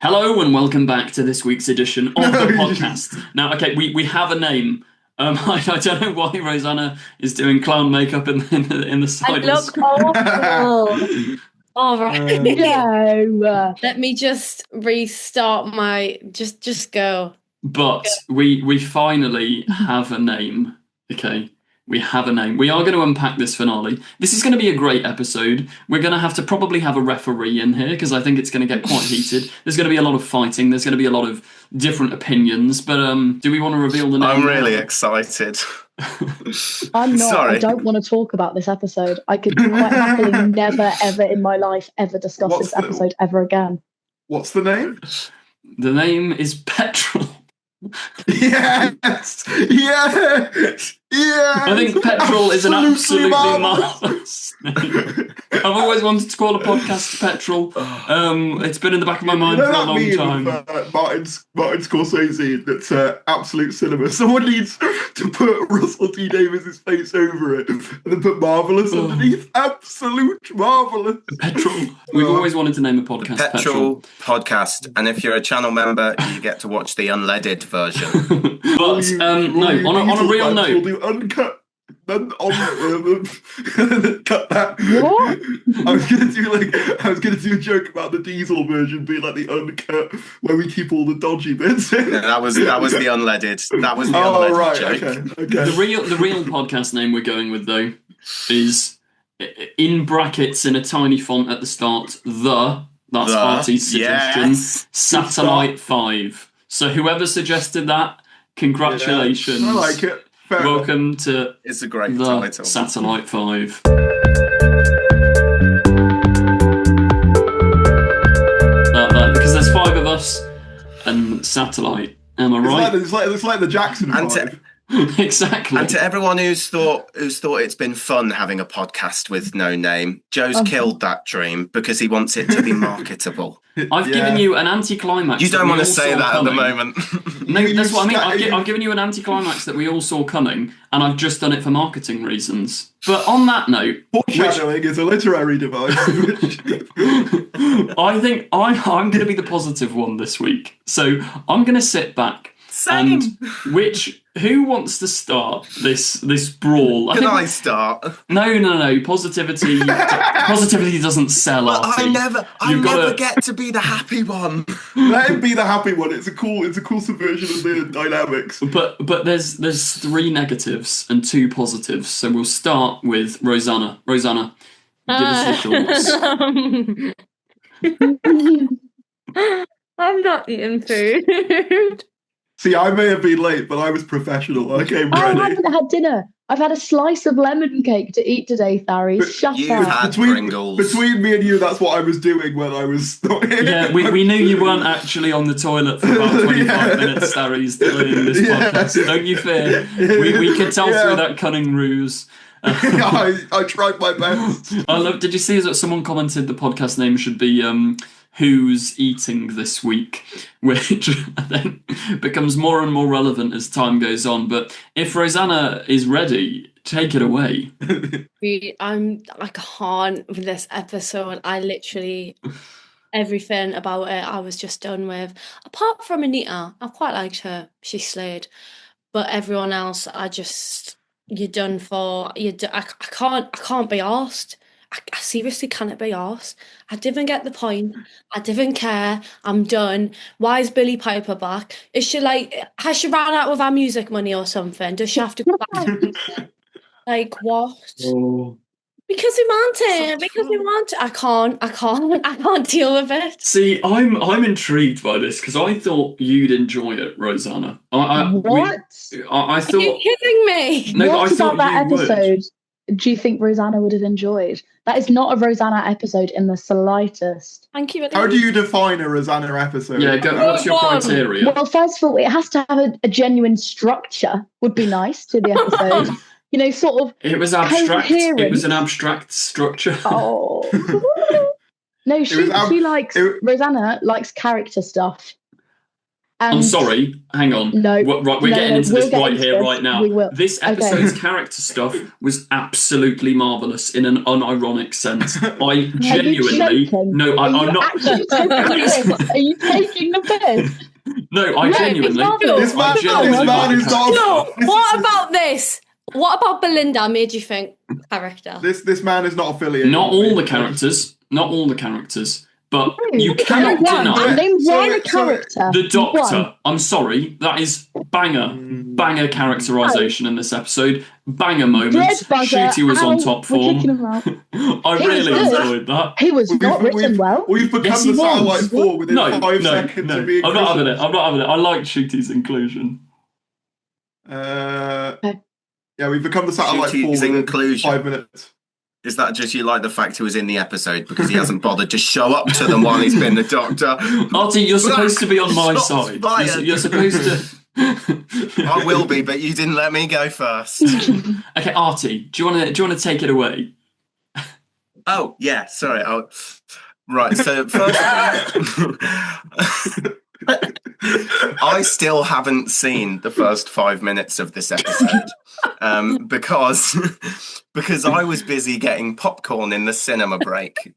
Hello and welcome back to this week's edition of the podcast. Now, okay, we have a name. I don't know why Rosanna is doing clown makeup in the side I of the look screen. awful. All right. No. Let me just restart my. Just go. But we finally have a name. Okay, we have a name. We are going to unpack this finale. This is going to be a great episode. We're going to have to probably have a referee in here because I think it's going to get quite heated. There's going to be a lot of fighting. There's going to be a lot of different opinions. But do we want to reveal the name? I'm really excited. I'm not. Sorry. I don't want to talk about this episode. I could quite happily never, ever in my life ever discuss this episode ever again. What's the name? The name is Petrol. Yes! Yes! Yes! I think Petrol is an absolutely marvellous name. I've always wanted to call a podcast Petrol. It's been in the back of my mind for a long time. Martin Scorsese, that's absolute cinema. Someone needs to put Russell T Davies' face over it and then put marvellous underneath. Absolute marvellous. Petrol. We've always wanted to name a podcast Petrol podcast. And if you're a channel member, you get to watch the unleaded version. But on a real note, we'll do uncut. Then cut that. What? I was gonna do a joke about the diesel version being like the uncut, where we keep all the dodgy bits. Yeah, that was the unleaded. That was the unleaded joke. Okay. The real podcast name we're going with though is in brackets in a tiny font at the start. That's Artie's suggestion. Yes. Satellite 5. So whoever suggested that, congratulations. I like it. Fair Welcome to It's a great the title. Satellite 5. Because there's 5 of us and Satellite. Am I right? It's like the Jackson Five. Exactly. And to everyone who's thought it's been fun having a podcast with no name, Joe's killed that dream because he wants it to be marketable. I've given you an anticlimax. You don't want to say that at the moment. No, that's what I mean. I've given you an anticlimax that we all saw coming, and I've just done it for marketing reasons. But on that note, foreshadowing is a literary device. I think I'm going to be the positive one this week. So I'm going to sit back. Same. And who wants to start this brawl? Can I start? No. Positivity doesn't sell. But Artie. I never get to be the happy one. Let him be the happy one. It's a cool subversion of the dynamics. But there's 3 negatives and 2 positives. So we'll start with Rosanna. Rosanna, give us your thoughts. I'm not eating food. See, I may have been late, but I was professional. I came I ready. haven't had dinner. I've had a slice of lemon cake to eat today, Thari. Shut You've up. had Pringles. Between me and you, that's what I was doing when I was not here. Yeah, we knew you weren't actually on the toilet for about 25 minutes, Starry's doing this podcast. So don't you fear. We could tell through that cunning ruse. I tried my best. Did you see that someone commented the podcast name should be Who's Eating This Week, which then becomes more and more relevant as time goes on. But if Rosanna is ready, take it away. I can't with this episode. I literally everything about it I was just done with. Apart from Anita, I quite liked her. She slayed. But everyone else, you're done for. I can't be arsed. I seriously cannot be arsed. I didn't get the point. I didn't care. I'm done. Why is Billy Piper back? Is she has she ran out of our music money or something? Does she have to go back? Like what? Oh. Because he wanted. I can't deal with it. See, I'm intrigued by this because I thought you'd enjoy it, Rosanna. What? I thought. Are you kidding me? No, what I thought about that you episode do you think Rosanna would have enjoyed? That is not a Rosanna episode in the slightest. Thank you. How do you define a Rosanna episode? Yeah, what's your criteria? Well, first of all, it has to have a genuine structure. Would be nice to the episode. Sort of. It was abstract. Coherent. It was an abstract structure. Oh. No, Rosanna likes character stuff. I'm sorry, hang on. No, Right, we're getting into this right here, right now. We will. This episode's character stuff was absolutely marvellous in an unironic sense. I genuinely... No, I'm not... Actually taking the piss? Are you taking the piss? No, I genuinely... This man is not... No, what about this? What about Belinda made you think character? This man is not affiliated. Not all the characters. Not all the characters. But you cannot deny... Name one character. The Doctor. I'm sorry. That is banger characterisation in this episode. Banger moments. Shooty was on top form. I really enjoyed that. He was not written well. We've become the Satellite 4 within 5 seconds of being I'm not having it. I like Shooty's inclusion. Yeah, we've become the Satellite 4 within inclusion. 5 minutes. Is that just you like the fact he was in the episode because he hasn't bothered to show up to them while he's been the Doctor? Artie, you're supposed to be on my side. You're supposed to... I will be, but you didn't let me go first. Okay, Artie, do you want to take it away? Oh, yeah, sorry. Right, so first I still haven't seen the first 5 minutes of this episode because I was busy getting popcorn in the cinema break.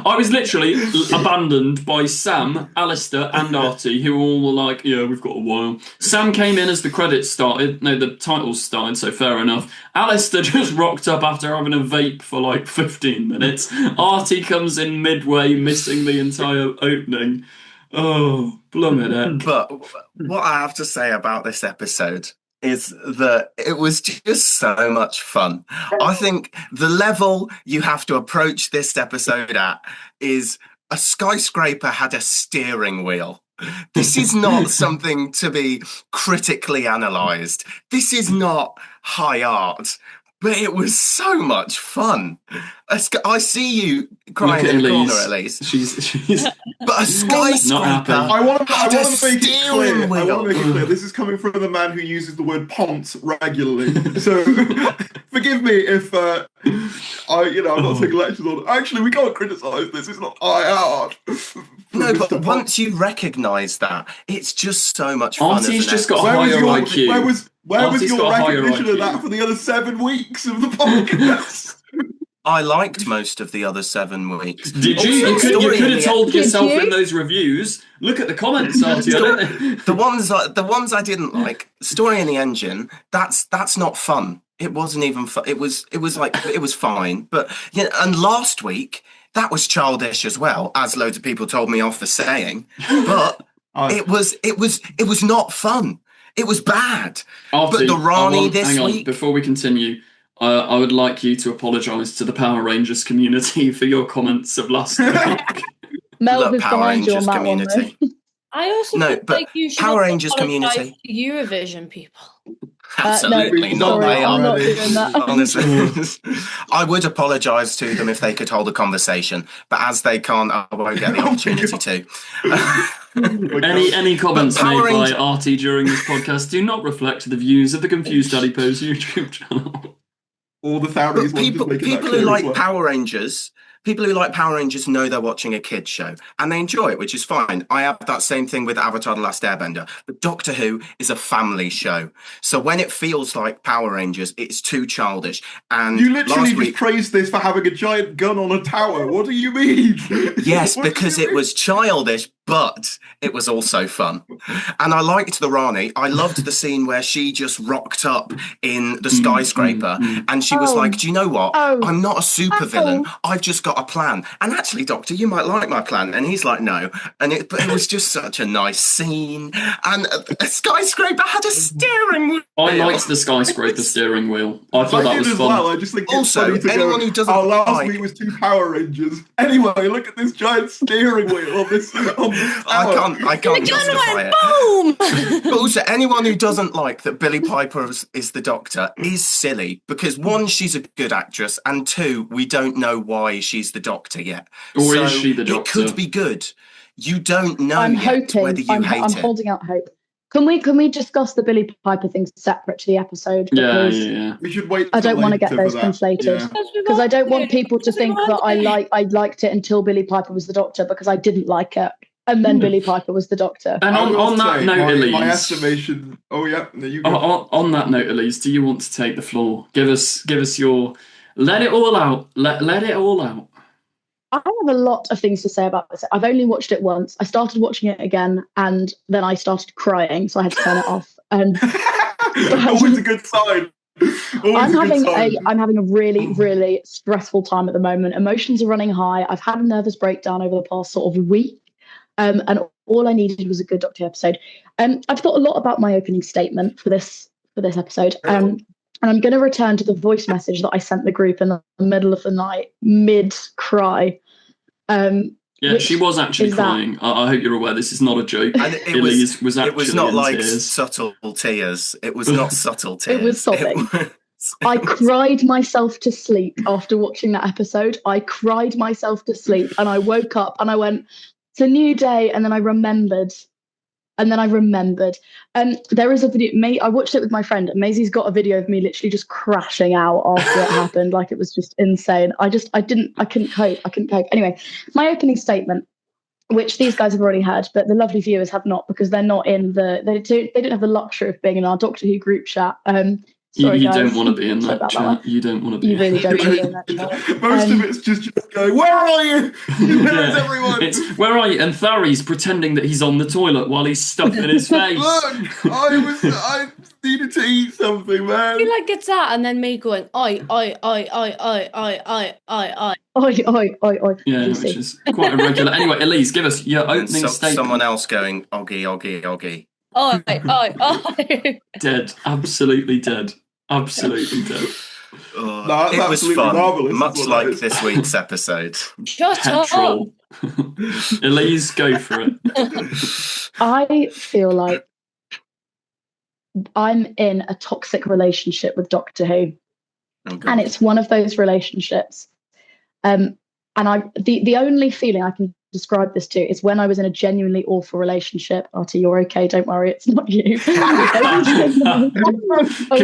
I was literally abandoned by Sam, Alistair, and Artie, who all were like, "Yeah, we've got a while." Sam came in as the credits started. No, the titles started, so fair enough. Alistair just rocked up after having a vape for like 15 minutes. Artie comes in midway, missing the entire opening. Oh, blummin' But what I have to say about this episode is that it was just so much fun. I think the level you have to approach this episode at is a skyscraper had a steering wheel. This is not something to be critically analysed. This is not high art. But it was so much fun. I see you crying in the corner, Elise. She's but a skyscraper. I want to make it clear. This is coming from the man who uses the word "pont" regularly. So forgive me if I'm not taking lectures on. Actually, we can't criticise this. It's not high art. No, but once you recognise that, it's just so much fun. Artie's just got a higher IQ. Where was your recognition of that for the other 7 weeks of the podcast? I liked most of the other 7 weeks. Did you? You could have told yourself in those reviews. Look at the comments, Artie. The ones I didn't like. Story in the Engine. That's not fun. It wasn't even fun. It was fine. But and last week that was childish as well, as loads of people told me off for saying. But it was not fun. It was bad. Artie, but the Rani this week... Before we continue, I would like you to apologise to the Power Rangers community for your comments of last week. Mel is behind you on that community. One. I also think like you should Power Rangers community. To Eurovision people. Absolutely not. They I'm are not doing that. Honestly, I would apologise to them if they could hold a conversation, but as they can't, I won't get the opportunity to. Any comments made by Artie during this podcast do not reflect the views of the Confused Adipose YouTube channel. All the thousands people who like Power Rangers. People who like Power Rangers know they're watching a kid's show and they enjoy it, which is fine. I have that same thing with Avatar: The Last Airbender. But Doctor Who is a family show. So when it feels like Power Rangers, it's too childish. And you literally just praised this for having a giant gun on a tower. What do you mean? Yes, because it was childish, but it was also fun. And I liked the Rani. I loved the scene where she just rocked up in the skyscraper and she was like, do you know what? I'm not a super villain. I've just got a plan. And actually, Doctor, you might like my plan. And he's like, no. But it was just such a nice scene. And a skyscraper had a steering wheel. I liked the skyscraper steering wheel. I thought that was fun. Well. I just think it's also, funny to anyone who doesn't last week was 2 Power Rangers. Anyway, look at this giant steering wheel on this. I can't justify it. But also, anyone who doesn't like that Billie Piper is the Doctor is silly because 1, she's a good actress, and 2, we don't know why she's the Doctor yet. Or is she the Doctor? It could be good. You don't know whether you hate it. I'm holding out hope. Can we discuss the Billy Piper things separate to the episode? Yeah, Because yeah. We should wait. I don't want to get later those for that. conflated. Yeah. Because I don't want people to think that I liked it until Billy Piper was the Doctor, because I didn't like it, and then Billy Piper was the Doctor. And I will on that say, note, my Elise, estimation. Oh yeah, there you go. on that note, Elise, do you want to take the floor? Give us your let it all out. Let it all out. I have a lot of things to say about this. I've only watched it once. I started watching it again, and then I started crying, so I had to turn it off. Always a good sign. I'm having a really, really stressful time at the moment. Emotions are running high. I've had a nervous breakdown over the past sort of week, and all I needed was a good Doctor episode. I've thought a lot about my opening statement for this episode. And I'm going to return to the voice message that I sent the group in the middle of the night, mid-cry. Yeah, she was actually crying. I hope you're aware this is not a joke. And Elise was actually it was not like tears. subtle tears. It was not subtle tears. It was sobbing. I cried myself to sleep after watching that episode. I cried myself to sleep, and I woke up and I went, it's a new day, and then I remembered. There is a video. I watched it with my friend, and Maisie's got a video of me literally just crashing out after it happened. Like, it was just insane. I couldn't cope. Anyway, my opening statement, which these guys have already heard, but the lovely viewers have not, because they're not in they don't have the luxury of being in our Doctor Who group chat. Sorry, you guys. don't want to be in that chat. That you don't want to be. You really don't want to be in that chat. Most of it's just going, where are you? Where is everyone? Where are you? And Thary's pretending that he's on the toilet while he's stuffing his face. Look, I needed to eat something, man. He like gets that, and then me going, oi. Oi. Yeah, which is quite irregular. Anyway, Elise, give us your opening statement. Someone else going, oggy. Oi. Dead. Absolutely dead. Absolutely dead. It was fun, marvelous, much like this week's episode. Shut Petrol. Elise, go for it. I feel like I'm in a toxic relationship with Doctor Who, and it's one of those relationships. And the only feeling I can describe this to is when I was in a genuinely awful relationship. Artie, you're okay. Don't worry, it's not you. Can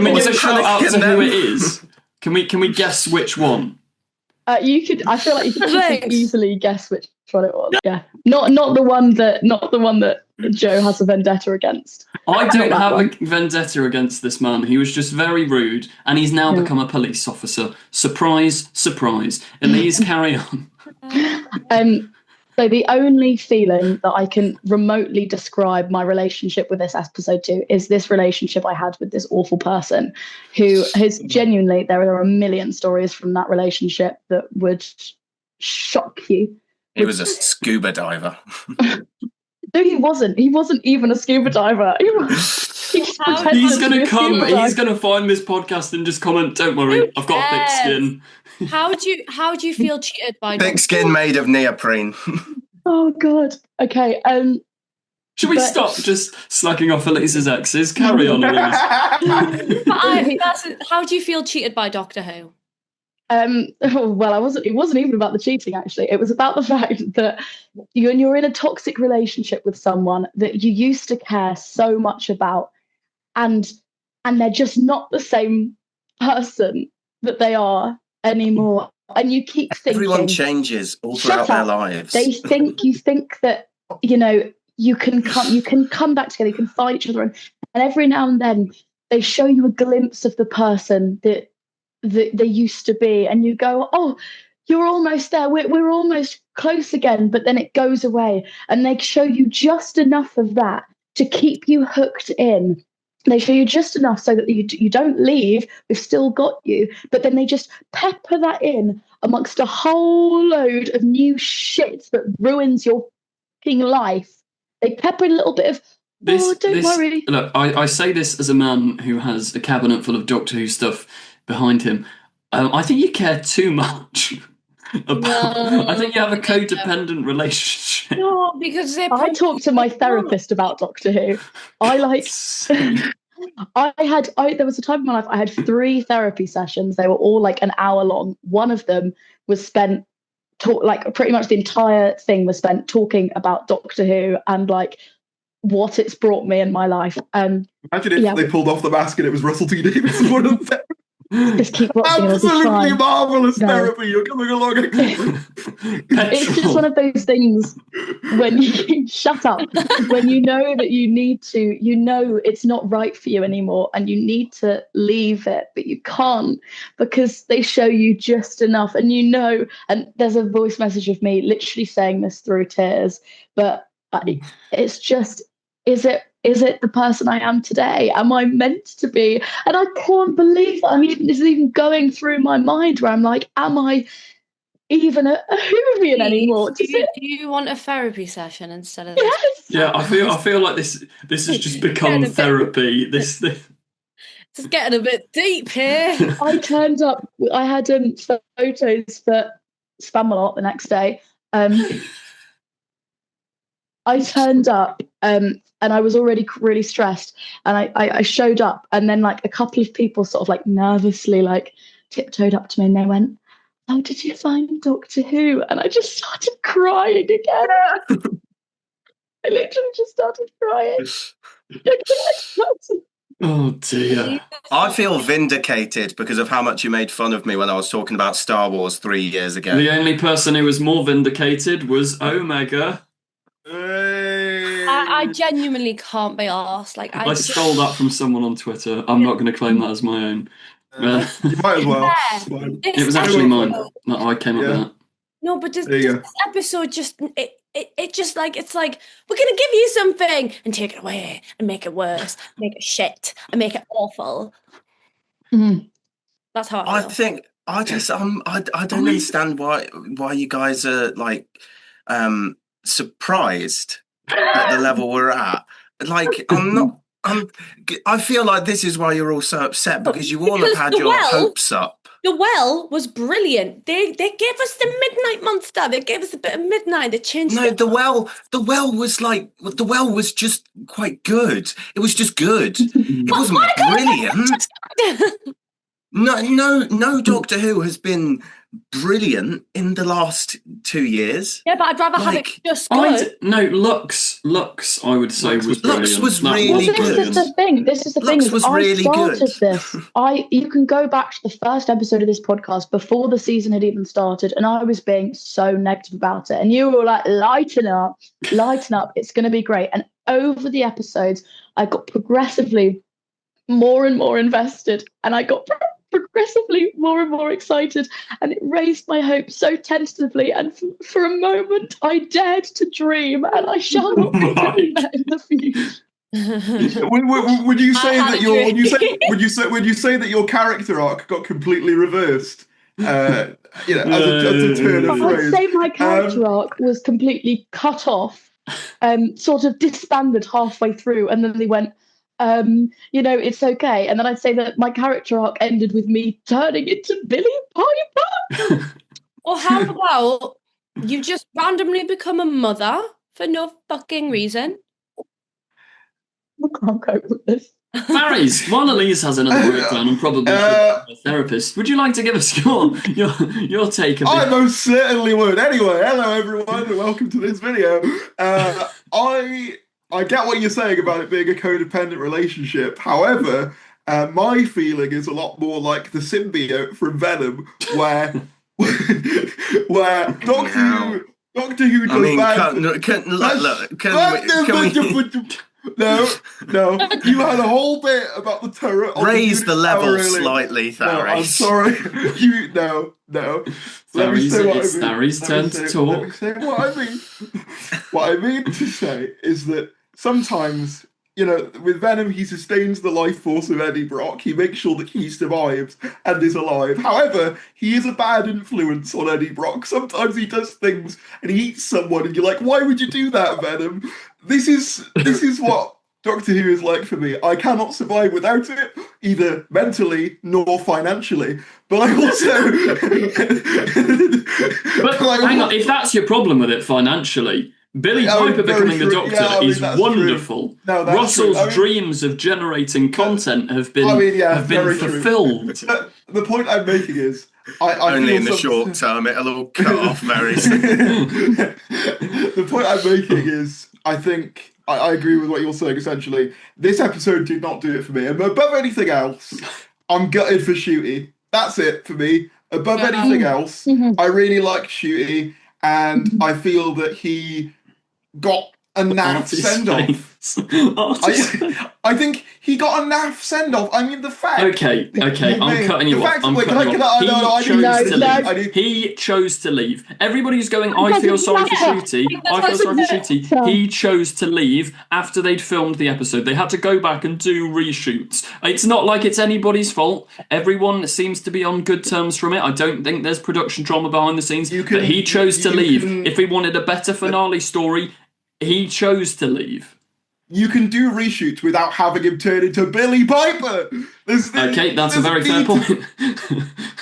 we give a shout out to who it is? Can we guess which one? You could. I feel like you could easily guess which one it was. Yeah, not the one that Joe has a vendetta against. I don't have a vendetta against this man. He was just very rude, and he's now become a police officer. Surprise, surprise. Elise, carry on. So the only feeling that I can remotely describe my relationship with this episode to is this relationship I had with this awful person who has genuinely, there are a million stories from that relationship that would shock you. He was a scuba diver. No, he wasn't. He wasn't even a scuba diver. He's going to come. He's going to find this podcast and just comment, don't worry, I've got thick skin. How do you feel cheated by thick skin made of neoprene? Oh God. Okay. Should we stop just slugging off Elise's exes? Carry on, Elise. How do you feel cheated by Doctor Who? Well, it wasn't even about the cheating, actually. It was about the fact that you're in a toxic relationship with someone that you used to care so much about, and they're just not the same person that they are anymore. And you keep thinking everyone changes all throughout their lives. You think that you can come back together, you can find each other, and every now and then they show you a glimpse of the person that they used to be, and you go, oh, you're almost there, we're almost close again, but then it goes away, and they show you just enough of that to keep you hooked in. They show you just enough so that you don't leave, we've still got you, but then they just pepper that in amongst a whole load of new shit that ruins your fucking life. They pepper in a little bit of, don't worry. Look, I say this as a man who has a cabinet full of Doctor Who stuff behind him. I think you care too much. I think you have a codependent relationship. No, because I talked to my therapist about Doctor Who. There was a time in my life I had 3 therapy sessions. They were all like an hour long. One of them was spent pretty much the entire thing was spent talking about Doctor Who and like what it's brought me in my life. Imagine if they pulled off the mask and it was Russell T Davies as one of them. Just keep watching. Absolutely marvelous therapy. You're coming along. It's just one of those things when you shut up, when you know that you need to, it's not right for you anymore, and you need to leave it, but you can't because they show you just enough, and and there's a voice message of me literally saying this through tears, but it's just, is it the person I am today? Am I meant to be? And I can't believe that this is even going through my mind where I'm like, am I even a Whovian anymore? Do you want a therapy session instead of yes? Yeah, I feel like this has just become therapy. This It's getting a bit deep here. I turned up. I had photos for Spamalot the next day. I turned up and I was already really stressed, and I showed up, and then like a couple of people sort of like nervously like tiptoed up to me and they went, "Oh, did you find Doctor Who?" And I just started crying again. I literally just started crying. Oh dear. I feel vindicated because of how much you made fun of me when I was talking about Star Wars 3 years ago. The only person who was more vindicated was Omega. I genuinely can't be arsed. Like I stole that from someone on Twitter. I'm not going to claim that as my own. You might as well. It was actually mine. No, I came up with that. No, but this episode just it just like, it's like, we're gonna give you something and take it away and make it worse, make it shit and make it awful. Mm. That's how I feel. I think I don't understand why you guys are like surprised at the level we're at. Like, I feel like this is why you're all so upset, because you all have had your hopes up. The Well was brilliant. They gave us the Midnight Monster. They gave us a bit of Midnight. They changed. No, the well was just quite good. It was just good. It wasn't brilliant. No Doctor Who has been brilliant in the last 2 years. Yeah, but I'd rather have it just good. Lux, I would say was brilliant. Lux was really good. This is the thing. Lux was really good. You can go back to the first episode of this podcast before the season had even started, and I was being so negative about it. And you were like, lighten up. It's going to be great. And over the episodes, I got progressively more and more invested, and I got progressively more and more excited, and it raised my hopes so tentatively, and for a moment I dared to dream, and I shall not be doing that in the future. Would you say that your character arc got completely reversed? As a turn of phrase. I'd say my character arc was completely cut off, sort of disbanded halfway through, and then they went, it's okay. And then I'd say that my character arc ended with me turning into Billy Piper. Or how about you just randomly become a mother for no fucking reason? I can't cope with this. Barry's, while Elise has another breakdown and probably a therapist, would you like to give us your take of it? I most certainly would. Anyway, hello everyone and welcome to this video. I get what you're saying about it being a codependent relationship. However, my feeling is a lot more like the symbiote from Venom, where Doctor Who does bad. No. You had a whole bit about the turret. Raise the level slightly, Tharis. No, I'm sorry. No. It's turn to talk. Let me say what I mean. What I mean to say is that sometimes, with Venom, he sustains the life force of Eddie Brock. He makes sure that he survives and is alive. However, he is a bad influence on Eddie Brock. Sometimes he does things and he eats someone and you're like, why would you do that, Venom? This is what Doctor Who is like for me. I cannot survive without it, either mentally nor financially. But I also... hang on, if that's your problem with it financially... Billy Piper becoming the Doctor is wonderful. No, Russell's dreams of generating content have been fulfilled. The point I'm making is... I only in the short term, it'll all cut off very soon. The point I'm making is, I think I agree with what you're saying, essentially. This episode did not do it for me. And above anything else, I'm gutted for Shooty. That's it for me. Above anything else, I really like Shooty, and I feel that he got a naff send-off. I think he got a naff send-off. I mean, the fact... Okay, I'm cutting you off. He chose to leave. Everybody who's going, I feel sorry for Shooty. He chose to leave after they'd filmed the episode. They had to go back and do reshoots. It's not like it's anybody's fault. Everyone seems to be on good terms from it. I don't think there's production drama behind the scenes. But he chose to leave. If he wanted a better finale story, he chose to leave. You can do reshoots without having him turn into Billy Piper. Okay, that's a very fair point.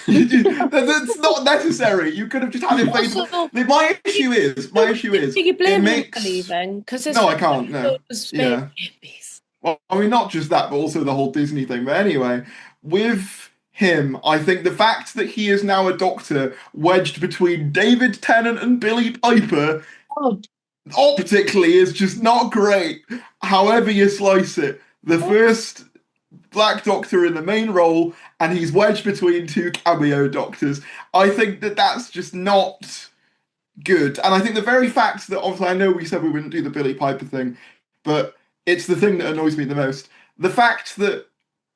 That's not necessary. You could have just had him face. My issue is. Do you blame him for leaving? No, I can't. No. Yeah. Well, I mean, not just that, but also the whole Disney thing. But anyway, with him, I think the fact that he is now a doctor wedged between David Tennant and Billy Piper. Optically is just not great, however you slice it. The first Black Doctor in the main role, and he's wedged between two cameo doctors. I think that that's just not good. And I think the very fact that, obviously, I know we said we wouldn't do the Billy Piper thing, but it's the thing that annoys me the most. The fact that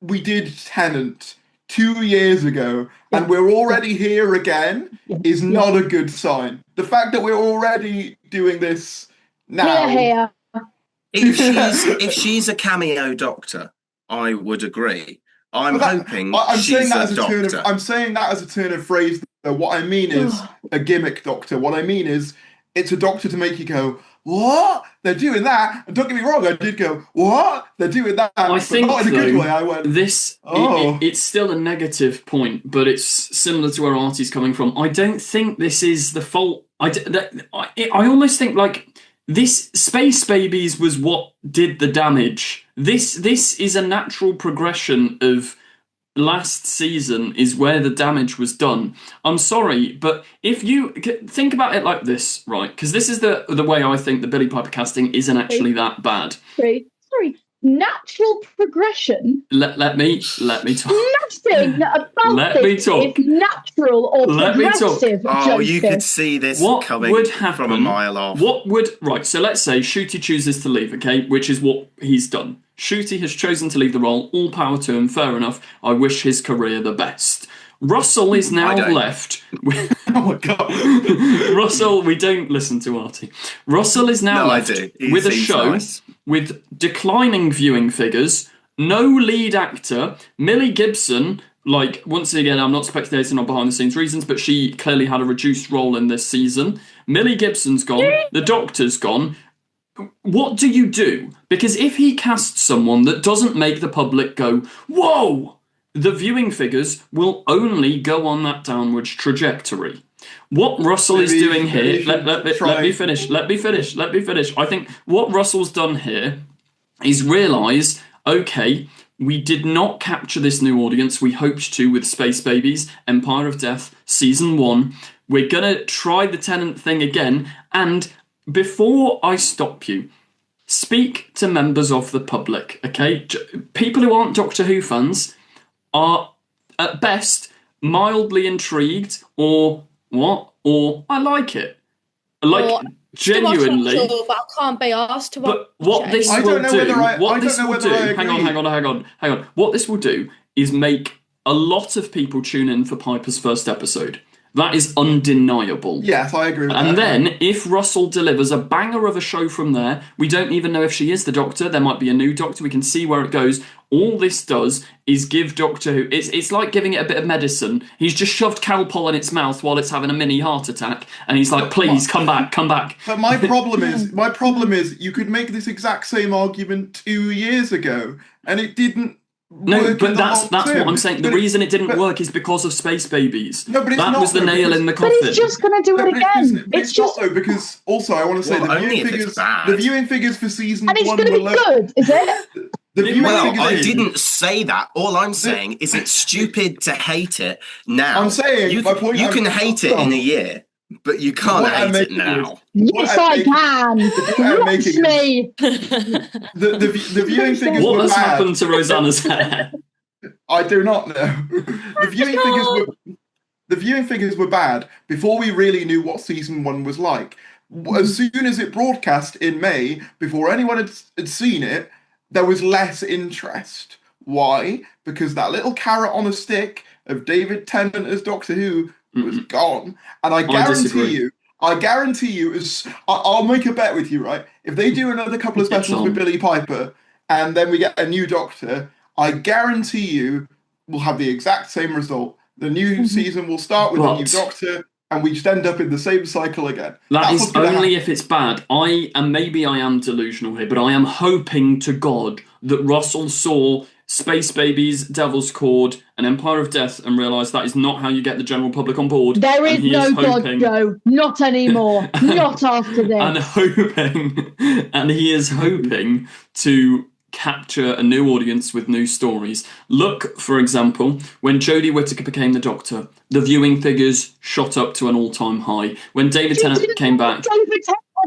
we did Tennant 2 years ago, and we're already here again, is not a good sign. The fact that we're already doing this now... If she's a cameo doctor, I would agree. I'm she's a doctor. I'm saying that as a turn of phrase, though. What I mean is a gimmick doctor. What I mean is it's a doctor to make you go, what? They're doing that? And don't get me wrong, I did go, what? They're doing that? I think, not in a good way. I went, it's still a negative point, but it's similar to where Artie's coming from. I don't think this is the fault. I almost think, like, this Space Babies was what did the damage. This is a natural progression of last season is where the damage was done. I'm sorry, but if you think about it like this, right? Because this is the way I think the Billy Piper casting isn't actually that bad. Sorry. Natural progression. Let me talk. Nothing about this is natural or progressive. Oh, you could see this coming from a mile off. Right, so let's say Shooty chooses to leave, okay, which is what he's done. Shooty has chosen to leave the role. All power to him, fair enough. I wish his career the best. Russell is now left with... Oh my God. Russell, we don't listen to Artie. Russell is now left with a show with declining viewing figures, no lead actor. Millie Gibson, like, once again, I'm not speculating on behind-the-scenes reasons, but she clearly had a reduced role in this season. Millie Gibson's gone. The Doctor's gone. What do you do? Because if he casts someone that doesn't make the public go, whoa, the viewing figures will only go on that downwards trajectory. What Russell is doing here... Let me finish. I think what Russell's done here is realise, okay, we did not capture this new audience we hoped to with Space Babies, Empire of Death, Season 1. We're going to try the Tennant thing again, and before I stop you, speak to members of the public, okay? People who aren't Doctor Who fans are, at best, mildly intrigued, or I like it. Like, genuinely. But I can't be asked to watch. But what this will do, hang on. What this will do is make a lot of people tune in for Piper's first episode. That is undeniable. Yes, I agree with that. And then, if Russell delivers a banger of a show from there, we don't even know if she is the Doctor. There might be a new Doctor. We can see where it goes. All this does is give Doctor Who... It's like giving it a bit of medicine. He's just shoved Calpol in its mouth while it's having a mini heart attack. And he's like, please, come back. But my problem is, you could make this exact same argument 2 years ago, and it didn't. No, but that's what I'm saying. The reason it didn't work is because of Space Babies. No, but that was the nail in the coffin. But he's just going to do it again. It's just not, though, because also I want to say the viewing figures for season 1 were low. And it's going to be good, is it? I didn't say that. All I'm saying is it's stupid to hate it now. I'm saying my point. You can hate it in a year. But you can't What I'm hate it making now. Yes, I can. I'm Watch making me. The viewing figures What were has bad. happened to Rosanna's hair? I do not know. The viewing figures were bad before we really knew what season 1 was like. As soon as it broadcast in May, before anyone had seen it, there was less interest. Why? Because that little carrot on a stick of David Tennant as Doctor Who was gone. And I disagree. guarantee you, I'll make a bet with you, right? If they do another couple of specials with Billy Piper and then we get a new Doctor, I guarantee you we'll have the exact same result. The new season will start with a new Doctor, and we just end up in the same cycle again. That's is only if it's bad. Maybe I am delusional here, but I am hoping to God that Russell saw Space Babies, Devil's Cord, and Empire of Death and realised that is not how you get the general public on board. There is no God, Joe. Not anymore. Not after this. And he is hoping to capture a new audience with new stories. Look, for example, when Jodie Whittaker became the Doctor, the viewing figures shot up to an all-time high. When David Tennant came back...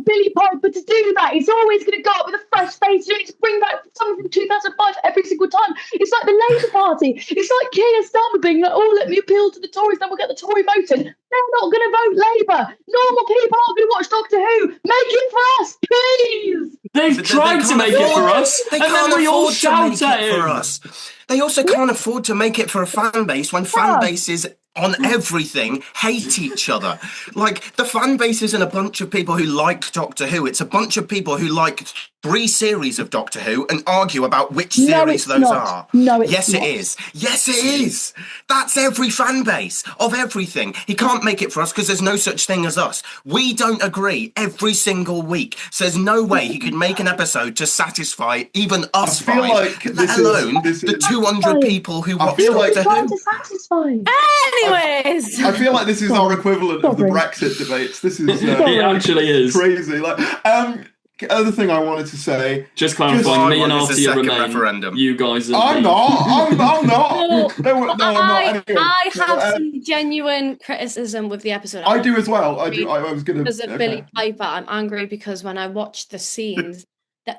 Billy Piper to do that. He's always going to go up with a fresh face. You need to bring back something from 2005 every single time. It's like the Labour Party. It's like Keir Starmer being like, oh, let me appeal to the Tories, then we'll get the Tory voted. They're not going to vote Labour. Normal people aren't going to watch Doctor Who. Make it for us, please. They've tried to make it for us, and then we all shout at him. For us. They also can't afford to make it for a fan base when fan bases on everything hate each other. Like, the fan base isn't a bunch of people who like Doctor Who. It's a bunch of people who like 3 series of Doctor Who and argue about which series those are. No, it's yes, not. it is. Yes, it is. That's every fan base of everything. He can't make it for us because there's no such thing as us. We don't agree every single week. So there's no way he could make an episode to satisfy even us I feel five, like let alone the 200 people who watch Doctor Who. To satisfy. Anyways, I feel like this is our equivalent of the Brexit debates. This is It actually is crazy. Like, other thing I wanted to say. Just clarifying, me and Artie Artie are remain. Referendum. You guys are. I'm not. I'm not. No, I'm not. Anyway, I have some genuine criticism with the episode. I do as well. I do. I was going to. Because of Billy Piper, I'm angry because when I watched the scenes,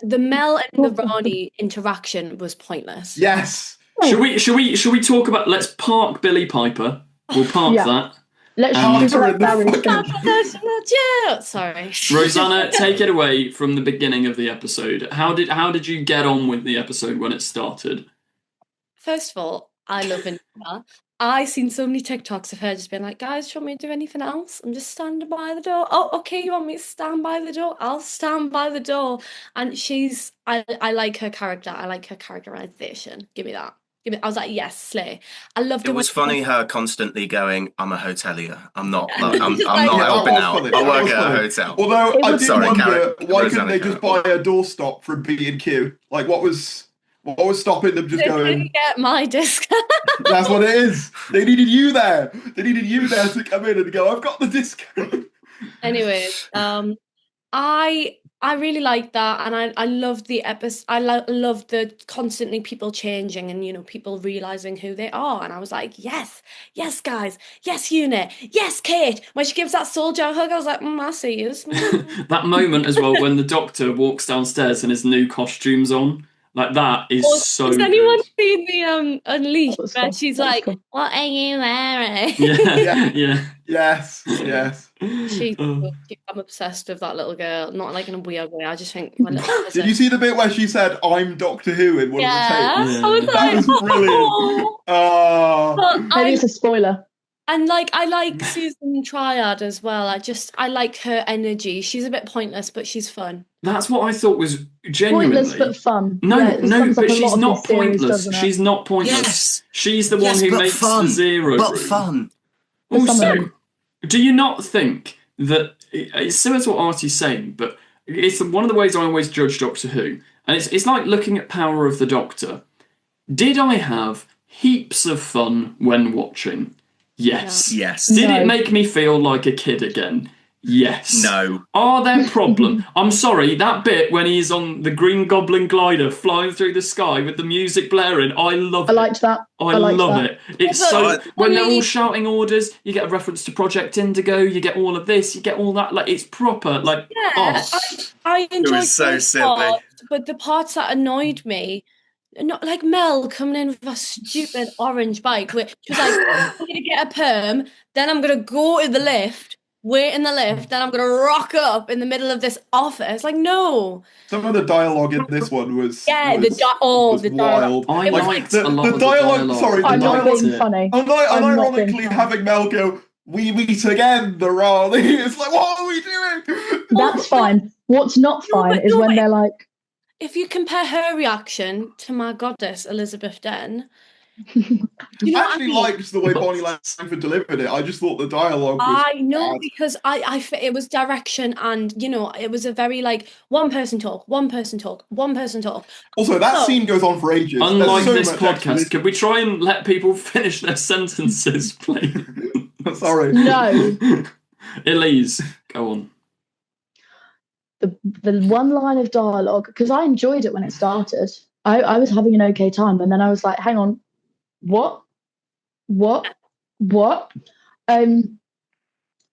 the Mel and the Ronnie interaction was pointless. Yes. Should we talk about? Let's park Billy Piper. We'll park that. Let's Sorry, Rosanna, take it away from the beginning of the episode. How did you get on with the episode when it started? First of all, I love Anita. I seen so many TikToks of her just being like, guys, do you want me to do anything else? I'm just standing by the door. Oh, okay, you want me to stand by the door? I'll stand by the door. And I like her character. I like her characterization. Give me that. I was like, yes, slay. I loved it. It was funny her constantly going, I'm a hotelier. I'm not Yeah. I'm not helping out. I work at a hotel. Although I did wonder why couldn't they Rosanna, just buy a doorstop from B&Q? Like, what was stopping them just They going? didn't get my discount. That's what it is. They needed you there. They needed you there to come in and go, I've got the discount. Anyways, I really like that, and I love the episode. I love the constantly people changing and people realizing who they are. And I was like, yes, guys, yes, unit, yes, Kate. When she gives that soldier a hug, I was like, I see you. That moment as well when the Doctor walks downstairs and his new costume's on. Like, that is so Has anyone good. seen the Unleashed where she's like, what are you wearing? Yeah. Yes. I'm obsessed with that little girl. Not like in a weird way. I just think my little cousin. Did you see the bit where she said, I'm Doctor Who in one of the tapes? I was That like, was brilliant. Oh. Maybe it's a spoiler. And I like Susan Triad as well. I like her energy. She's a bit pointless, but she's fun. That's what I thought was genuinely Pointless but fun. No, but she's not series, pointless. She's not pointless. Yes. She's the one who makes the zero. But fun. Also, do you not think that it's similar to what Artie's saying, but it's one of the ways I always judge Doctor Who, and it's like looking at Power of the Doctor. Did I have heaps of fun when watching? Yes. Yes. Did it make me feel like a kid again? Yes. No. Are there problem? I'm sorry, that bit when he's on the Green Goblin glider flying through the sky with the music blaring, I love it. I liked that. I love it. It's so when they're all Only- shouting orders, you get a reference to Project Indigo, you get all of this, you get all that. Like it's proper. Like Yeah, I enjoyed was so those silly. parts, but the parts that annoyed me, not like Mel coming in with a stupid orange bike, which was like, I'm gonna get a perm, then I'm gonna go to the lift, wait in the lift, then I'm gonna rock up in the middle of this office. Like, no. Some of the dialogue in this one was Yeah, was the wild. I It was liked like a lot the of dialogue. the Sorry, the I'm not dialogue. being funny. And I'm not being ironically, funny. having Mel go, "We meet again, the Raleigh." It's like, what are we doing? That's fine. What's not No, fine but- is no, when but- they're like, If you compare her reaction to my goddess Elizabeth Den, I you know what I actually mean? liked the way Bonnie Langford delivered it. I just thought the dialogue was I know bad. because it was direction and it was a very like one person talk, one person talk, one person talk. Also, that Oh. scene goes on for ages. There's Unlike so this much podcast, exposition. could we try and let people finish their sentences, please? Sorry. no. Elise, go on. The one line of dialogue, because I enjoyed it when it started. I was having an okay time, and then I was like, hang on, what?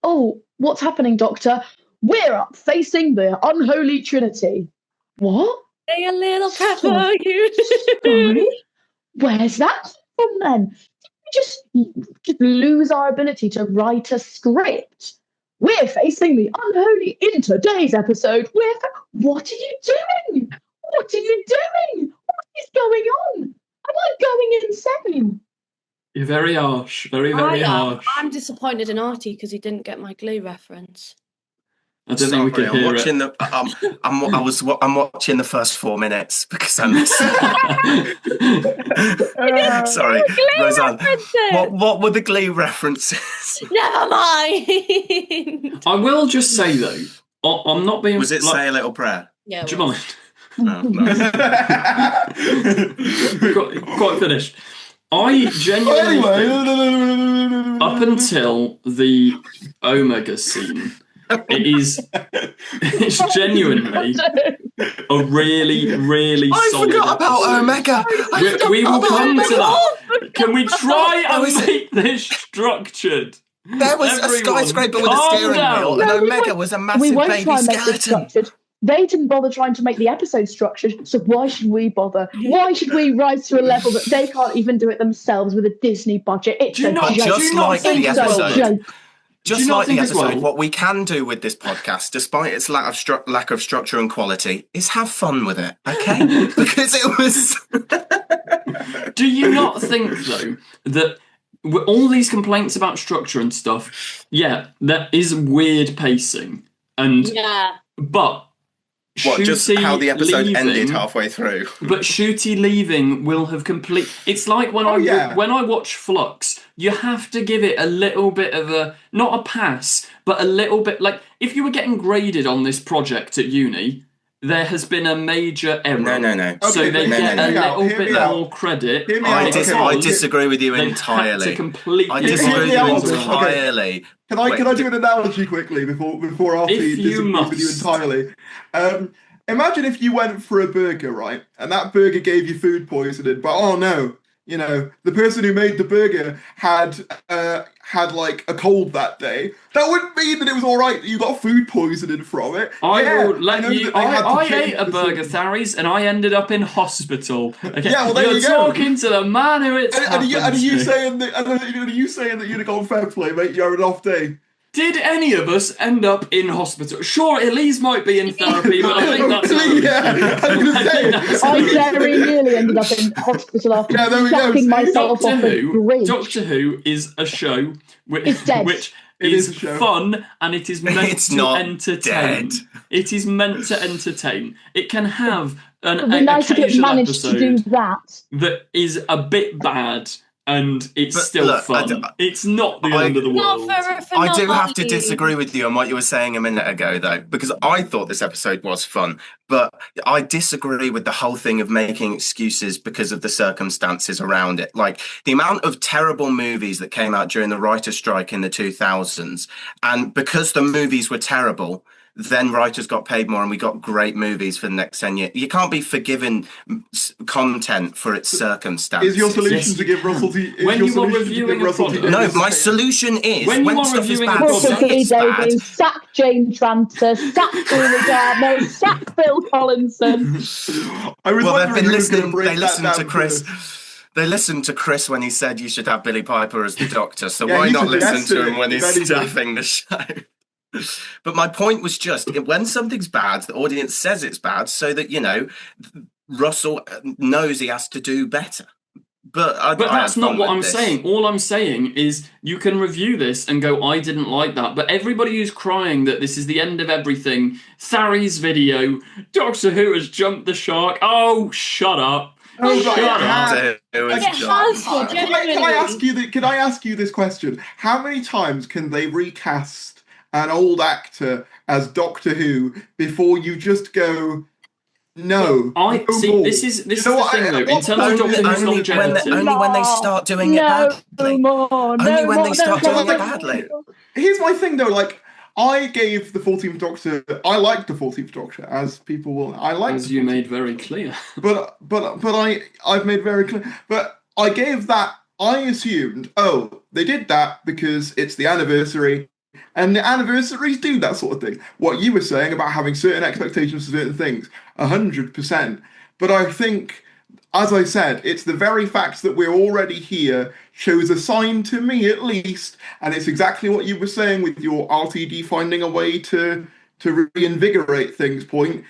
Oh, what's happening, Doctor? We're up facing the unholy trinity. What? Say a little prayer So- for you. Sorry? Where's that from then? Did we just lose our ability to write a script? We're facing the unholy in today's episode. What are you doing? What are you doing? What is going on? Am I going insane? You're very harsh, very harsh. I'm disappointed in Artie because he didn't get my Glee reference. I don't think we could hear watching it. I'm watching the first 4 minutes because I missed. Sorry, Roseanne. What were the Glee references? Never mind. I will just say though, I'm not being. Was it like, Say a Little Prayer? Yeah. do you mind? No, no. Quite finished. I genuinely think, up until the Omega scene, it's genuinely a really, really I solid forgot about episode. Omega. We will come to that. Can we try Oh, and is it- make this structured? There was a Everyone, skyscraper with a calm steering down. wheel, No, and we Omega won't- was a We massive won't baby try and make this skeleton. structured. They didn't bother trying to make the episode structured, so why should we bother? Why should we rise to a level that they can't even do it themselves with a Disney budget? It's Do you a not- joke. Just like the It's a episode. joke. Just Do you not like the think as episode, well- what we can do with this podcast, despite its lack of structure and quality, is have fun with it, okay? Because it was. Do you not think, though, that with all these complaints about structure and stuff, yeah, there is weird pacing, and Yeah. but What, just Shooty how the episode leaving, ended halfway through? But Shooty leaving will have complete. It's like when when I watch Flux, you have to give it a little bit of a not a pass, but a little bit like if you were getting graded on this project at uni. There has been a major error. No. So Okay, they but get no, a no. little bit more credit. Hear me I out. Okay. disagree with you They've had entirely. to completely I disagree with Hear me you out. entirely. Can I Wait, do an analogy quickly before Artie If you disagrees with you must. entirely? Imagine if you went for a burger, right, and that burger gave you food poisoning, but oh no, the person who made the burger had like a cold that day. That wouldn't mean that it was all right that you got food poisoning from it. I Yeah, will let know you. that they had to I change ate a the burger, system. Tharies, and I ended up in hospital. Okay, Yeah, well, there you're you go. talking to the man who it's And are happened you to. saying that you'd have gone fair play, mate? You had an off day. Did any of us end up in hospital? Sure, Elise might be in therapy, but I think that's Yeah, I was gonna say. I very nearly ended up in hospital after Yeah, there we go. sucking myself Doctor off a Who. bridge. Doctor Who is a show It's dead. which It is is a show. fun and it is meant It's to not entertain. dead. It is meant to entertain. It can have It would an be nice if it occasional managed to episode do that. that is a bit bad and it's But still look, fun. It's not the end of the Not world. for a I do have to finale. disagree with you on what you were saying a minute ago, though, because I thought this episode was fun, but I disagree with the whole thing of making excuses because of the circumstances around it. Like the amount of terrible movies that came out during the writer's strike in the 2000s, and because the movies were terrible, then writers got paid more and we got great movies for the next 10 years. You can't be forgiven content for its circumstances. Is your solution Yes, to you give can. Russell T? Is When your you are solution to reviewing give a Russell T? product- No, Davies my a- solution is When you are stuff is reviewing a bad, product- say Russell T it's bad. Davies, sack James Ranter, sack Julie Gardner, sack Phil Collinson. I was Well, they've wondering been who was going to listening. break They that listened down to Chris. first. They listened to Chris when he said you should have Billy Piper as the Doctor. So Yeah, why he not listen suggested to him it, when he's if anything. staffing the show? But my point was just when something's bad, the audience says it's bad, so that Russell knows he has to do better. But that's not what I'm saying. All I'm saying is you can review this and go, I didn't like that. But everybody who's crying that this is the end of everything, Thari's video, Doctor Who has jumped the shark. Oh, shut up. Oh, Shut God, up. Can I ask you this question? How many times can they recast an old actor as Doctor Who before you just go, no? I no see. more? This is the what? thing, though. In What- terms of Doctor Who's longevity, only when they start doing it No badly. more, Only when they start doing more. it badly. Here's my thing, though. Like, I gave the 14th Doctor. I liked the 14th Doctor, as people will. I liked. as you made very clear. But I've made very clear. But I gave that. I assumed, oh, they did that because it's the anniversary, and the anniversaries do that sort of thing. What you were saying about having certain expectations for certain things, 100%. But I think, as I said, it's the very fact that we're already here shows a sign to me, at least, and it's exactly what you were saying with your RTD finding a way to reinvigorate things. Point.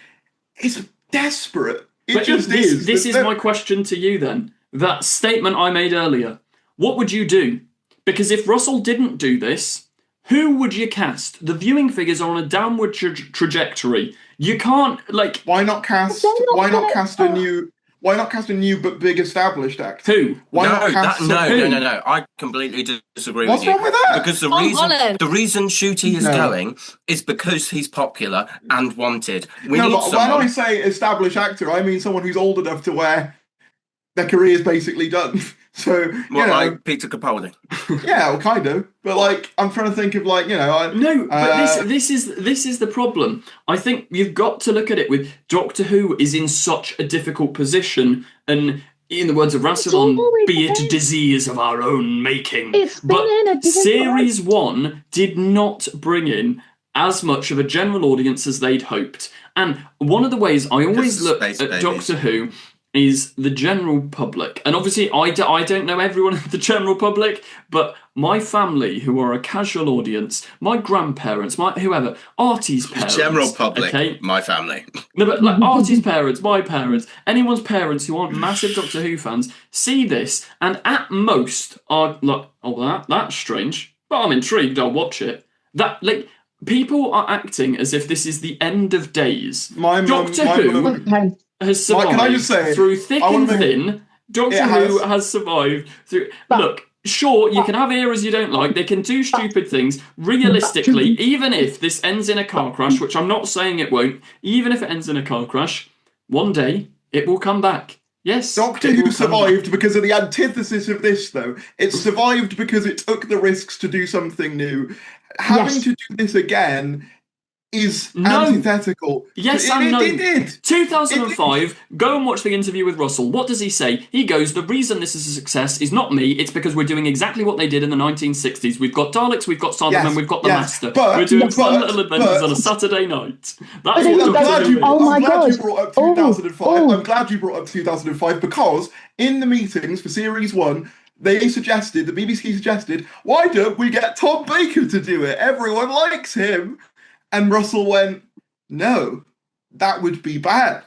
It's desperate. It just is. This is my question to you then. That statement I made earlier. What would you do? Because if Russell didn't do this, who would you cast? The viewing figures are on a downward trajectory. You can't, like... Why not cast a new but big established actor? Who? Why not cast no. I completely disagree What's with you. wrong with that? Because Holland. the reason Shooty is No. going is because he's popular and wanted. We No, need but when someone. I say established actor, I mean someone who's old enough to where their career is basically done. So, like Peter Capaldi. yeah, well, kind of. But like, I'm trying to think of like, No, but this is the problem. I think you've got to look at it with Doctor Who is in such a difficult position, and in the words of Rassilon, be it disease of our own making. But Series 1 did not bring in as much of a general audience as they'd hoped. And one of the ways I always look at Doctor Who is the general public. And obviously, I don't know everyone in the general public, but my family, who are a casual audience, my grandparents, my whoever, Artie's parents. General public, okay? My family. No, but like Artie's parents, my parents, anyone's parents who aren't massive Doctor Who fans, see this and at most are like, oh, that's strange, but I'm intrigued, I'll watch it. That, like, people are acting as if this is the end of days. Doctor Who has survived can I just say, through thick and thin. Doctor Who has survived through... Look, sure, you can have eras you don't like. They can do stupid things. Realistically, even if this ends in a car crash, which I'm not saying it won't, even if it ends in a car crash, one day it will come back. Yes, Doctor Who survived because of the antithesis of this, though. It survived because it took the risks to do something new. Having to do this again is antithetical. Yes and no. It did. 2005, go and watch the interview with Russell. What does he say? He goes, the reason this is a success is not me, it's because we're doing exactly what they did in the 1960s. We've got Daleks, we've got Cybermen, we've got the Master. We're doing fun little adventures on a Saturday night. That's what I'm glad you brought up 2005. I'm glad you brought up 2005 because in the meetings for Series 1, the BBC suggested, why don't we get Tom Baker to do it? Everyone likes him. And Russell went, no, that would be bad.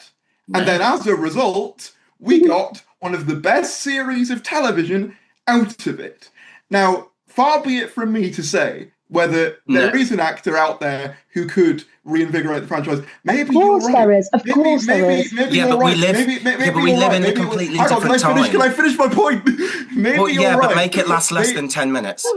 And then as a result, we got one of the best series of television out of it. Now, far be it from me to say whether there is an actor out there who could reinvigorate the franchise. Maybe of course you're right. there is. Of course there is. Maybe Yeah, you're but we right. live. Maybe Yeah, but we you're live right. in a Maybe completely hang on, different time. Can I finish my point? Maybe Well, you're yeah, right. but make it last less than 10 minutes.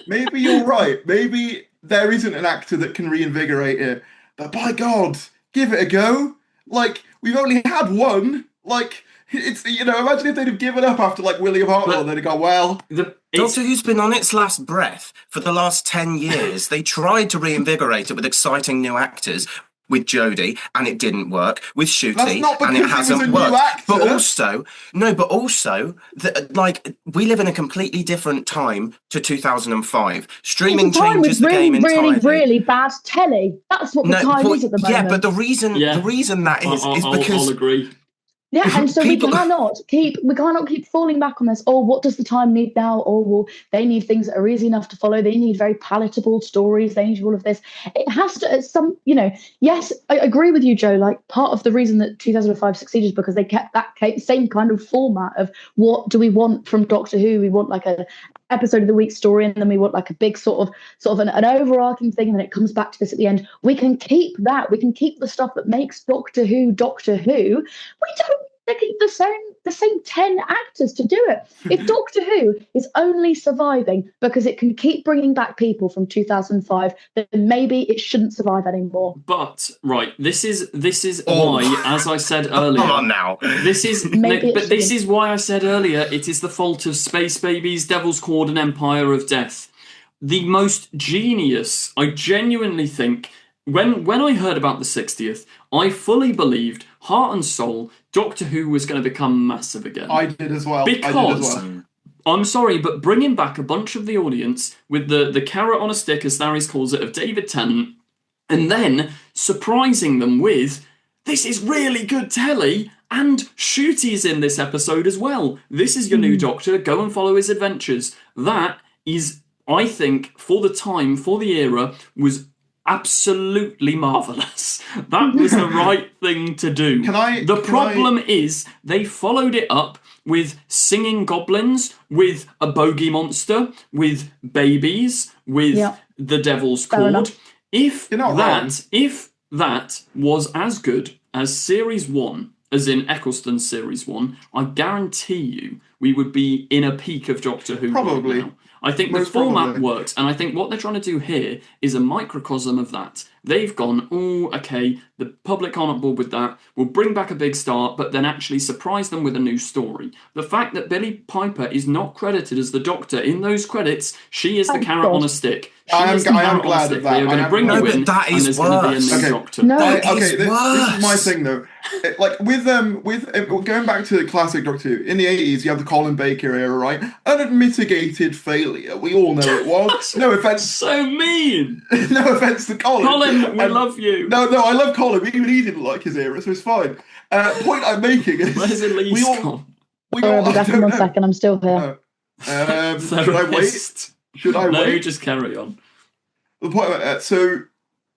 Maybe you're right. Maybe there isn't an actor that can reinvigorate it. But by God, give it a go. Like, we've only had one. Like, it's, imagine if they'd have given up after, like, William Hartnell, and they'd have gone, well... Doctor Who's been on its last breath for the last 10 years. They tried to reinvigorate it with exciting new actors, with Jodie, and it didn't work. With Ncuti, and it hasn't worked. But also, we live in a completely different time to 2005. Streaming changes the game entirely. Really bad telly. That's what the time is at the moment. Yeah, but the reason that is because I'll agree. Yeah, and so we cannot keep falling back on this. Oh, what does the time need now? Oh, well, they need things that are easy enough to follow. They need very palatable stories. They need all of this. It has to, yes, I agree with you, Joe. Like, part of the reason that 2005 succeeded is because they kept that same kind of format of what do we want from Doctor Who? We want like a episode of the week story, and then we want like a big sort of an overarching thing, and then it comes back to this at the end. We can keep that. We can keep the stuff that makes Doctor Who Doctor Who. We don't need the same 10 actors to do it. If Doctor Who is only surviving because it can keep bringing back people from 2005, then maybe it shouldn't survive anymore. But this is why, as I said earlier, come on now. This is why I said earlier, it is the fault of Space Babies, Devil's Cord, and Empire of Death. The most genius, I genuinely think. When I heard about the 60th, I fully believed, heart and soul, Doctor Who was going to become massive again. I did as well. Because, I'm sorry, but bringing back a bunch of the audience with the carrot on a stick, as Larry calls it, of David Tennant, and then surprising them with, this is really good telly, and Ncuti's in this episode as well. This is your new Doctor, go and follow his adventures. That is, I think, for the time, for the era, was absolutely marvellous. That was the right thing to do. The problem is they followed it up with singing goblins, with a bogey monster, with babies, with the Devil's Cord. If that was as good as Series 1, as in Eccleston's Series 1, I guarantee you we would be in a peak of Doctor Who Probably. right now. I think the format works, and I think what they're trying to do here is a microcosm of that. They've gone, okay, the public aren't on board with that, we'll bring back a big star, but then actually surprise them with a new story. The fact that Billie Piper is not credited as the Doctor in those credits, she is the carrot on a stick. I am glad of that. They are going to bring you in, and there's going to be a new Doctor. This is my thing, though. Like, with going back to the classic Doctor Who, in the 80s, you have the Colin Baker era, right? Unmitigated failure. We all know it was. No offense. So mean. No offense to Colin. Colin, we love you. No, I love Colin. Even he didn't like his era, so it's fine. Point I'm making is... Where's Elise gone? I'll be back in 1 second. I'm still here. Should I wait? Should I wait? No, just carry on. The point so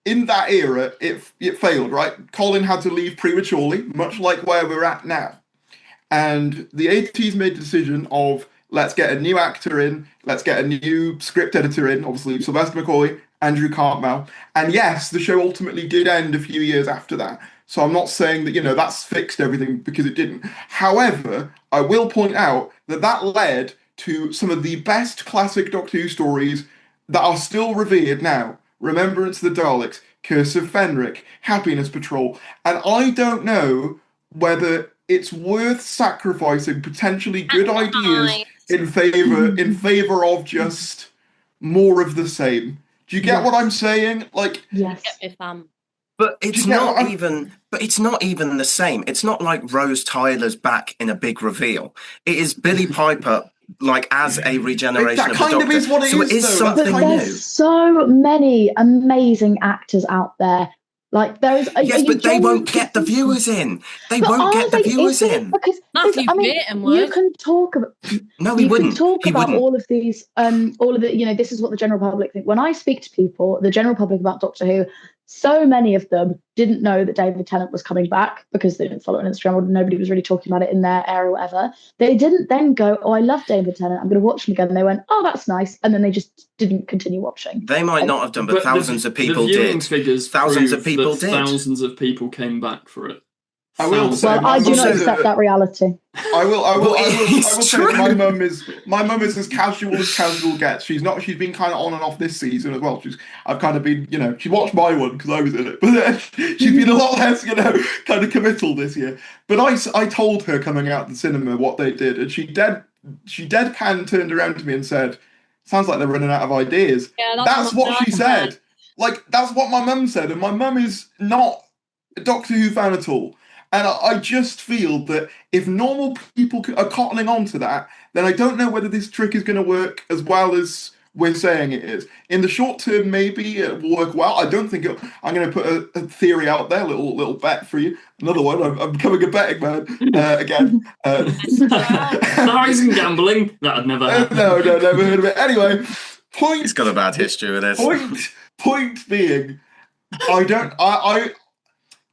in that era, it failed, right? Colin had to leave prematurely, much like where we're at now. And the 80s made the decision of, let's get a new actor in, let's get a new script editor in, obviously Sylvester McCoy, Andrew Cartmel. And yes, the show ultimately did end a few years after that. So I'm not saying that, that's fixed everything, because it didn't. However, I will point out that led to some of the best classic Doctor Who stories that are still revered now. Remembrance of the Daleks, Curse of Fenric, Happiness Patrol. And I don't know whether it's worth sacrificing potentially good ideas in favor of just more of the same. Do you get what I'm saying? Like, yes. But it's not even the same. It's not like Rose Tyler's back in a big reveal. It is Billie Piper as a regeneration of the Doctor. Is what it so is, it is though. something but new. There's so many amazing actors out there. Like there is. Yes, but they won't get the viewers in. They won't get the viewers in. Because you can talk about. No, he wouldn't. You can talk about all of these. All of the. This is what the general public think. When I speak to people, the general public about Doctor Who, so many of them didn't know that David Tennant was coming back because they didn't follow it on Instagram or nobody was really talking about it in their area or whatever. They didn't then go, oh, I love David Tennant, I'm going to watch him again. And they went, oh, that's nice. And then they just didn't continue watching. They might not have done, but thousands of people the viewing did. Figures Thousands of people did. Thousands of people came back for it. I will say, well, I do not accept that reality. I will say my mum is as casual gets. She's been kind of on and off this season as well. I've kind of been, she watched my one because I was in it, but she's been a lot less, kind of committal this year. But I told her coming out of the cinema what they did, and she deadpan turned around to me and said, "Sounds like they're running out of ideas." Yeah, that's what she said. Like, that's what my mum said, and my mum is not a Doctor Who fan at all. And I just feel that if normal people are cottling on to that, then I don't know whether this trick is going to work as well as we're saying it is. In the short term, maybe it will work well. I don't think I'm going to put a theory out there, little bet for you. Another one. I'm becoming a betting man again. Horizon gambling. That had never happened. No, never heard of it. Anyway, He's got a bad history with this. Point being,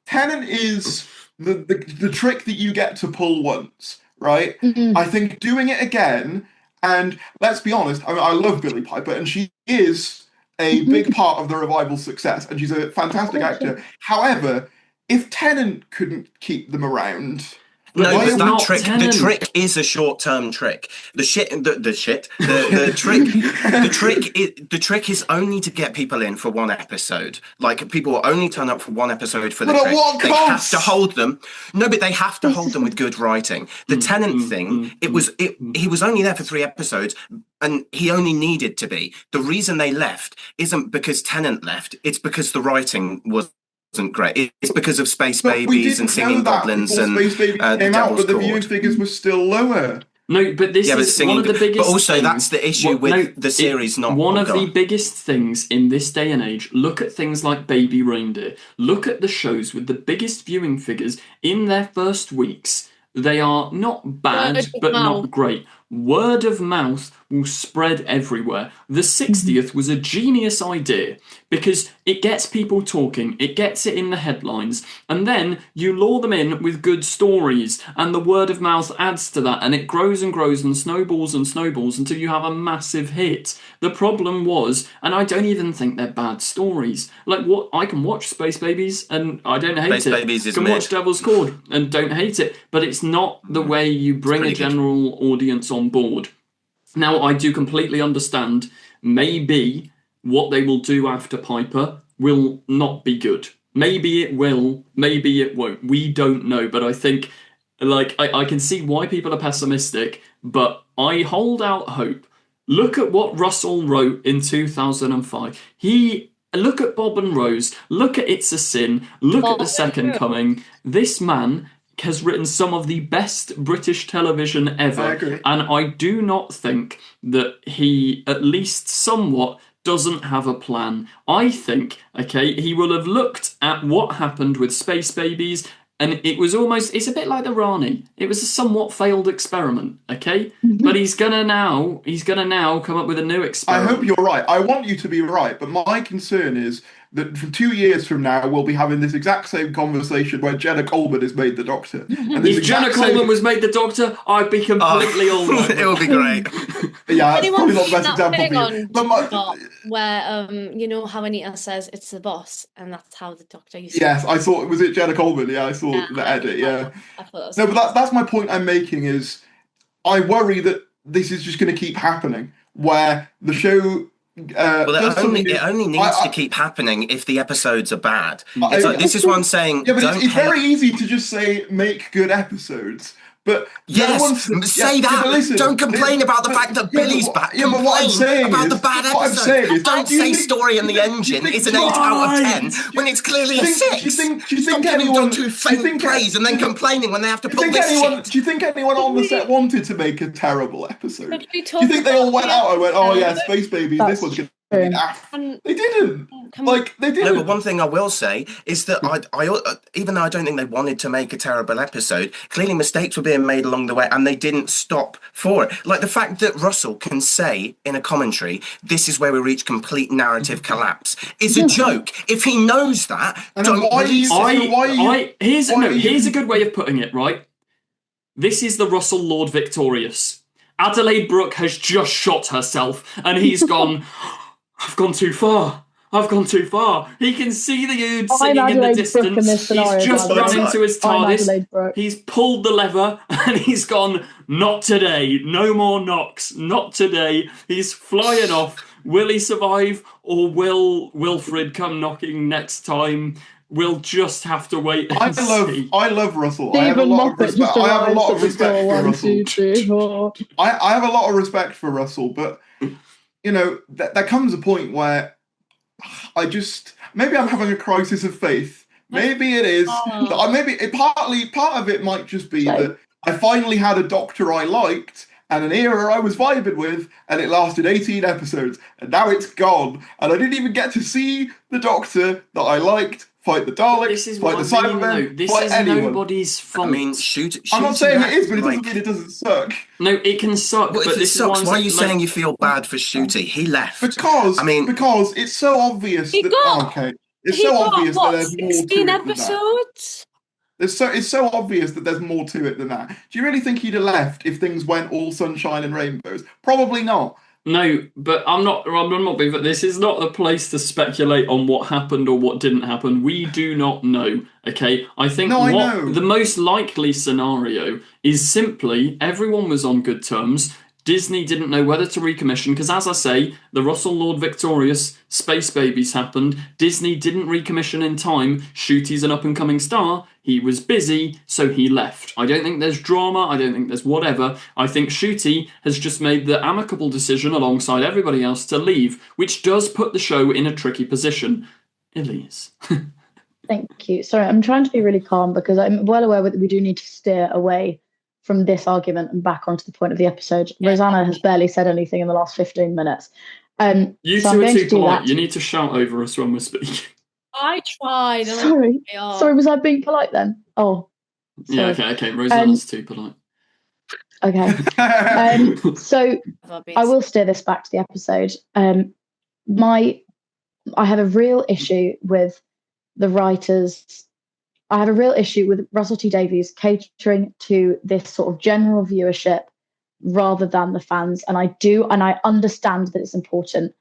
Tennant is the trick that you get to pull once, right? Mm-hmm. I think doing it again, and let's be honest, I love Billie Piper, and she is a big part of the revival's success, and she's a fantastic actor. However, if Tennant couldn't keep them around... No, but the trick is a short-term trick. The trick is only to get people in for one episode. Like, people will only turn up for one episode for the trick. They have to hold them. No, but they have to hold them with good writing. The Tennant thing, he was only there for 3 episodes, and he only needed to be. The reason they left isn't because Tennant left. It's because the writing wasn't great. It's because of Space Babies and Singing Goblins and Space Babies came out, but the viewing figures were still lower. No, but this is one of the biggest. But also, that's the issue with the series. Not one of the biggest things in this day and age. Look at things like Baby Reindeer. Look at the shows with the biggest viewing figures in their first weeks. They are not bad, but not great. Word of mouth will spread everywhere. The 60th was a genius idea because it gets people talking, it gets it in the headlines, and then you lure them in with good stories, and the word of mouth adds to that, and it grows and grows and snowballs until you have a massive hit. The problem was, and I don't even think they're bad stories. Like, what I can watch Space Babies and I don't hate Space Babies it. is Can mid. watch Devil's Cord and don't hate it, but it's not the way you bring a general audience on board. Now, I do completely understand maybe what they will do after Piper will not be good. Maybe it will, maybe it won't. We don't know, but I think, I can see why people are pessimistic, but I hold out hope. Look at what Russell wrote in 2005. Look at Bob and Rose, look at It's a Sin, look at The Second Coming. This man has written some of the best British television ever. I agree. And I do not think that he, at least somewhat, doesn't have a plan. I think, he will have looked at what happened with Space Babies, and it's a bit like the Rani. It was a somewhat failed experiment, But he's gonna now come up with a new experiment. I hope you're right. I want you to be right, but my concern is that for 2 years from now, we'll be having this exact same conversation where Jenna Coleman is made the Doctor. And if Jenna Coleman was made the Doctor, I'd be completely all right. It would be great. Yeah, that's probably not the best example for you. Where, you know how Anita says it's the boss, and that's how the Doctor used to... Yes, I saw, was it Jenna Coleman? Yeah, I saw the edit, yeah. I thought that was no, but that's my point I'm making is I worry that this is just going to keep happening, where the show... it only needs to keep happening if the episodes are bad. This is what I'm saying. Yeah, but it's very easy to just say make good episodes. But say that. Listen, don't complain about the fact that Billy's back. Yeah, but what I'm saying about is, the bad episode. Don't say Story and the Engine is an 8 out of 10 when it's clearly a 6. Do you think anyone to faint praise and then complaining when they have to pull this shit? Do you think anyone on the set wanted to make a terrible episode? Do you think they all went out and went, "Oh yeah, Space Babies, this one's going to be naff"? They didn't. Like they No, didn't. but one thing I will say is that even though I don't think they wanted to make a terrible episode, clearly mistakes were being made along the way, and they didn't stop for it. Like the fact that Russell can say in a commentary, "This is where we reach complete narrative collapse," is a joke. If he knows that, don't release it. Here's a good way of putting it. Right, this is the Russell Lord Victorious. Adelaide Brooke has just shot herself, and he's gone. I've gone too far. I've gone too far. He can see the Ood singing in the distance. He's just run into his TARDIS. He's pulled the lever and he's gone, not today. No more knocks. Not today. He's flying off. Will he survive, or will Wilfred come knocking next time? We'll just have to wait and see. I love Russell. I have a lot of respect. I have a lot of respect for Russell. I have a lot of respect for Russell, but you know, there comes a point where maybe I'm having a crisis of faith. Maybe it is. Part of it might just be that I finally had a Doctor I liked and an era I was vibing with, and it lasted 18 episodes, and now it's gone, and I didn't even get to see the Doctor that I liked fight the Daleks, fight the Cybermen, This fight is anyone. Nobody's fault. I mean, I'm not saying it is, but it doesn't mean it doesn't suck. No, it can suck. Well, but if it this sucks, is why are you saying you feel bad for Shooty? He left. Because it's so obvious It's so obvious that there's more to 16 it episodes? It's so obvious that there's more to it than that. Do you really think he'd have left if things went all sunshine and rainbows? Probably not. No, but I'm not being. But this is not the place to speculate on what happened or what didn't happen. We do not know. Okay, I think the most likely scenario is simply everyone was on good terms. Disney didn't know whether to recommission because, as I say, the Russell Lord Victorious Space Babies happened. Disney didn't recommission in time. Shooty's an up-and-coming star. He was busy, so he left. I don't think there's drama. I don't think there's whatever. I think Shooty has just made the amicable decision alongside everybody else to leave, which does put the show in a tricky position. Elise. Thank you. Sorry, I'm trying to be really calm because I'm well aware that we do need to steer away from this argument and back onto the point of the episode. Yeah. Rosanna has barely said anything in the last 15 minutes. You two are too polite. You need to shout over us when we're speaking. I tried. Sorry, was I being polite then? Oh. Sorry. Yeah, okay. Rosanna's too polite. Okay. So I will steer this back to the episode. I have a real issue with the writers. I have a real issue with Russell T Davies catering to this sort of general viewership rather than the fans. And I understand that it's important.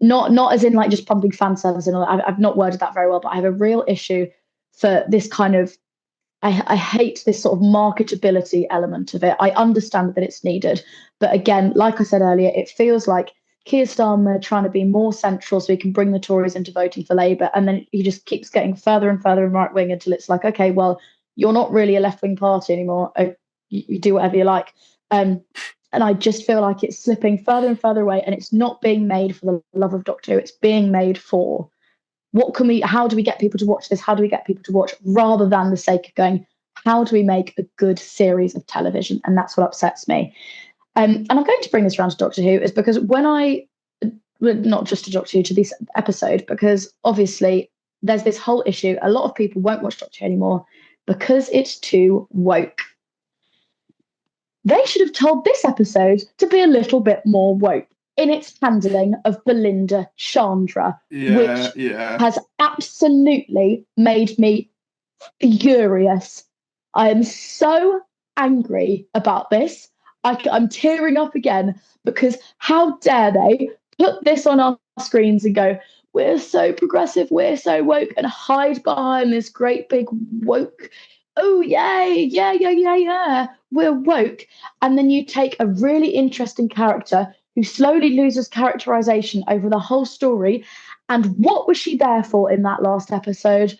Not as in like just pumping fan service and all that. I've not worded that very well, but I have a real issue for this kind of, I hate this sort of marketability element of it. I understand that it's needed. But again, like I said earlier, it feels like Keir Starmer trying to be more central so he can bring the Tories into voting for Labour, and then he just keeps getting further and further right wing until it's like, okay, well, you're not really a left wing party anymore. You do whatever you like, and I just feel like it's slipping further and further away, and it's not being made for the love of Doctor Who. It's being made for how do we get people to watch this? How do we get people to watch, rather than the sake of going, how do we make a good series of television? And that's what upsets me. And I'm going to bring this around to Doctor Who is because not just to Doctor Who, to this episode, because obviously there's this whole issue. A lot of people won't watch Doctor Who anymore because it's too woke. They should have told this episode to be a little bit more woke in its handling of Belinda Chandra, which has absolutely made me furious. I am so angry about this. I'm tearing up again because how dare they put this on our screens and go, we're so progressive, we're so woke, and hide behind this great big woke. Oh, yay, yeah, we're woke. And then you take a really interesting character who slowly loses characterization over the whole story. And what was she there for in that last episode?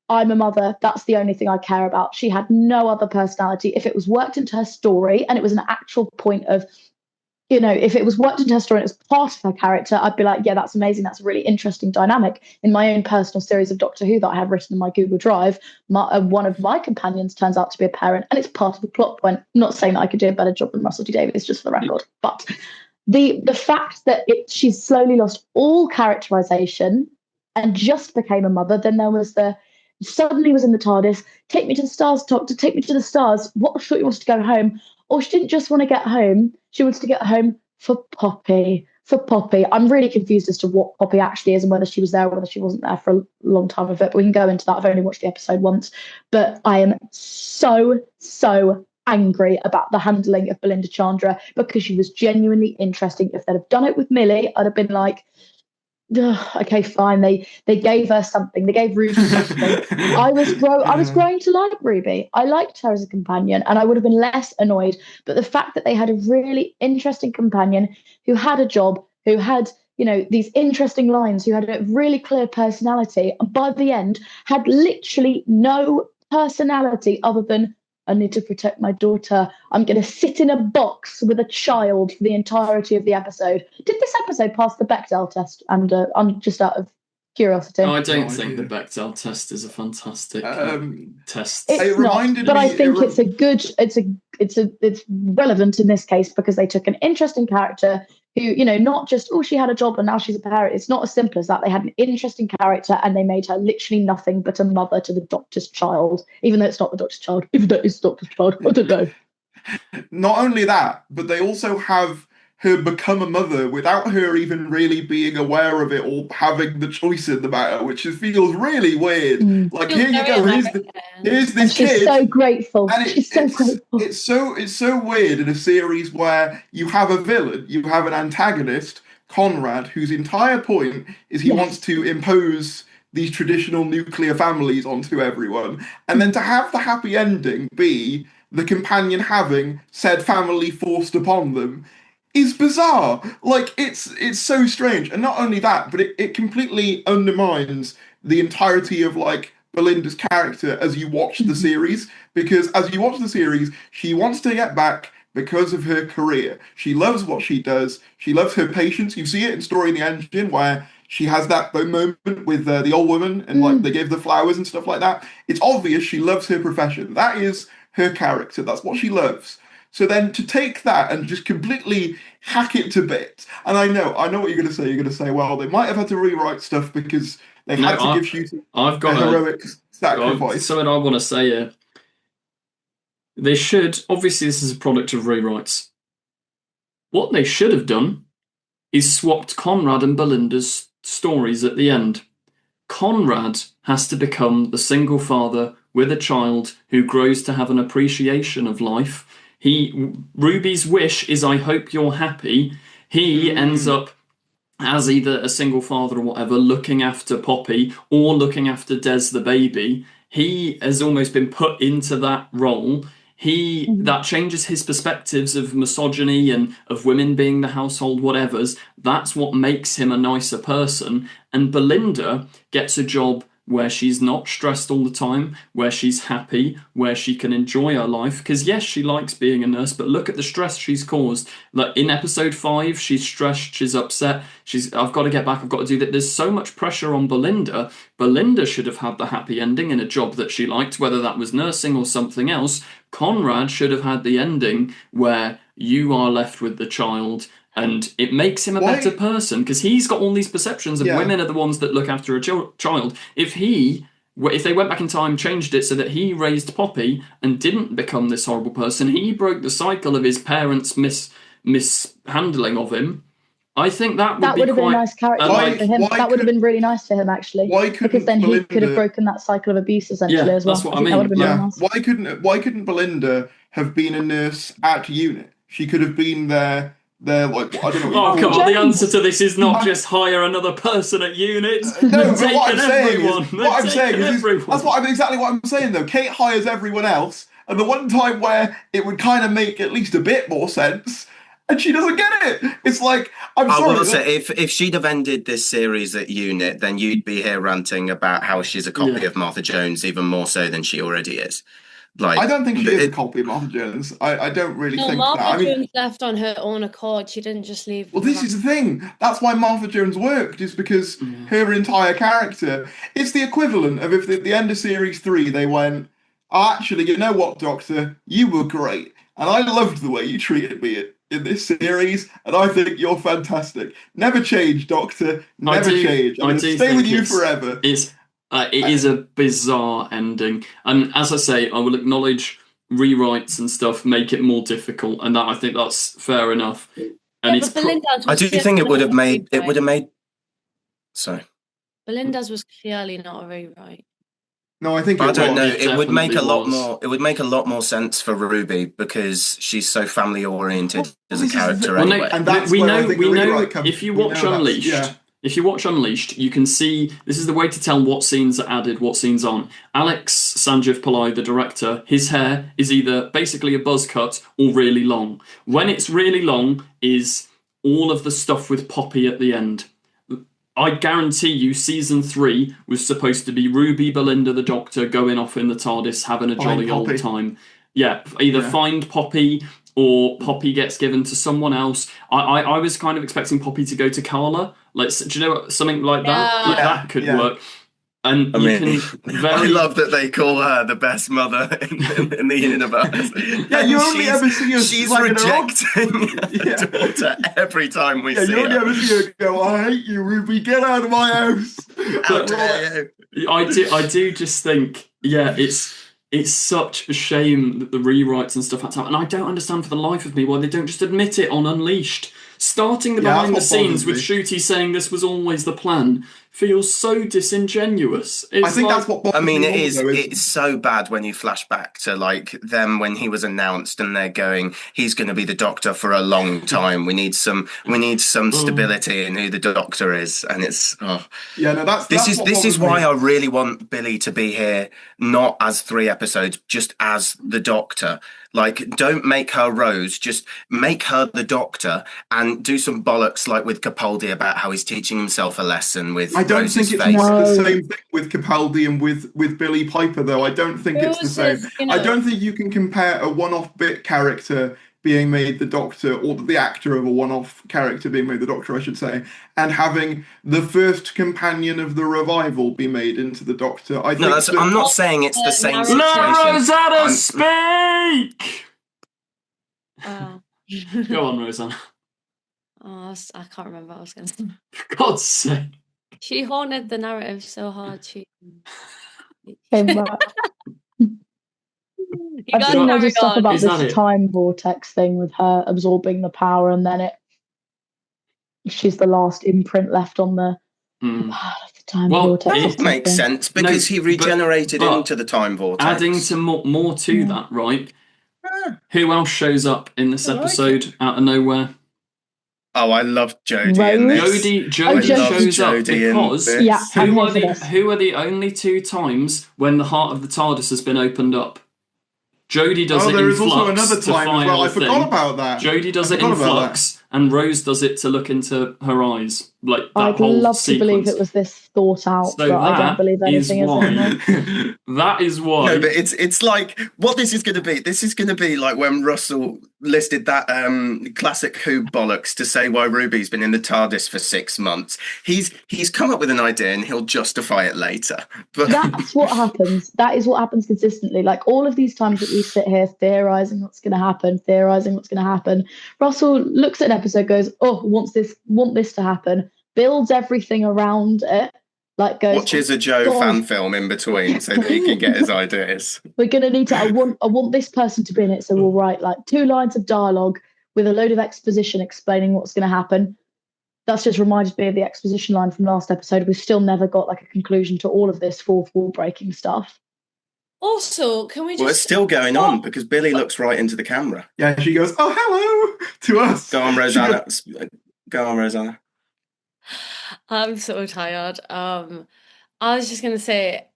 I'm a mother. That's the only thing I care about. She had no other personality. If it was worked into her story and it was an actual point of, if it was worked into her story and it was part of her character, I'd be like, yeah, that's amazing. That's a really interesting dynamic. In my own personal series of Doctor Who that I have written in my Google Drive, one of my companions turns out to be a parent, and it's part of the plot point. I'm not saying that I could do a better job than Russell T Davies, just for the record. But the fact that she's slowly lost all characterization and just became a mother. Then there was the suddenly was in the TARDIS, take me to the stars, Doctor, take me to the stars. What, I thought you wanted to go home. Or she didn't just want to get home, she wanted to get home for Poppy. For Poppy. I'm really confused as to what Poppy actually is and whether she was there or whether she wasn't there for a long time of it. But we can go into that. I've only watched the episode once. But I am so angry about the handling of Belinda Chandra because she was genuinely interesting. If they'd have done it with Millie, I'd have been like, okay, fine. They gave her something. They gave Ruby something. I was growing to like Ruby. I liked her as a companion, and I would have been less annoyed. But the fact that they had a really interesting companion who had a job, who had these interesting lines, who had a really clear personality, and by the end had literally no personality other than, I need to protect my daughter. I'm going to sit in a box with a child for the entirety of the episode. Did this episode pass the Bechdel test? And I'm just out of curiosity. I don't think the Bechdel test is a fantastic test. It's not, but I think it's relevant in this case because they took an interesting character who, not just, she had a job and now she's a parent. It's not as simple as that. They had an interesting character and they made her literally nothing but a mother to the Doctor's child, even though it's not the Doctor's child. Even though it's the Doctor's child, I don't know. Not only that, but they also have her become a mother without her even really being aware of it or having the choice in the matter, which feels really weird. Like, here you go, here's this kid. She's so grateful. She's so grateful. It's so weird in a series where you have a villain, you have an antagonist, Conrad, whose entire point is he wants to impose these traditional nuclear families onto everyone, and then to have the happy ending be the companion having said family forced upon them is bizarre. Like, it's so strange. And not only that, but it completely undermines the entirety of, like, Belinda's character as you watch the series. Because as you watch the series, she wants to get back because of her career. She loves what she does. She loves her patients. You see it in Story in the Engine, where she has that moment with the old woman, and like they gave the flowers and stuff like that. It's obvious she loves her profession. That is her character. That's what she loves. So then to take that and just completely hack it to bits, and I know what you're going to say. You're going to say, well, they might have had to rewrite stuff because they had to give you a heroic sacrifice. Something I want to say here. They should, obviously this is a product of rewrites. What they should have done is swapped Conrad and Belinda's stories at the end. Conrad has to become the single father with a child who grows to have an appreciation of life. Ruby's wish is, I hope you're happy. He ends up as either a single father or whatever, looking after Poppy or looking after Des the baby. He has almost been put into that role. That changes his perspectives of misogyny and of women being the household whatevers. That's what makes him a nicer person. And Belinda gets a job where she's not stressed all the time, where she's happy, where she can enjoy her life. Because yes, she likes being a nurse, but look at the stress she's caused. Like in episode 5, she's stressed, she's upset, I've got to get back, I've got to do that. There's so much pressure on Belinda. Belinda should have had the happy ending in a job that she liked, whether that was nursing or something else. Conrad should have had the ending where you are left with the child, and it makes him a better person because he's got all these perceptions of women are the ones that look after a child. If they went back in time, changed it so that he raised Poppy and didn't become this horrible person, he broke the cycle of his parents' mishandling of him. I think that would have been a nice character for him. That would have been really nice for him, actually. Because then he could have broken that cycle of abuse essentially as well. That's what I mean. That would have been really Why nice. couldn't Belinda have been a nurse at unit? She could have been there. Like, I don't know. Oh, come on, the answer to this is not just hire another person at unit. No, but what I'm saying is that's exactly what I'm saying, though. Kate hires everyone else, and the one time where it would kind of make at least a bit more sense, and she doesn't get it. It's like, I'm sorry. I will say, if she'd have ended this series at unit, then you'd be here ranting about how she's a copy of Martha Jones, even more so than she already is. Like, I don't think she is a copy of Martha Jones. I don't really think Martha that. Jones left on her own accord. She didn't just leave. Well, this is the thing. That's why Martha Jones worked, is because her entire character. It's the equivalent of if at the end of series 3 they went, actually, you know what, Doctor? You were great. And I loved the way you treated me in this series, and I think you're fantastic. Never change, Doctor. Never change. I'm going to stay with you forever. It is a bizarre ending, and as I say, I will acknowledge rewrites and stuff make it more difficult, and I think that's fair enough. And Yeah, but I do think it would have made. Sorry. Belinda's was clearly not a rewrite. No, I think I don't know. It would make a lot was. more. It would make a lot more sense for Ruby because she's so family oriented as a character. Well, anyway. And that's we where I know. think We the know. rewrite comes- If you we know watch that's- Unleashed, yeah. if you watch Unleashed, you can see this is the way to tell what scenes are added, what scenes aren't. Alex Sanjeev Pillai, the director, his hair is either basically a buzz cut or really long. When it's really long, is all of the stuff with Poppy at the end. I guarantee you, season 3 was supposed to be Ruby, Belinda, the Doctor going off in the TARDIS, having a jolly old time. Yeah, either find Poppy or Poppy gets given to someone else. I was kind of expecting Poppy to go to Carla. Do you know something like that? Like that could work. And I love that they call her the best mother in the universe. Yeah, you only ever see her. She's rejecting her daughter every time we see her. You only ever see her go, "I hate you, Ruby. Get out of my house." How dare you? I do just think, it's such a shame that the rewrites and stuff had to happen. And I don't understand for the life of me why they don't just admit it on Unleashed. Starting the behind the scenes with Ncuti saying this was always the plan feels so disingenuous. I think that's what. I mean, it is. It's so bad when you flash back to like them when he was announced, and they're going, "He's going to be the Doctor for a long time. We need some stability in who the Doctor is." And it's this is why I really want Billy to be here, not as 3 episodes, just as the Doctor. Like, don't make her Rose, just make her the Doctor and do some bollocks like with Capaldi about how he's teaching himself a lesson with I don't Rose's think it's face. the same thing with Capaldi and with Billy Piper, though. I don't think it's the same. I don't think you can compare a one-off bit character being made the Doctor, or the actor of a one-off character being made the Doctor, I should say, and having the first companion of the revival be made into the Doctor. I'm not saying it's the same situation. Let Rosanna speak! Go on, Rosanna. I can't remember what I was going to say. For God's sake. She haunted the narrative so hard. I've seen loads of stuff about this time vortex thing with her absorbing the power, and then she's the last imprint left on the time vortex. It makes sense because he regenerated into the time vortex. Adding to more to that, right? Who else shows up in this episode out of nowhere? Oh, I love Jodie in this. Jodie shows up because who are the only 2 times when the heart of the TARDIS has been opened up? Jodie does it in Flux. Also another time as well. I forgot about that. Jodie does it in Flux, and Rose does it to look into her eyes. Like that I'd whole love sequence. to believe it was this thought out, but I don't believe anything is anymore. That is why. No, but it's like what this is going to be. This is going to be like when Russell listed that classic Who bollocks to say why Ruby's been in the TARDIS for 6 months. He's come up with an idea and he'll justify it later. But that's what happens. That is what happens consistently. Like all of these times that we sit here theorizing what's going to happen. Russell looks at an episode, goes, "Oh, want this to happen." Builds everything around it. Like goes, watches a Joe fan film in between so that he can get his ideas. We're gonna need to. I want this person to be in it, so we'll write like 2 lines of dialogue with a load of exposition explaining what's going to happen. That's just reminded me of the exposition line from last episode. We've still never got like a conclusion to all of this fourth wall breaking stuff. Also, can we just... Well, it's still going on because Billy looks right into the camera. Yeah, she goes, "Oh, hello," to us. Go on, Rosanna. Go on, Rosanna. I'm so tired. I was just going to say,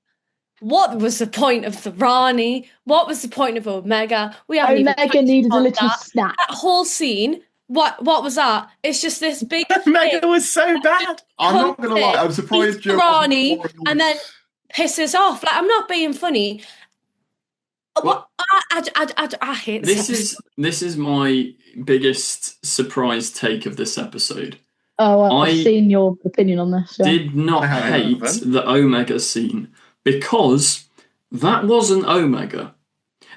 what was the point of the Rani? What was the point of Omega? Omega needed a little snap. That whole scene, what was that? It's just this big... Omega was so bad. I'm not going to lie, I'm surprised Joe... Rani, and then pisses off. Like, I'm not being funny. Well, I hate this. This is my biggest surprise take of this episode. Oh, I've seen your opinion on this. Yeah. Did not hate the Omega scene because that wasn't Omega.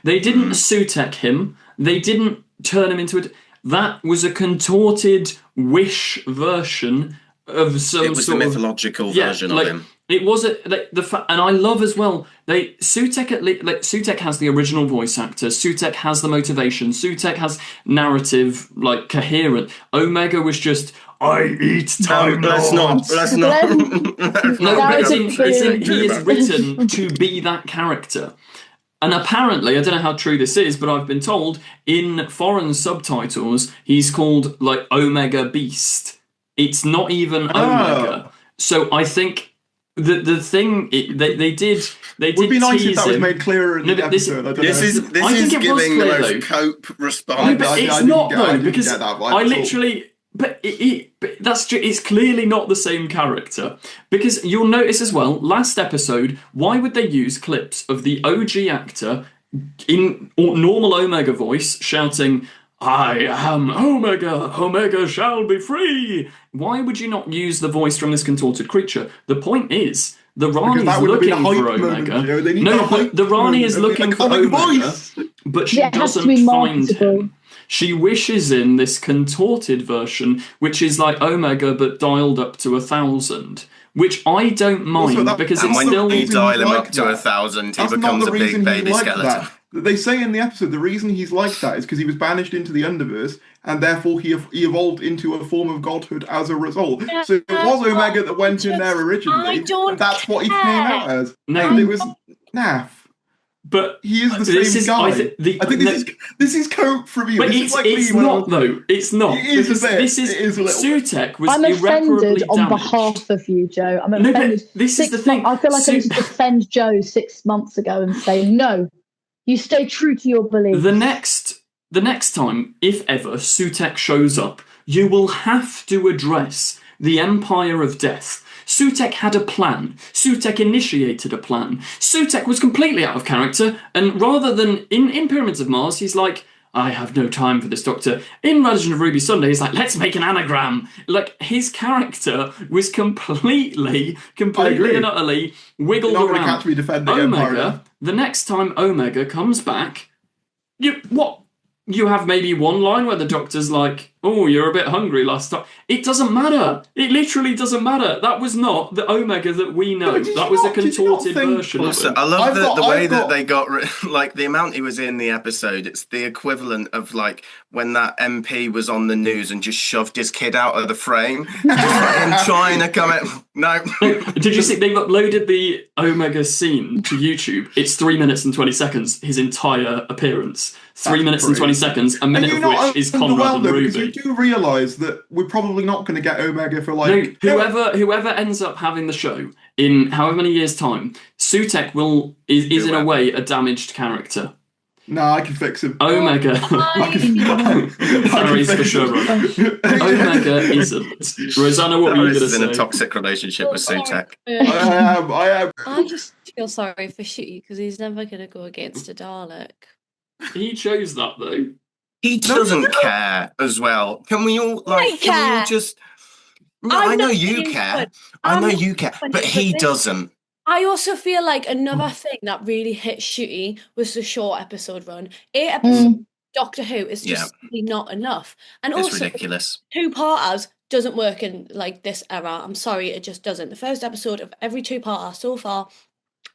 They didn't Sutek him. They didn't turn him into That was a contorted wish version of some It was the sort of mythological version of him. It was and I love as well. Sutek has the original voice actor. Sutek has the motivation. Sutek has narrative, like coherent. Omega was just I eat time. Let's not. No, but he is written to be that character. And apparently, I don't know how true this is, but I've been told in foreign subtitles he's called like Omega Beast. It's not even Omega. So I think the thing they did would be nice if that was him. made clearer in the episode. This is giving the most cope response. No, but it's not though, because I literally. But it's clearly not the same character. Because you'll notice as well, last episode, why would they use clips of the OG actor in normal Omega voice shouting, I am Omega, Omega shall be free? Why would you not use the voice from this contorted creature? The point is, the Rani is looking for Omega. The Rani is looking for Omega, but she doesn't find him. She wishes in this contorted version, which is like Omega but dialed up to 1,000, which I don't mind because it's still. When you dial him up to 1,000, he becomes a big baby skeleton. They say in the episode the reason he's like that is because he was banished into the Underverse, and therefore he evolved into a form of godhood as a result. So it was Omega that went in there originally, and that's what he came out as. No, and it was naff. But he is the same guy. I think this is cope from you. But it's not though. It's not. It is a bit. This is Sutek was I'm irreparably offended on damaged. behalf of you, Joe. I'm offended. But this is the thing. I feel like I need to defend Joe 6 months ago and say no. You stay true to your beliefs. The next time, if ever, Sutek shows up, you will have to address the Empire of Death. Sutek had a plan. Sutek initiated a plan. Sutek was completely out of character, and rather than in Pyramids of Mars, he's like, I have no time for this, Doctor. In Legend of Ruby Sunday, he's like, let's make an anagram. Like, his character was completely and utterly wiggled You're not around. Catch me defending Omega, Empire. the next time Omega comes back, you have maybe one line where the Doctor's like, oh, you're a bit hungry last time. It doesn't matter. It literally doesn't matter. That was not the Omega that we know. That was a contorted version of him. I love the way that they got, like, the amount he was in the episode. It's the equivalent of, like, when that MP was on the news and just shoved his kid out of the frame. Just like him trying to come in. No. Did you see they've uploaded the Omega scene to YouTube? It's 3 minutes and 20 seconds, his entire appearance. 3 minutes and 20 seconds, a minute of which is Conrad and Ruby. You do realise that we're probably not going to get Omega for like... No, whoever ends up having the show in however many years' time, Sutek is in a way a damaged character. No, I can fix him. Omega. Sorry, for sure. Omega isn't. Rosanna, what were you going to say? In a toxic relationship with Sutek. I am. I just feel sorry for Shooty because he's never going to go against a Dalek. He chose that though. He doesn't care as well. Can we all just? No, I know you care. I know you care, but he doesn't. I also feel like another thing that really hit Shooty was the short episode run. 8 episodes of Doctor Who is just simply not enough, and it's also ridiculous. 2-parters doesn't work in like this era. I'm sorry, it just doesn't. The first episode of every 2-parter so far,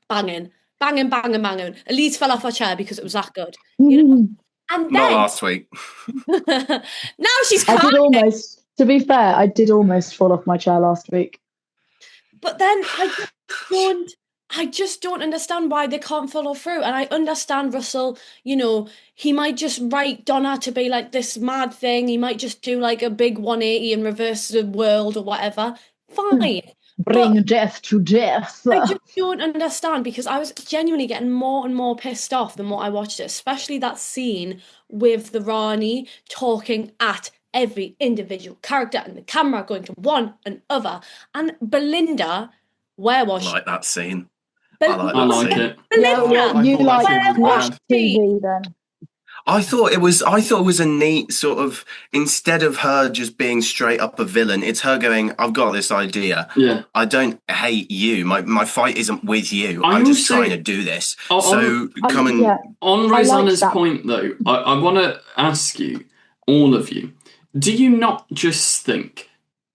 banging. Elise fell off her chair because it was that good. You know? And then, not last week. Now she's crying. To be fair, I did almost fall off my chair last week. But then I just don't understand why they can't follow through. And I understand Russell, you know, he might just write Donna to be like this mad thing. He might just do like a big 180 and reverse the world or whatever. Fine. Bring death to death. I just don't understand because I was genuinely getting more and more pissed off the more I watched it, especially that scene with the Rani talking at every individual character and the camera going to one and other. And Belinda, where was she? I like that scene. I like it. Belinda, you like Flash TV then? I thought it was a neat sort of, instead of her just being straight up a villain, it's her going, I've got this idea. Yeah. I don't hate you. My fight isn't with you. I'm just trying to do this. On Rosanna's point though, I want to ask you, all of you, do you not just think,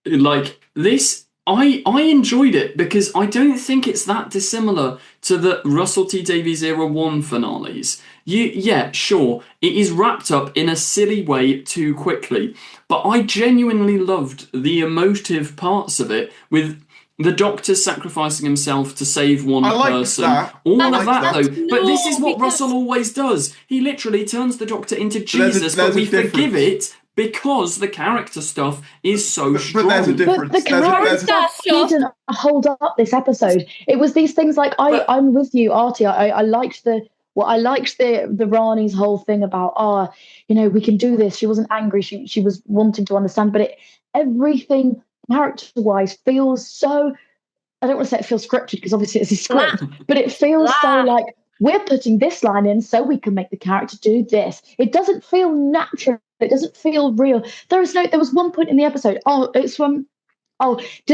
like, this... I enjoyed it because I don't think it's that dissimilar to the Russell T Davies Era 1 finales. Yeah, sure, it is wrapped up in a silly way too quickly, but I genuinely loved the emotive parts of it, with the Doctor sacrificing himself to save one person. All of that, though. But this is what Russell always does. He literally turns the Doctor into Jesus, but we forgive it because the character stuff is so strong. But there's a difference. But the character stuff didn't hold up this episode. It was these things like I'm with you, Artie. I liked the Rani's whole thing about we can do this. She wasn't angry. She was wanting to understand. But everything character-wise feels so. I don't want to say it feels scripted because obviously it's a script, but it feels so like we're putting this line in so we can make the character do this. It doesn't feel natural. It doesn't feel real. There was one point in the episode. Does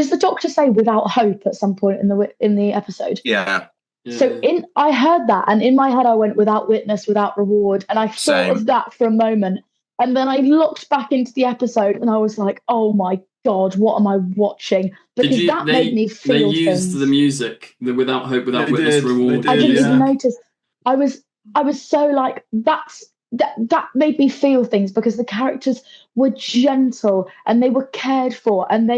the Doctor say "without hope" at some point in the episode? Yeah. So I heard that, and in my head I went "without witness, without reward," and I thought of that for a moment, and then I looked back into the episode, and I was like, "Oh my God, what am I watching?" Because that made me feel. They used the music, the "without hope, without witness, reward." I didn't even notice. I was so like that made me feel things because the characters were gentle and they were cared for, and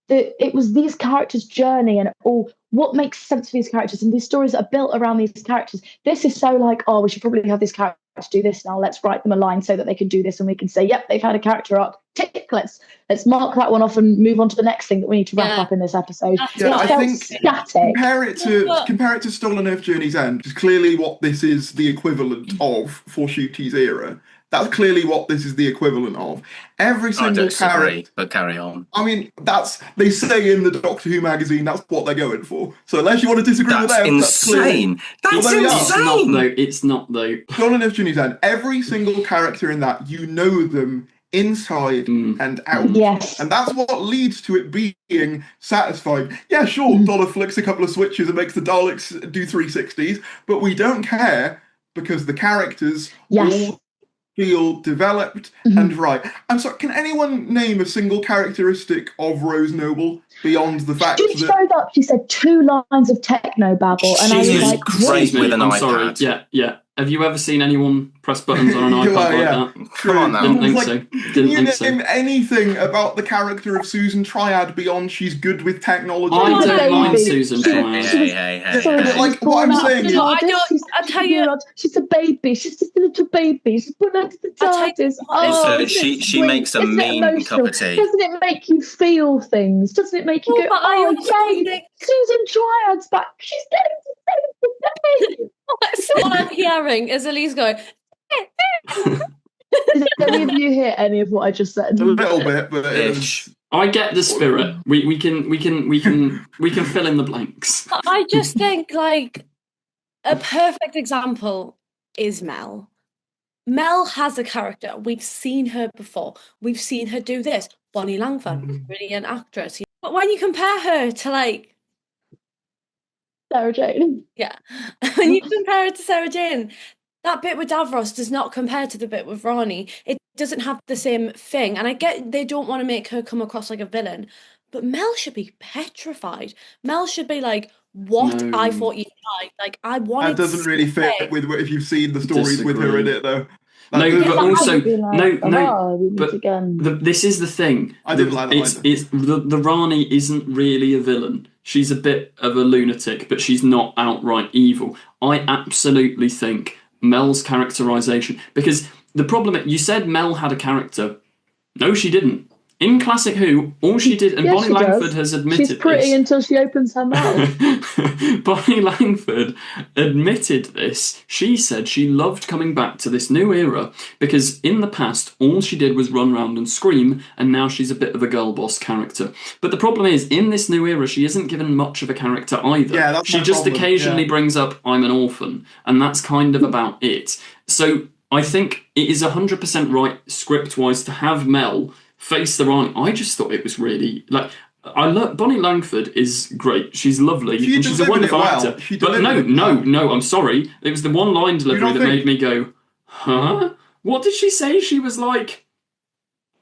it was these characters' journey and all what makes sense for these characters, and these stories that are built around these characters. This is so like, oh, we should probably have this character do this now. Let's write them a line so that they can do this, and we can say, yep, they've had a character arc. Tick, let's mark that one off and move on to the next thing that we need to wrap up in this episode. Yeah, I think static. Compare it to Stolen Earth Journey's End, which is clearly what this is the equivalent of for Ncuti's era. That's clearly what this is the equivalent of. Every single character. But carry on. I mean, they say in the Doctor Who magazine that's what they're going for. So unless you want to disagree with them, insane. That's insane. It's not though. Stolen Earth Journey's End. Every single character in that, you know them inside and out. Yes. And that's what leads to it being satisfying. Yeah, sure, Dollar flicks a couple of switches and makes the Daleks do 360s, but we don't care because the characters all feel developed and right. I'm sorry, can anyone name a single characteristic of Rose Noble beyond the fact she showed up, she said 2 lines of techno babble, and I was like, great with an iPad. Sorry, yeah. Have you ever seen anyone press buttons on an iPad like that? Come on now. Didn't think so. Can you name anything about the character of Susan Triad beyond she's good with technology? I don't mind Susan Triad. Hey. Like, what I'm saying is... I'll tell you... She's a baby. She's just a little baby. She's put into the TARDIS. She makes a mean cup of tea. Doesn't it make you feel things? Doesn't it make you go, yay, Susan Triad's back. She's getting to save the day. All I'm hearing is Elise going. Did any of you hear any of what I just said? A little bit, but I get the spirit. We can fill in the blanks. I just think like a perfect example is Mel. Mel has a character. We've seen her before. We've seen her do this. Bonnie Langford, brilliant actress. But when you compare her to like Sarah Jane. Yeah. When you compare it to Sarah Jane, that bit with Davros does not compare to the bit with Rani. It doesn't have the same thing. And I get they don't want to make her come across like a villain, but Mel should be petrified. Mel should be like, what? No. I thought you'd die. Like, I wanted that doesn't really fit with if you've seen the stories with her in it, though. No, but also this is the thing. I didn't like that. It's the Rani isn't really a villain. She's a bit of a lunatic, but she's not outright evil. I absolutely think Mel's characterization, because the problem, you said Mel had a character. No, she didn't. In Classic Who, all she did, and Bonnie Langford has admitted she's pretty until she opens her mouth. Bonnie Langford admitted this. She said she loved coming back to this new era because in the past, all she did was run around and scream, and now she's a bit of a girl boss character. But the problem is, in this new era, she isn't given much of a character either. Yeah, that's she just occasionally brings up, I'm an orphan, and that's kind of about it. So I think it is 100% right, script-wise, to have Mel face the Rani. I just thought it was really like Bonnie Langford is great. She's lovely. And she's a wonderful actor. But no, I'm sorry. It was the one line delivery that made me go, huh? What did she say? She was like,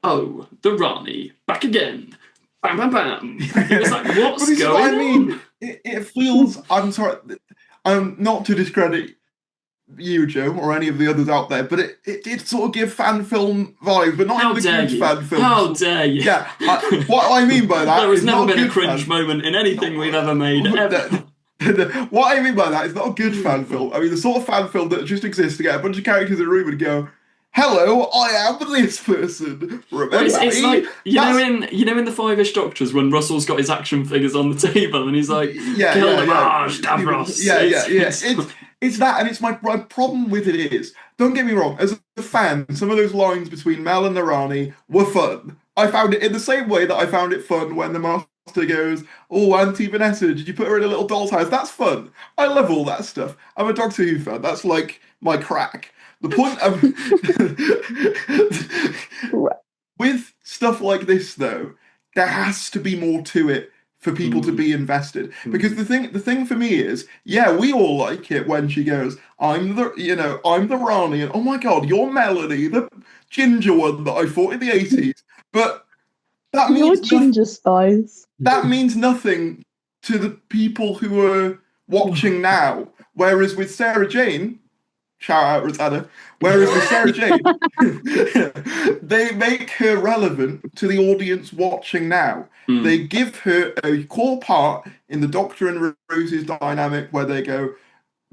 oh, the Rani, back again. Bam, bam, bam. It was like, But what's this is going what I mean. on? It feels. I'm sorry. Not to discredit you, Joe, or any of the others out there, but it did sort of give fan film vibes, but not How in the dare good you? fan film. How dare you? Yeah, what I mean by that There has is never not a been a good cringe fan. moment in anything we've ever made, ever. What I mean by that is not a good fan film. I mean the sort of fan film that just exists to get a bunch of characters in a room and go, "Hello, I am this person." Remember It's me? like you know in the Five-ish Doctors when Russell's got his action figures on the table and he's like, "Kill them, Davros." It's that, and it's my problem with it is, don't get me wrong, as a fan, some of those lines between Mel and Narani were fun. I found it in the same way that I found it fun when the Master goes, "Oh, Auntie Vanessa, did you put her in a little doll's house?" That's fun. I love all that stuff. I'm a Doctor Who fan. That's like my crack. The point of with stuff like this, though, there has to be more to it for people to be invested. Because the thing for me is, yeah, we all like it when she goes, I'm the Rani, and oh my god, you're Melanie, the ginger one that I fought in the 80s. But that You're means ginger spice. that means nothing to the people who are watching now. Whereas with Sarah Jane, shout out Rosanna. Whereas with Sarah Jane, they make her relevant to the audience watching now. They give her a core part in the Doctor and Rose's dynamic where they go,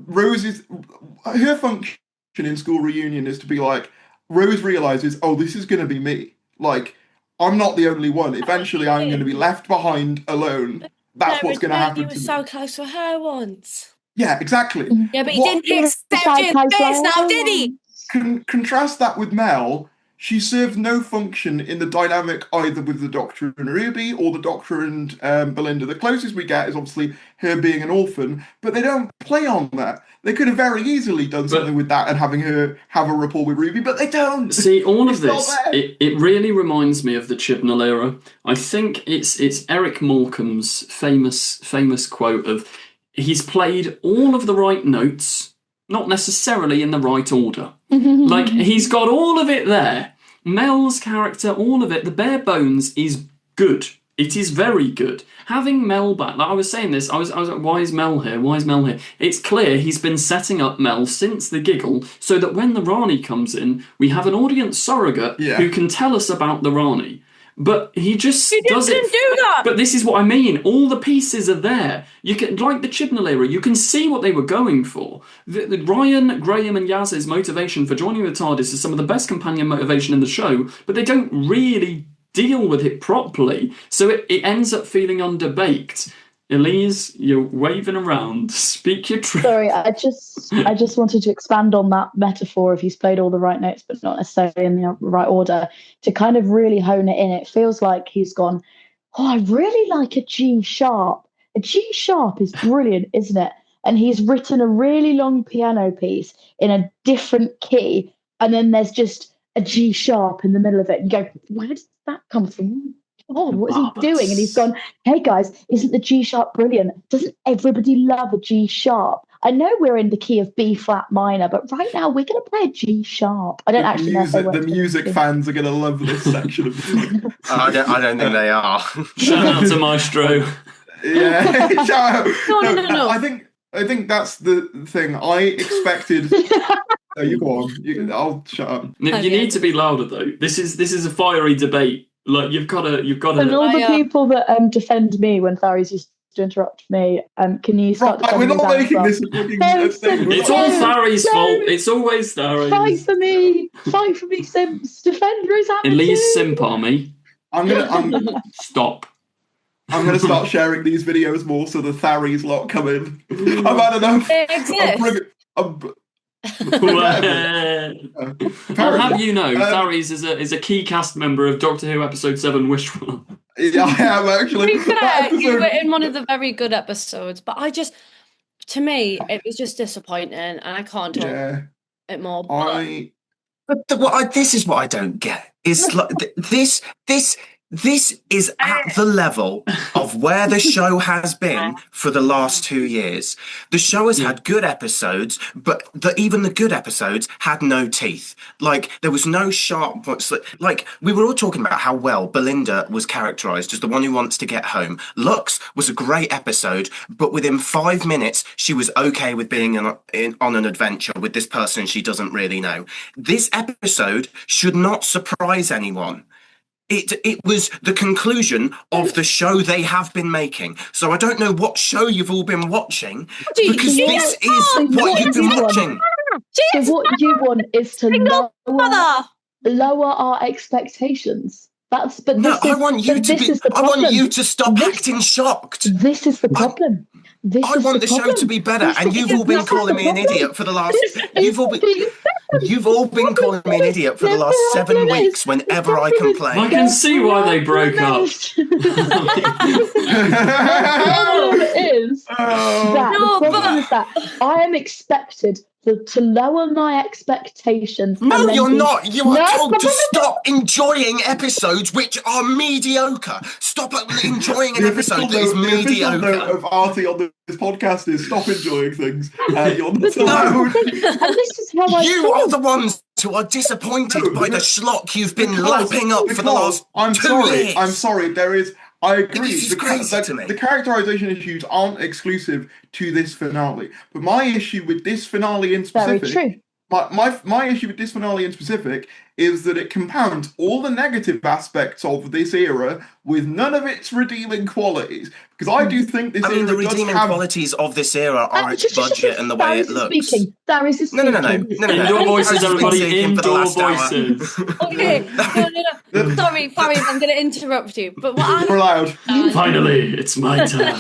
her function in School Reunion is to be like, Rose realizes, oh, this is going to be me. Like, I'm not the only one. Eventually, I'm going to be left behind alone. That's what's going to happen He to was me. so close to her once. Yeah, exactly. Yeah, but he didn't accept you face now, did he? Contrast that with Mel. She serves no function in the dynamic either with the Doctor and Ruby or the Doctor and Belinda. The closest we get is obviously her being an orphan, but they don't play on that. They could have very easily done something with that and having her have a rapport with Ruby, but they don't. See, all of this, it really reminds me of the Chibnall era. I think it's Eric Morecambe's famous quote of, he's played all of the right notes, not necessarily in the right order. Like, he's got all of it there. Mel's character, all of it, the bare bones is good. It is very good. Having Mel back, like I was saying this, I was like, why is Mel here? Why is Mel here? It's clear he's been setting up Mel since the giggle, so that when the Rani comes in, we have an audience surrogate who can tell us about the Rani. But he just does it. Do that. But this is what I mean. All the pieces are there. You can, like the Chibnall era, you can see what they were going for. The Ryan, Graham, and Yaz's motivation for joining the TARDIS is some of the best companion motivation in the show, but they don't really deal with it properly. So it ends up feeling underbaked. Elise, you're waving around. Speak your truth. Sorry, I just wanted to expand on that metaphor of he's played all the right notes, but not necessarily in the right order, to kind of really hone it in. It feels like he's gone, oh, I really like a G sharp. A G sharp is brilliant, isn't it? And he's written a really long piano piece in a different key, and then there's just a G sharp in the middle of it. And you go, where did that come from? Oh, what is he doing? And he's gone, hey guys, isn't the G sharp brilliant? Doesn't everybody love a G sharp? I know we're in the key of B flat minor, but right now we're going to play a G sharp. I don't actually know if the music fans are going to love this section of the I don't think they are. Shout out to Maestro. Yeah, shout out. No. I think that's the thing. I expected. No, you go on. I'll shut up. You need to be louder though. This is a fiery debate. Like you've got to. And all the people that defend me when Faris used to interrupt me, can you start? We're not making this a fucking thing. It's all Faris' fault. It's always Faris. Fight for me, Sims. Defend Rosanna. Elise Simp Army. I'm gonna stop. I'm gonna start sharing these videos more so the Tharies lot come in. I've had enough. They exist. I'll have you know, Tharies is a key cast member of Doctor Who Episode 7 Wishful. Yeah, I am actually. To be fair, you were in one of the very good episodes, but to me, it was just disappointing, and I can't talk it more. But this is what I don't get. It's like this This is at the level of where the show has been for the last 2 years. The show has had good episodes, but even the good episodes had no teeth. Like, there was no sharp points. Like, we were all talking about how well Belinda was characterized as the one who wants to get home. Lux was a great episode, but within 5 minutes, she was okay with being on an adventure with this person she doesn't really know. This episode should not surprise anyone. It was the conclusion of the show they have been making. So I don't know what show you've all been watching, because this is what you've been watching. So what you want is to lower our expectations. I want you to stop acting shocked. This is the problem. I want the show to be better, and you've all been calling me an idiot for the last. You've all been calling me an idiot for the last 7 weeks. Whenever I complain, I can see why they broke up. The problem is that I am expected to lower my expectations. No, you're not. You are told to stop enjoying episodes which are mediocre. Stop enjoying an episode that is mediocre. The official note of Artie on this podcast is stop enjoying things. You're not allowed. This is how You are the ones who are disappointed by the schlock you've been lapping up for the last 2 years. I'm sorry. I agree. This is crazy to me. The characterization issues aren't exclusive to this finale. But my issue with this finale in specific... Very true. My issue with this finale in specific is that it compounds all the negative aspects of this era with none of its redeeming qualities. Because I do think this era the redeeming qualities of this era are its budget and the way it looks. Darius is speaking. No. Indoor voices, everybody. Indoor voices. Okay. No. Sorry, Farid, I'm going to interrupt you. But what You're allowed. Finally, it's my turn.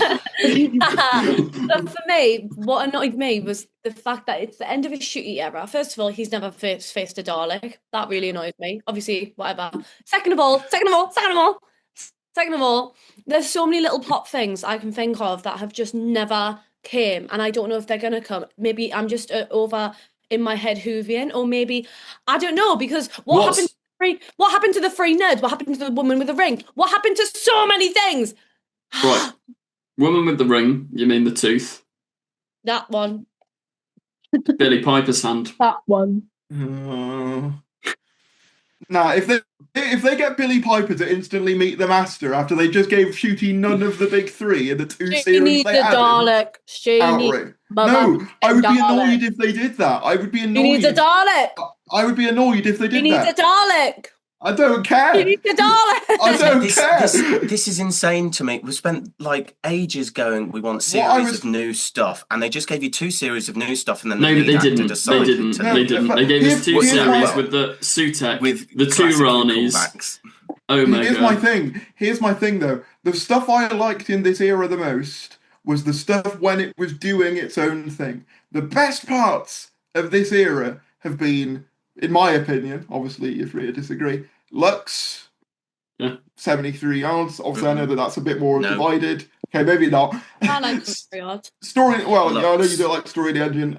But for me, what annoyed me was the fact that it's the end of his shooty era. First of all, he's never faced a Dalek. That really annoys me. Obviously, whatever. Second of all, there's so many little plot things I can think of that have just never came, and I don't know if they're gonna come. Maybe I'm just over in my head Hoovian, or maybe I don't know, because what happened to the free nerd? What happened to the woman with the ring? What happened to so many things? Right, woman with the ring. You mean the tooth? That one. Billy Piper's hand. That one. Nah, if they get Billy Piper to instantly meet the Master after they just gave Shooty none of the big three in the two series they had, Dalek. No, I would be annoyed if they did that. I would be annoyed. He needs a Dalek. I would be annoyed if they did that. He needs a Dalek. I don't care. He needs a Dalek. I don't care. This is insane to me. We spent like ages going, we want series of new stuff, and they just gave you 2 series of new stuff, and then they didn't. They didn't. They gave us 2 series with the Sutek, with the 2 Ranis. Oh my god. Here's my thing though. The stuff I liked in this era the most was the stuff when it was doing its own thing. The best parts of this era have been, in my opinion, obviously you're free to disagree, Lux, 73 yards. Obviously, I know that's a bit more divided. Okay, maybe not. I like 73 yards. Story, well, Lux. I know you don't like Story of the Engine.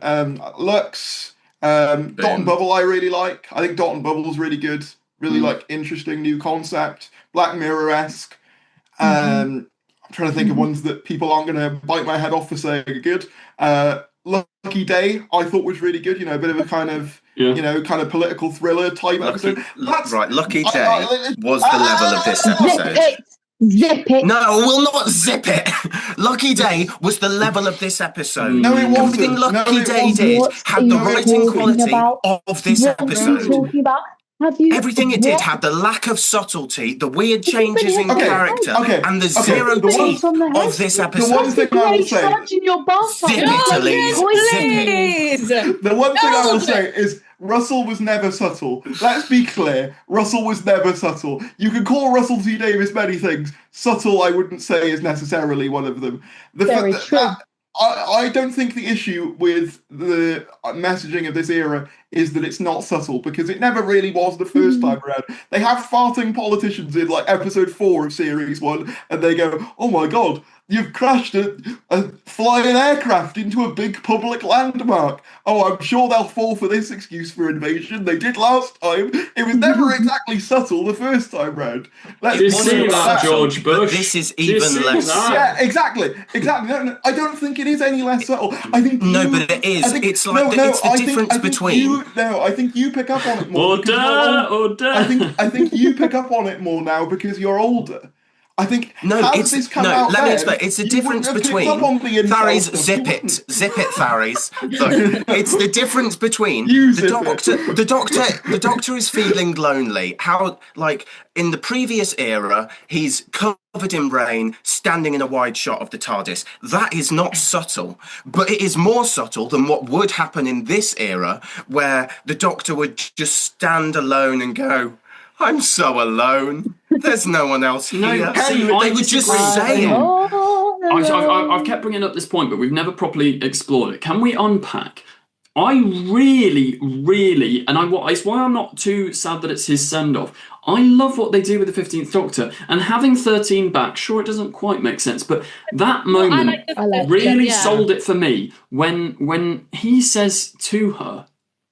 Lux, Dot and Bubble I really like. I think Dot and Bubble's really good. Really like interesting new concept. Black Mirror-esque. I'm trying to think of ones that people aren't going to bite my head off for saying are good. Lucky Day, I thought was really good. A bit of a kind of, kind of political thriller type episode. Lucky Day was the level of this episode. Zip it. No, we'll not zip it. Lucky Day was the level of this episode. No, it wasn't. Everything Lucky Day did had the writing quality of this episode. Everything it did had the lack of subtlety, the weird changes in character, and the zero teeth of this episode. The one thing I will say, the one thing I will say is Russell was never subtle. Let's be clear. Russell was never subtle. You can call Russell T Davies many things. Subtle, I wouldn't say, is necessarily one of them. I don't think the issue with the messaging of this era is that it's not subtle, because it never really was the first time around. They have farting politicians in like episode 4 of series 1, and they go, "Oh my god, you've crashed a flying aircraft into a big public landmark. Oh, I'm sure they'll fall for this excuse for invasion. They did last time. It was never exactly subtle the first time round." Do you see that, George Bush? This is even less. Yeah, exactly. No, I don't think it is any less subtle. I think but it is. It's like it's the difference between. I think you pick up on it more. Order. I think you pick up on it more now because you're older. I think let me explain. It's the difference between Faris. Zip it, Faris. Look, it's the difference between the doctor is feeling lonely. How, like, in the previous era, he's covered in rain, standing in a wide shot of the TARDIS. That is not subtle, but it is more subtle than what would happen in this era, where the Doctor would just stand alone and go, "I'm so alone. There's no one else here." They would just say it. I've kept bringing up this point, but we've never properly explored it. Can we unpack? I really, and it's why I'm not too sad that it's his send-off. I love what they do with the 15th Doctor, and having 13 back, sure, it doesn't quite make sense, but that moment really sold it for me when he says to her,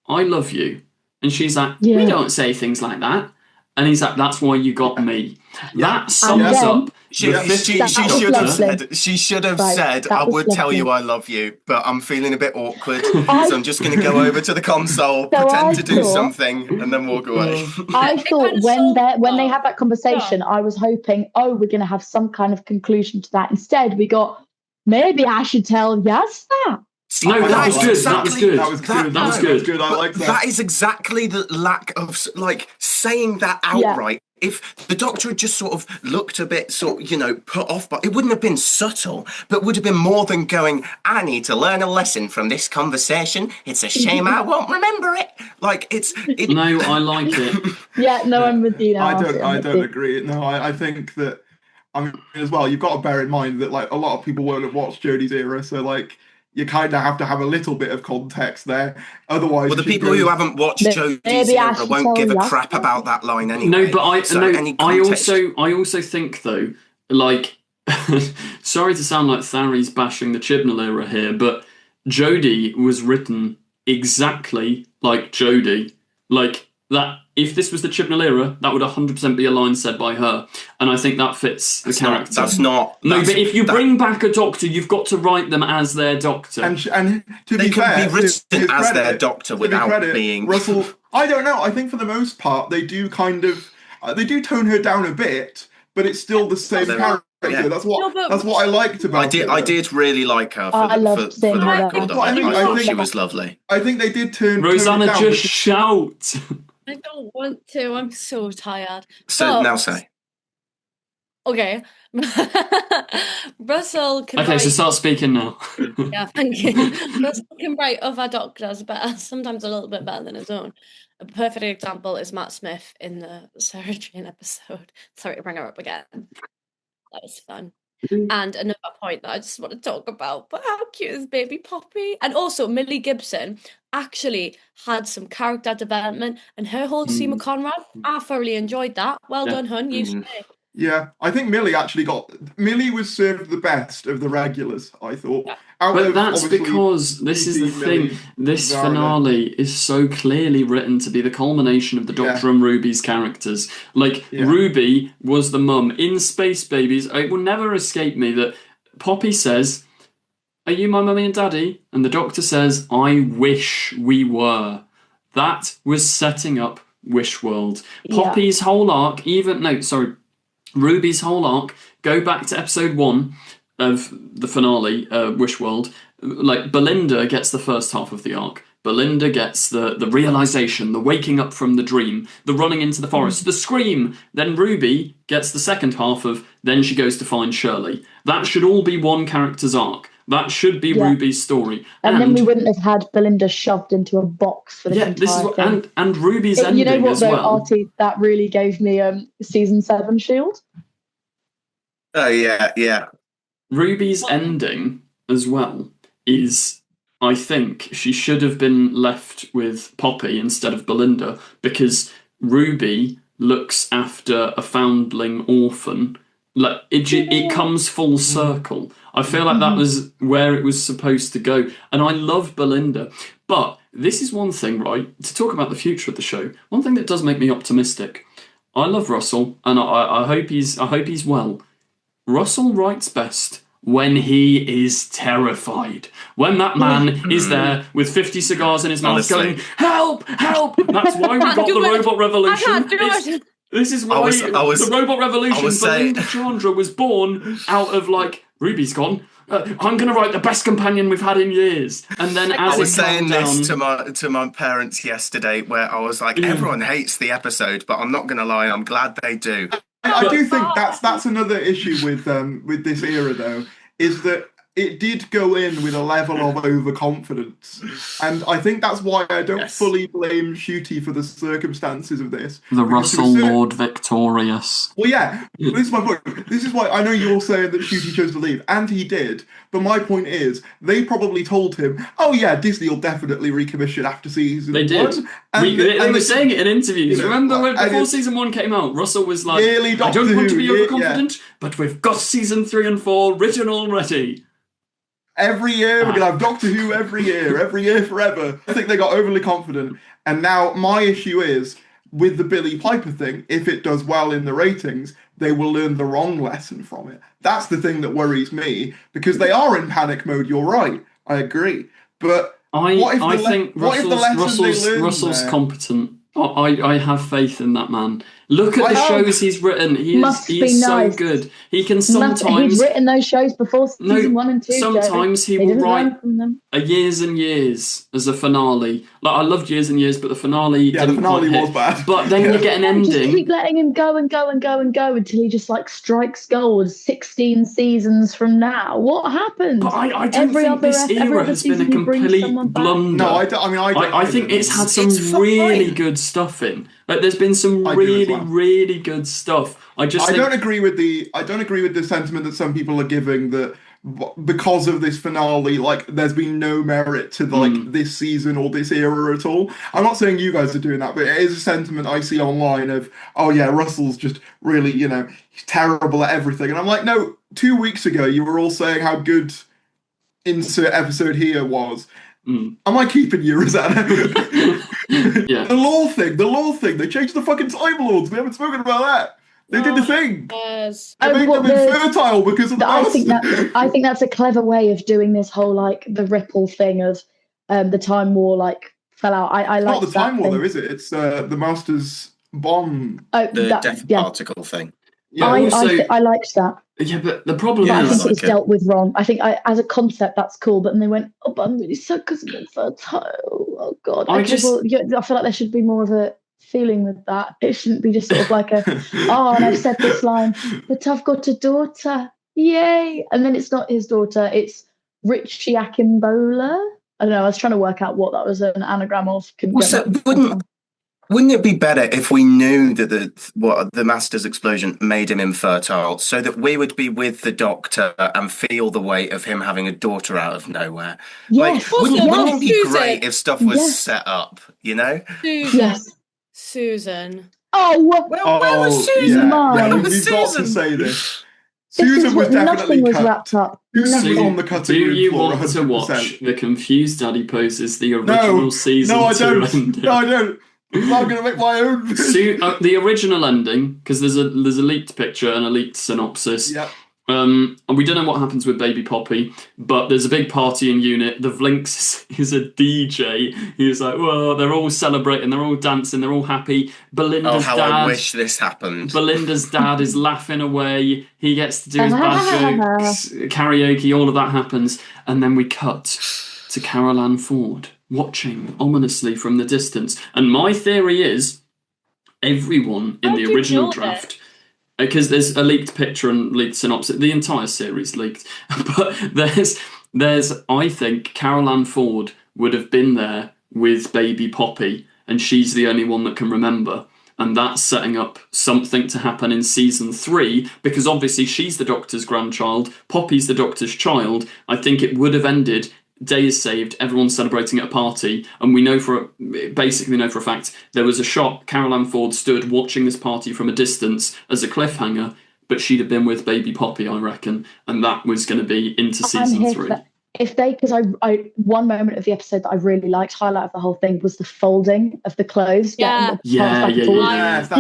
"I love you," and she's like, "We don't say things like that." And he's like, "That's why you got me." That sums up. She should have said, "I would tell you I love you, but I'm feeling a bit awkward, so I'm just going to go over to the console, pretend to do something, and then walk away." I thought when they had that conversation, I was hoping, we're going to have some kind of conclusion to that. Instead, we got, "Maybe I should tell Yas that." No, that was good. That was good. That was good. I like that. That is exactly the lack of, like, saying that outright. Yeah. If the Doctor had just sort of looked a bit put off, but it wouldn't have been subtle, but would have been more than going, "I need to learn a lesson from this conversation. It's a shame I won't remember it." Like, No, I like it. I'm with you now. I don't agree. No, I think that, I mean, as well, you've got to bear in mind that, like, a lot of people won't have watched Jodie's era, so, like, you kind of have to have a little bit of context there. Otherwise, the people who haven't watched Jodie's era won't give a crap about that line anyway. No, but I also think, though, like, sorry to sound like Thary's bashing the Chibnall era here, but Jodie was written exactly like Jodie. Like, that, if this was the Chibnall era, that would 100% be a line said by her. And I think that fits the character. But if you bring back a Doctor, you've got to write them as their Doctor. And to be fair, they can be written as their Doctor without being... Russell, I don't know. I think for the most part, they do kind of... they do tone her down a bit, but it's still the same character. Yeah. That's what I liked about it. I did really like her for the record. I thought she was lovely. I think they did turn Rosanna, down just shout. I don't want to. I'm so tired. So now say. Okay. Russell can so start speaking now. Yeah, thank you. Russell can write other Doctors better, sometimes a little bit better than his own. A perfect example is Matt Smith in the Sarah Jane episode. Sorry to bring her up again. That was fun. And another point that I just want to talk about, but how cute is baby Poppy? And also Millie Gibson actually had some character development, and her whole scene with Conrad, I thoroughly enjoyed that. Well done, hun. You should. Yeah, I think Millie was served the best of the regulars, I thought. Yeah. But that's because this is the thing. This finale is so clearly written to be the culmination of the Doctor and Ruby's characters. Like, Ruby was the mum. In Space Babies, it will never escape me that Poppy says, "Are you my mummy and daddy?" And the Doctor says, "I wish we were." That was setting up Wish World. Poppy's whole arc, Ruby's whole arc, go back to episode 1 of the finale, Wish World. Like, Belinda gets the first half of the arc. Belinda gets the realization, the waking up from the dream, the running into the forest, the scream. Then Ruby gets the second half of, then she goes to find Shirley. That should all be one character's arc. That should be Ruby's story. And then we wouldn't have had Belinda shoved into a box for the entire thing. And Ruby's ending you know what, as though, well. Artie, that really gave me season 7 Shield. Oh, yeah. Ruby's ending as well is, I think she should have been left with Poppy instead of Belinda, because Ruby looks after a foundling orphan. Like it comes full circle. I feel like that was where it was supposed to go. And I love Belinda. But this is one thing, right? To talk about the future of the show, one thing that does make me optimistic. I love Russell, and I hope he's well. Russell writes best when he is terrified. When that man is there with 50 cigars in his mouth going, help, help! That's why we got the robot revolution. This is why the robot revolution, Belinda Chandra was born out of, like, Ruby's gone. I'm going to write the best companion we've had in years. And then I was saying this to my parents yesterday, where I was like, everyone hates the episode, but I'm not going to lie, I'm glad they do. I do think that's another issue with this era, though, is that it did go in with a level of overconfidence. And I think that's why I don't fully blame Ncuti for the circumstances of this. The Russell Lord victorious. Well, yeah, this is my point. This is why I know you're saying that Ncuti chose to leave, and he did. But my point is, they probably told him, oh yeah, Disney will definitely recommission after season 1. They did. They were saying it in interviews. Remember when before season 1 came out, Russell was like, I don't want to be overconfident, but we've got season 3 and 4 written already. Every year, we're going to have Doctor Who every year forever. I think they got overly confident. And now my issue is, with the Billie Piper thing, if it does well in the ratings, they will learn the wrong lesson from it. That's the thing that worries me, because they are in panic mode, you're right. I agree. But I think Russell's competent. I have faith in that man. Look at the shows he's written. He is so good. He can sometimes... He's written those shows before season 1 and 2. Sometimes he will write a Years and Years as a finale. Like, I loved Years and Years, but the finale didn't quite hit. Was bad. But then you get an ending. Just keep letting him go and go and go and go until he just, like, strikes gold 16 seasons from now. What happened? But I don't think this era has been a complete blunder. No, I think it's had some really good stuff in. Like, there's been some really good stuff. I don't agree with the sentiment that some people are giving that because of this finale, like, there's been no merit to this season or this era at all. I'm not saying you guys are doing that, but it is a sentiment I see online of, oh yeah, Russell's just really, he's terrible at everything. And I'm like, no, 2 weeks ago you were all saying how good insert episode here was. Am I keeping you, Rosanna? Yeah. The law thing. They changed the fucking Time Lords. We haven't spoken about that. They did the thing. Yes. They made them infertile because of the I think that's a clever way of doing this whole, like, the ripple thing of the Time War, like, fell out. I like that. Not the Time War, though, is it? It's the Master's bomb. Oh, the death particle thing. Yeah. I liked that. Yeah, but the problem I is... think it's dealt with wrong. I think as a concept, that's cool. But then they went, oh, but I'm really sad because I'm infertile. Oh, God. I feel like there should be more of a feeling with that. It shouldn't be just sort of like and I've said this line, but I've got a daughter. Yay. And then it's not his daughter. It's Richie Akimbola. I don't know. I was trying to work out what that was an anagram of. Wouldn't it be better if we knew that the Master's explosion made him infertile, so that we would be with the Doctor and feel the weight of him having a daughter out of nowhere? Yes. Wouldn't it be great if stuff was set up, Susan. Oh, where was Susan? Yeah. We've got to say this. Susan was definitely wrapped up. Susan was on the cutting room floor. Do you want 100%. to watch the Confused Adiposes, the original season 2 ending? No, I don't. I'm going to make my own. The original ending, because there's a leaked picture and a leaked synopsis. Yep. And we don't know what happens with Baby Poppy, but there's a big party in unit. The Vlinks is a DJ. He's like, well, they're all celebrating, they're all dancing, they're all happy. Belinda's dad. I wish this happened. Belinda's dad is laughing away. He gets to do his bad jokes, karaoke, all of that happens. And then we cut to Carol Ann Ford watching ominously from the distance. And my theory is everyone in the original draft, because there's a leaked picture and leaked synopsis, the entire series leaked, but there's I think Carol Ann Ford would have been there with Baby Poppy, and she's the only one that can remember. And that's setting up something to happen in season 3, because obviously she's the Doctor's grandchild, Poppy's the Doctor's child. I think it would have ended day is saved, everyone's celebrating at a party, and we basically know for a fact there was a shot Carol Ann Ford stood watching this party from a distance as a cliffhanger, but she'd have been with baby Poppy, I reckon, and that was going to be into season 3. Because I one moment of the episode that I really liked, highlight of the whole thing, was the folding of the clothes. Yeah. That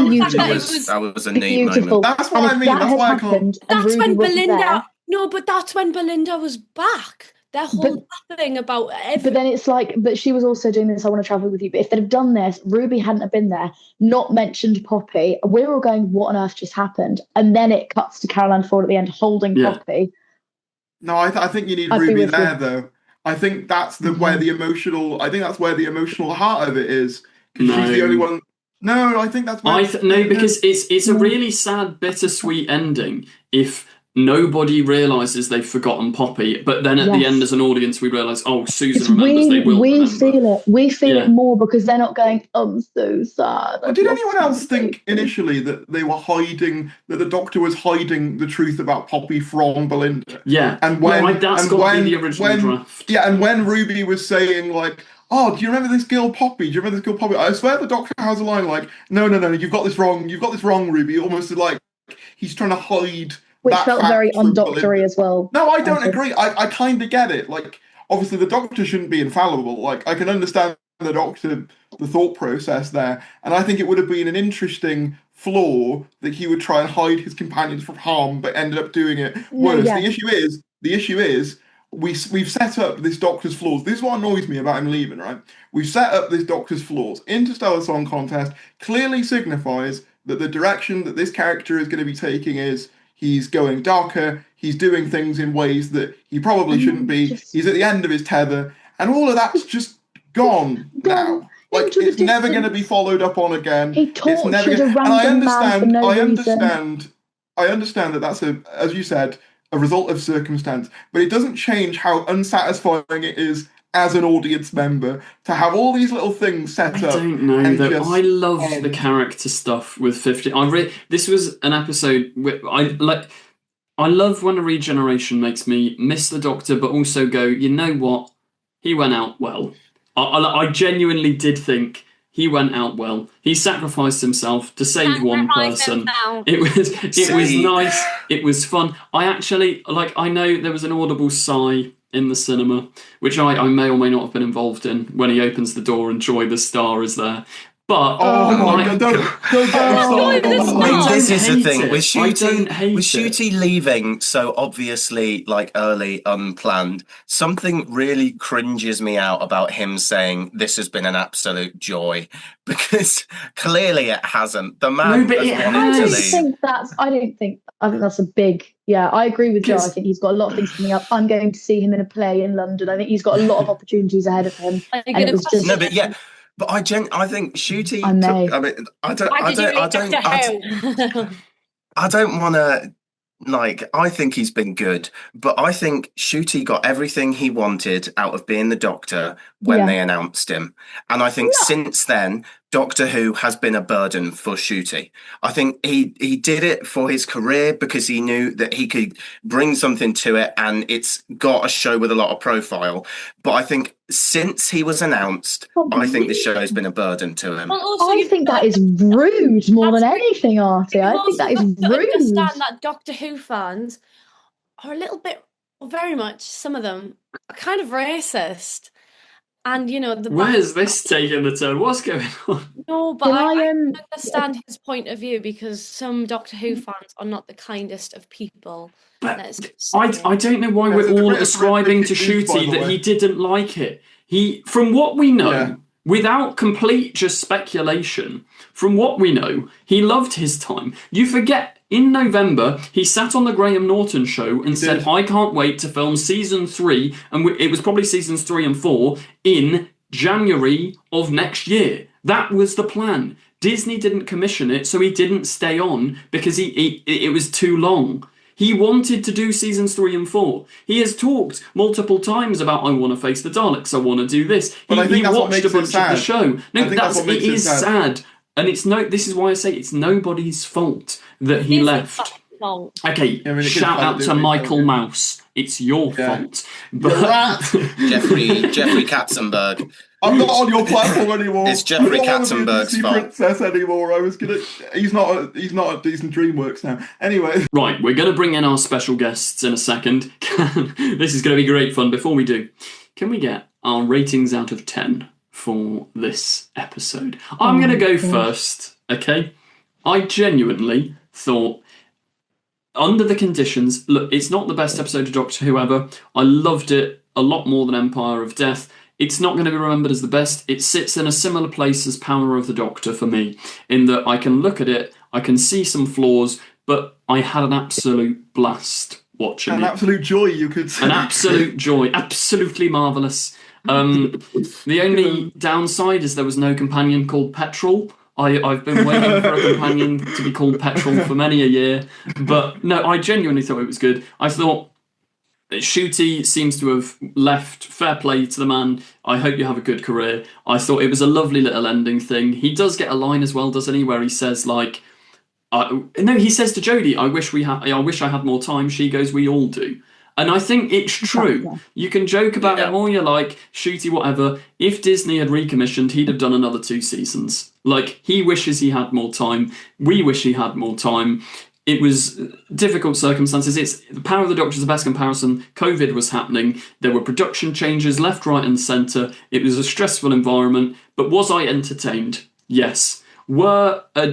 was a neat moment. That's what I mean. That's why I can't. That's when Belinda. No, but that's when Belinda was back. Their whole thing about everything. But then it's like, but she was also doing this, I want to travel with you. But if they'd have done this, Ruby hadn't have been there, not mentioned Poppy, we're all going, what on earth just happened? And then it cuts to Carol Ann Ford at the end holding Poppy. No, I think you need Ruby there, though. I think that's where the emotional. I think that's where the emotional heart of it is. Because she's the only one. No, I think that's where. Because it's a really sad, bittersweet ending. If nobody realises they've forgotten Poppy, but then at the end, as an audience, we realise, Susan remembers. They will. We feel it. We feel it more because they're not going, I'm so sad. Did anyone else think initially that they were hiding, that the Doctor was hiding the truth about Poppy from Belinda? Yeah. And when that's got to be the original draft. Yeah, and when Ruby was saying like, do you remember this girl Poppy? Do you remember this girl Poppy? I swear the Doctor has a line like, no, you've got this wrong. You've got this wrong, Ruby. Almost like he's trying to hide. Which felt very undoctory as well. No, I don't agree. I kind of get it. Like, obviously, the Doctor shouldn't be infallible. Like, I can understand the Doctor, the thought process there. And I think it would have been an interesting flaw that he would try and hide his companions from harm, but ended up doing it worse. The issue is, we've set up this Doctor's flaws. This is what annoys me about him leaving, right? We've set up this Doctor's flaws. Interstellar Song Contest clearly signifies that the direction that this character is going to be taking is he's going darker, he's doing things in ways that he probably shouldn't be, he's at the end of his tether, and all of that's just gone now. Like, it's never going to be followed up on again. He tortured a random man for no reason. I understand that that's, as you said, a result of circumstance, but it doesn't change how unsatisfying it is as an audience member to have all these little things set up. I don't know, though. I loved the character stuff with 50. This was an episode where I love when a regeneration makes me miss the Doctor, but also go, you know what? He went out well. I genuinely did think he went out well. He sacrificed himself to save one person. It was nice. It was fun. I actually, I know there was an audible sigh in the cinema, which I may or may not have been involved in, when he opens the door and Joy the Star is there. But don't get me started. This is the thing with Shooty leaving so obviously early, unplanned. Something really cringes me out about him saying this has been an absolute joy, because clearly it hasn't. The man has wanted to leave. I think that's a big. Yeah, I agree with Joe. I think he's got a lot of things coming up. I'm going to see him in a play in London. I think he's got a lot of opportunities ahead of him. But I think Shooty. I don't want to. I think he's been good, but I think Shooty got everything he wanted out of being the Doctor when they announced him, and I think since then, Doctor Who has been a burden for Shooty. I think he did it for his career because he knew that he could bring something to it, and it's got a show with a lot of profile. But I think since he was announced, I think the show has been a burden to him. I think that is rude more than anything, Artie. I think that is rude. I understand that Doctor Who fans are a little bit, very much, some of them are kind of racist. And, where's this taking the turn? What's going on? No, but I understand his point of view, because some Doctor Who fans are not the kindest of people. But I don't know why we're all ascribing to Shooty that he didn't like it. From what we know, without complete just speculation, from what we know, he loved his time. You forget, in November, he sat on the Graham Norton show and said, I can't wait to film season 3, and it was probably seasons 3 and 4, in January of next year. That was the plan. Disney didn't commission it, so he didn't stay on because it was too long. He wanted to do seasons 3 and 4. He has talked multiple times about, I want to face the Daleks, I want to do this. But he watched a bunch of the show. No, it is sad. And this is why I say it's nobody's fault that he left. fault. Okay, I mean, it shout could out to be Michael fault, Mouse. It's your fault. You're right. Jeffrey Katzenberg. I'm not on your platform anymore. It's Jeffrey I don't want to be a Katzenberg's Disney fault. princess anymore. I was gonna. He's not at Disney DreamWorks now. Anyway. Right, we're going to bring in our special guests in a second. This is going to be great fun. Before we do, can we get our ratings out of 10 for this episode? I'm going to go first, okay? I genuinely thought, under the conditions, look, it's not the best episode of Doctor Who ever. I loved it a lot more than Empire of Death. It's not going to be remembered as the best. It sits in a similar place as Power of the Doctor for me, in that I can look at it, I can see some flaws, but I had an absolute blast watching it. An absolute joy, you could say. An absolute joy. Absolutely marvellous. The only downside is there was no companion called Petrol. I've been waiting for a companion to be called Petrol for many a year. But no, I genuinely thought it was good. I thought Shooty seems to have left. Fair play to the man. I hope you have a good career. I thought it was a lovely little ending thing. He does get a line as well, doesn't he, where he says like, no, he says to Jodie, I wish I had more time. She goes, we all do. And I think it's true. Yeah. You can joke about it all you like, Shooty, whatever. If Disney had recommissioned, he'd have done another 2 seasons. Like, he wishes he had more time. We wish he had more time. It was difficult circumstances. The Power of the Doctor is the best comparison. COVID was happening. There were production changes left, right, and centre. It was a stressful environment. But was I entertained? Yes. Were a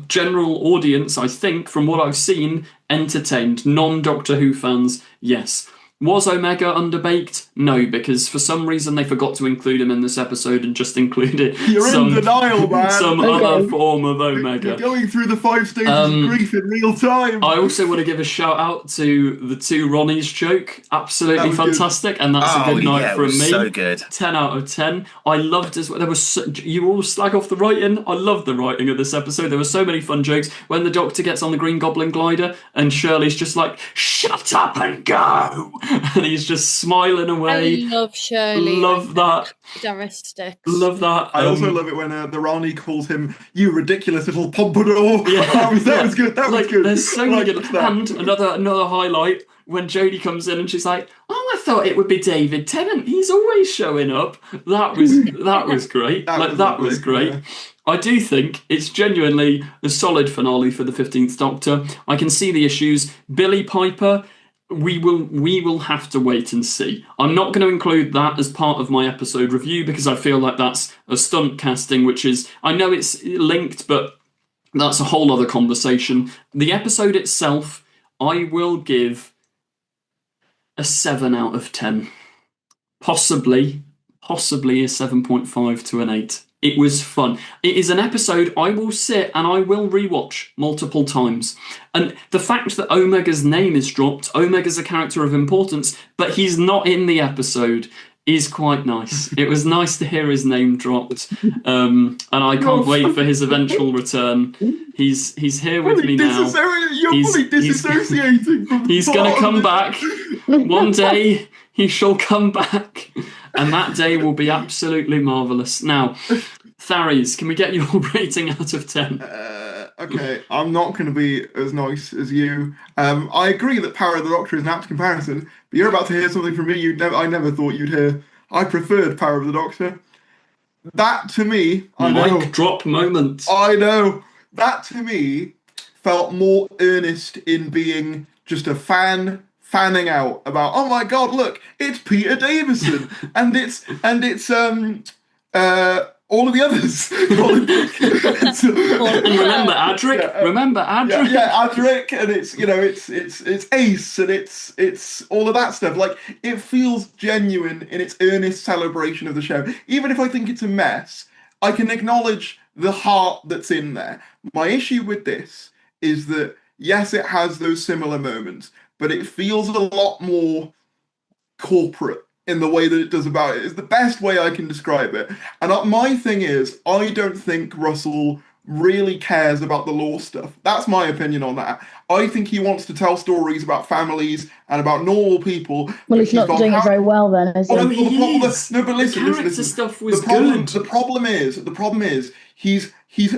general audience, I think, from what I've seen, entertained? Non-Doctor Who fans? Yes. Was Omega underbaked? No, because for some reason they forgot to include him in this episode and just included in denial, man. some other form of Omega. You're going through the 5 stages of grief in real time. I also want to give a shout out to the 2 Ronnies joke. Absolutely fantastic, and that's a good night from me. So good. 10 out of 10. I loved as well. There was you all slag off the writing. I loved the writing of this episode. There were so many fun jokes when the Doctor gets on the Green Goblin glider and Shirley's just like, "Shut up and go." And he's just smiling away. I love Shirley. Love that. Characteristics. Love that. I also love it when the Rani calls him, "You ridiculous little pompadour." Yeah, that was good. That was good. There's so many good. And another highlight when Jodie comes in and she's like, "Oh, I thought it would be David Tennant. He's always showing up." That was great. That was great. Yeah. I do think it's genuinely a solid finale for the 15th Doctor. I can see the issues. Billy Piper. We will have to wait and see. I'm not going to include that as part of my episode review because I feel like that's a stunt casting, which is, I know it's linked, but that's a whole other conversation. The episode itself, I will give a 7 out of 10. Possibly a 7.5 to an 8. It was fun. It is an episode I will sit and I will rewatch multiple times. And the fact that Omega's name is dropped, Omega's a character of importance, but he's not in the episode, is quite nice. It was nice to hear his name dropped. And I can't wait for his eventual return. He's here with me now. You're fully disassociating from He's going to come back. One day he shall come back. And that day will be absolutely marvellous. Now, Tharies, can we get your rating out of 10? Okay, I'm not going to be as nice as you. I agree that Power of the Doctor is an apt comparison, but you're about to hear something from me I never thought you'd hear. I preferred Power of the Doctor. That, to me, Mic drop moment. I know. That, to me, felt more earnest in being just a fanning out about, oh my god, look, it's Peter Davison and it's all of the others. And remember Adric? Remember Adric? Yeah, Adric, and it's Ace, and it's all of that stuff. Like, it feels genuine in its earnest celebration of the show. Even if I think it's a mess, I can acknowledge the heart that's in there. My issue with this is that, yes, it has those similar moments, but it feels a lot more corporate in the way that it does about it. It's the best way I can describe it. And my thing is, I don't think Russell really cares about the law stuff. That's my opinion on that. I think he wants to tell stories about families and about normal people. Well, he's not doing it very well then, is he? No, but listen. The character stuff was good. good. The problem is, he's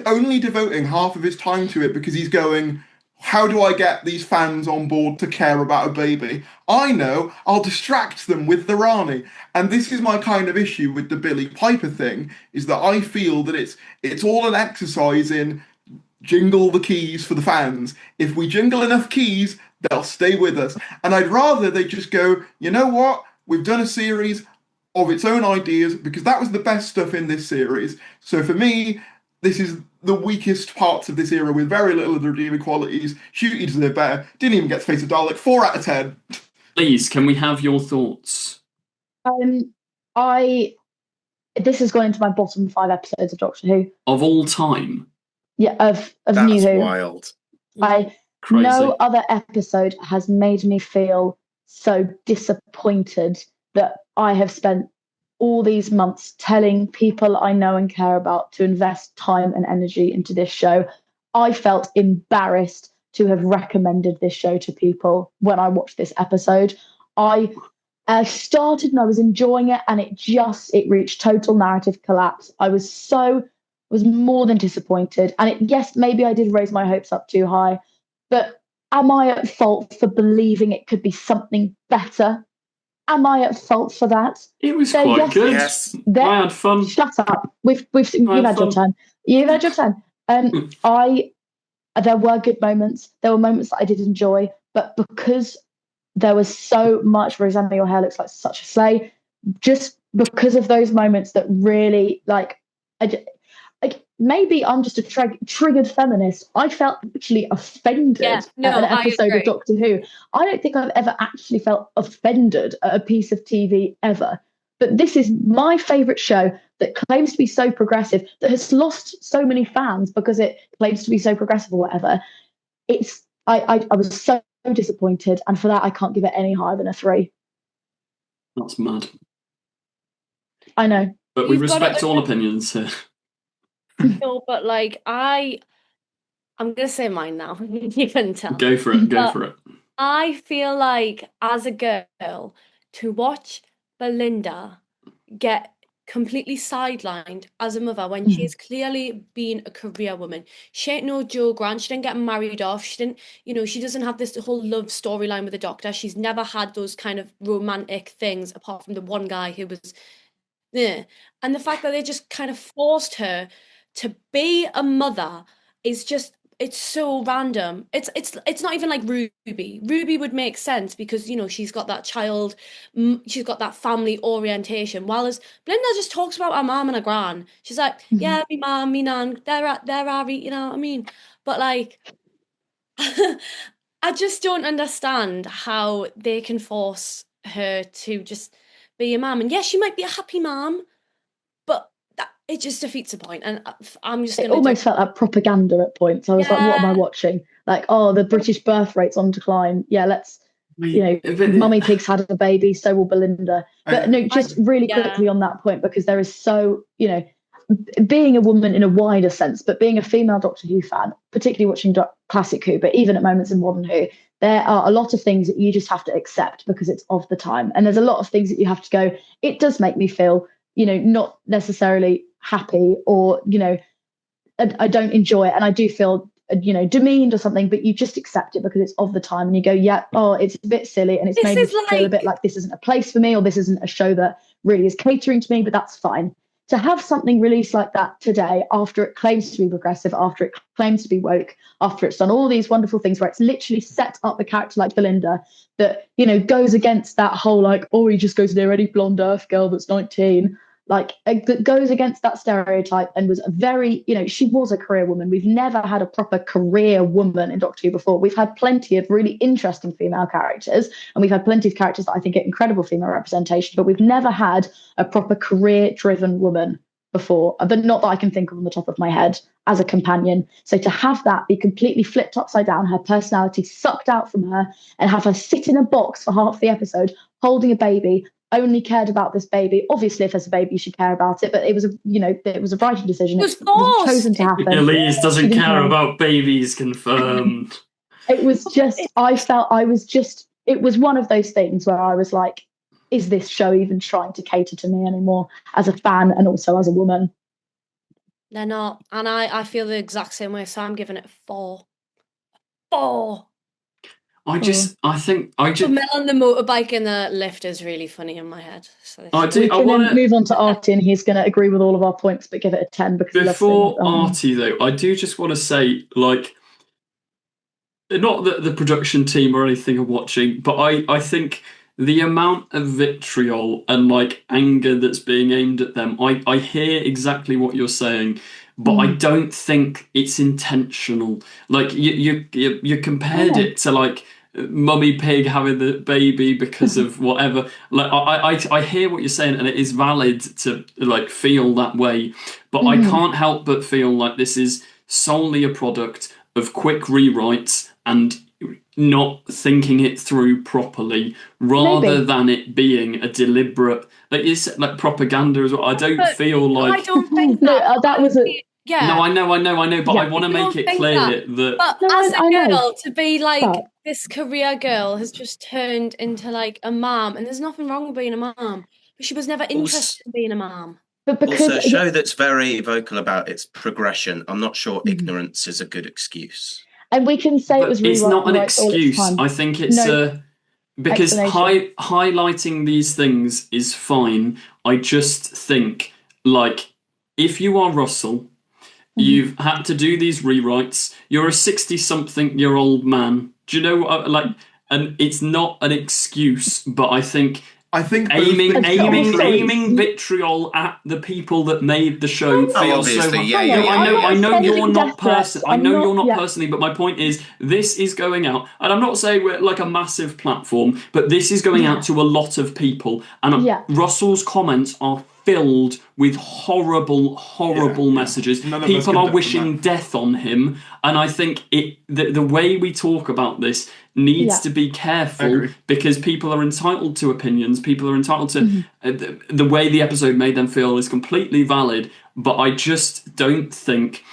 only devoting half of his time to it because he's going, how do I get these fans on board to care about a baby? I know, I'll distract them with the Rani. And this is my kind of issue with the Billy Piper thing, is that I feel that it's all an exercise in jingle the keys for the fans. If we jingle enough keys, they'll stay with us. And I'd rather they just go, you know what? We've done a series of its own ideas because that was the best stuff in this series. So for me, this is the weakest parts of this era with very little of the redeeming qualities. Shooty deserved better. Didn't even get to face a Dalek. 4 out of 10. Please, can we have your thoughts? This has gone into my bottom 5 episodes of Doctor Who. Of all time? Yeah, of That's New Who. wild. Crazy. No other episode has made me feel so disappointed that I have spent all these months telling people I know and care about to invest time and energy into this show. I felt embarrassed to have recommended this show to people when I watched this episode. I started and I was enjoying it, and it reached total narrative collapse. I was more than disappointed. And yes, maybe I did raise my hopes up too high, but am I at fault for believing it could be something better? Am I at fault for that? It was quite good. Yes. I had fun. Shut up. You've had your turn. You've had your turn. There were good moments. There were moments that I did enjoy, but because there was so much, Rosanna, your hair looks like such a sleigh, just because of those moments that really, maybe I'm just a triggered feminist. I felt actually offended at an episode of Doctor Who. I don't think I've ever actually felt offended at a piece of TV ever. But this is my favourite show that claims to be so progressive, that has lost so many fans because it claims to be so progressive or whatever. I was so disappointed, and for that I can't give it any higher than a 3. That's mad. I know. But we respect all opinions here. No, but I'm gonna say mine now. You can tell. Go for it. I feel like as a girl, to watch Belinda get completely sidelined as a mother when she's clearly been a career woman. She ain't no Joe Grant. She didn't get married off. She didn't, she doesn't have this whole love storyline with the Doctor. She's never had those kind of romantic things apart from the one guy who was there. And the fact that they just kind of forced her to be a mother is just, it's so random. It's not even like Ruby. Ruby would make sense because she's got that child, she's got that family orientation. While as Belinda just talks about her mom and her gran. She's like, yeah, me mom, me nan, they're Ari, you know what I mean? But I just don't understand how they can force her to just be a mom. And yes, she might be a happy mom, but it just defeats the point. And I'm just. It almost felt like propaganda at points. I was like, "What am I watching?" Like, oh, the British birth rate's on decline. Yeah, let's. Mummy Pig's had a baby, so will Belinda. But no, just really quickly on that point, because there is so being a woman in a wider sense, but being a female Doctor Who fan, particularly watching classic Who, but even at moments in modern Who, there are a lot of things that you just have to accept because it's of the time. And there's a lot of things that you have to go, it does make me feel, not necessarily happy, or, I don't enjoy it. And I do feel, demeaned or something, but you just accept it because it's of the time. And you go, yeah, oh, it's a bit silly. And it's made me feel a bit like this isn't a place for me, or this isn't a show that really is catering to me, but that's fine. To have something released like that today, after it claims to be progressive, after it claims to be woke, after it's done all these wonderful things where it's literally set up a character like Belinda that, goes against that whole he just goes near any blonde Earth girl that's 19, that goes against that stereotype, and was a very, she was a career woman. We've never had a proper career woman in Doctor Who before. We've had plenty of really interesting female characters, and we've had plenty of characters that I think get incredible female representation, but we've never had a proper career-driven woman before, but not that I can think of on the top of my head as a companion. So to have that be completely flipped upside down, her personality sucked out from her, and have her sit in a box for half the episode holding a baby, only cared about this baby. Obviously, if there's a baby, you should care about it, but it was a writing decision. It was chosen to happen. Elise doesn't care about babies, confirmed. It was just, it was one of those things where I was like, is this show even trying to cater to me anymore as a fan and also as a woman? They're not. And I feel the exact same way, so I'm giving it 4. 4. I think The Mel on the motorbike in the lift is really funny in my head. So we can move on to Artie, and he's going to agree with all of our points, but give it a 10 because before Artie, though, I do just want to say, like, not that the production team or anything are watching, but I think the amount of vitriol and like anger that's being aimed at them, I hear exactly what you're saying, but I don't think it's intentional. Like you compared it to like Mummy Pig having the baby because of whatever. Like I hear what you're saying, and it is valid to like feel that way, but I can't help but feel like this is solely a product of quick rewrites and not thinking it through properly, rather than it being a deliberate, like it's like propaganda as well. I don't feel like I don't think that was a No, I know, but I want to make it clear that but as a girl, to be like this career girl has just turned into like a mom, and there's nothing wrong with being a mom, but she was never interested in being a mom. But because also, a show that's very vocal about its progression, I'm not sure ignorance is a good excuse. And we can say it was it's not an excuse. I think it's because highlighting these things is fine. I just think, like, if you are Russell, you've had to do these rewrites. You're a 60-something-year-old man. Do you know what? Like, and it's not an excuse, but I think aiming vitriol at the people that made the show feels so hard. I know you're not personally, but my point is this is going out, and I'm not saying we're like a massive platform, but this is going out to a lot of people, and Russell's comments are filled with horrible messages. People are wishing death on him, and I think the way we talk about this needs to be careful, because people are entitled to opinions. People are entitled to the way the episode made them feel is completely valid, but I just don't think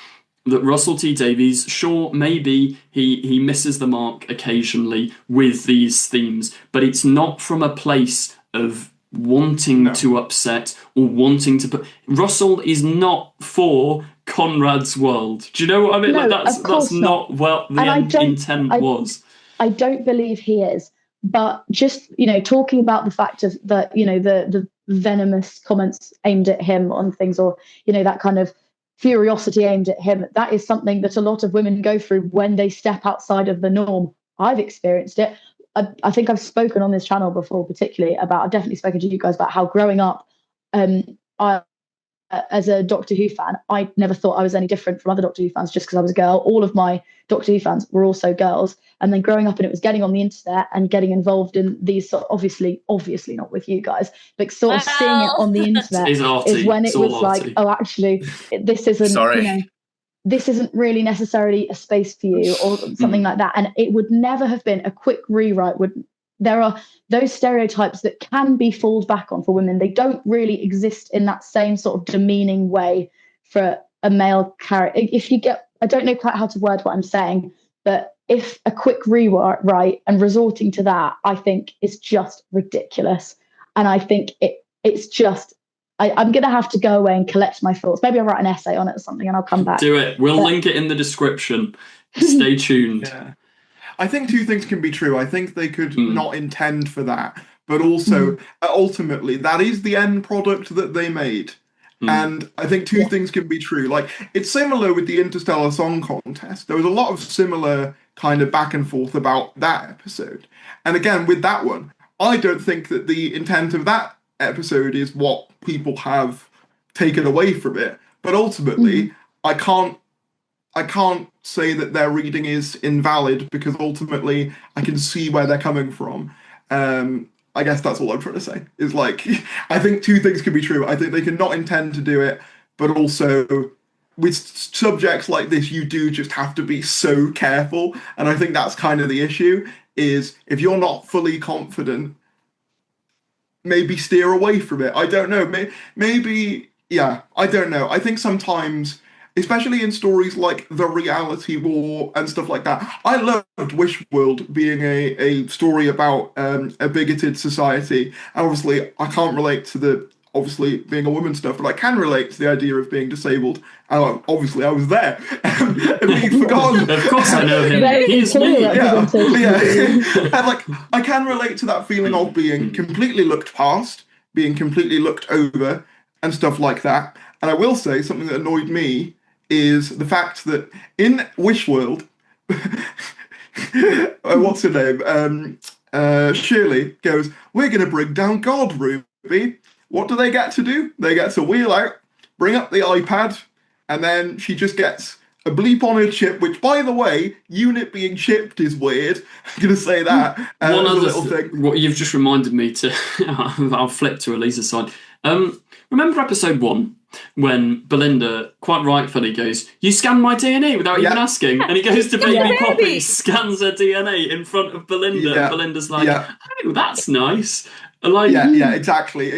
that Russell T Davies, sure, maybe he misses the mark occasionally with these themes, but it's not from a place of wanting to upset or wanting to put. Russell is not for Conrad's world. Do you know what I mean? No, like that's not what the intent was. I don't believe he is, but just talking about the fact of that, the venomous comments aimed at him on things, or that kind of furiosity aimed at him, that is something that a lot of women go through when they step outside of the norm. I've experienced it. I think I've spoken on this channel before, particularly about, I've definitely spoken to you guys about how growing up, as a Doctor Who fan, I never thought I was any different from other Doctor Who fans just because I was a girl. All of my Doctor Who fans were also girls. And then growing up, and it was getting on the internet and getting involved in these, obviously not with you guys, but sort of seeing it on the internet is when it was like, oh, actually, this isn't, this isn't really necessarily a space for you, or something like that. And it would never have been a quick rewrite. There are those stereotypes that can be falled back on for women. They don't really exist in that same sort of demeaning way for a male character. If you get, I don't know quite how to word what I'm saying, but if a quick rewrite and resorting to that, I think is just ridiculous. And I think it's just, I'm going to have to go away and collect my thoughts. Maybe I'll write an essay on it or something, and I'll come back. Do it. We'll link it in the description. Stay tuned. Yeah. I think two things can be true. I think they could not intend for that, but also ultimately that is the end product that they made. And I think two things can be true. Like, it's similar with the Interstellar Song Contest. There was a lot of similar kind of back and forth about that episode. And again, with that one, I don't think that the intent of that episode is what people have taken away from it. But ultimately, I can't say that their reading is invalid, because ultimately I can see where they're coming from. I guess that's all I'm trying to say, is like, I think two things can be true. I think they can not intend to do it, but also with subjects like this, you do just have to be so careful. And I think that's kind of the issue, is if you're not fully confident, maybe steer away from it. I don't know. Maybe, I don't know. I think sometimes, especially in stories like The Reality War and stuff like that. I loved Wishworld being a story about a bigoted society. And obviously, I can't relate to obviously being a woman stuff, but I can relate to the idea of being disabled. And obviously, I was there, and we'd forgotten. Of course, I know him. Very He's clear me. representation. And like, I can relate to that feeling of being completely looked past, being completely looked over, and stuff like that. And I will say something that annoyed me is the fact that in Wish World, what's her name? Shirley goes, "We're going to bring down God, Ruby." What do they get to do? They get to wheel out, bring up the iPad, and then she just gets a bleep on her chip, which, by the way, unit being chipped is weird. I'm going to say that. One other little thing. What you've just reminded me to, I'll flip to Elisa's side. Remember episode 1 when Belinda quite rightfully goes, "You scanned my DNA without even asking," and he goes to baby Poppy, scans her DNA in front of Belinda, and Belinda's like, "Oh, that's nice." Like, exactly.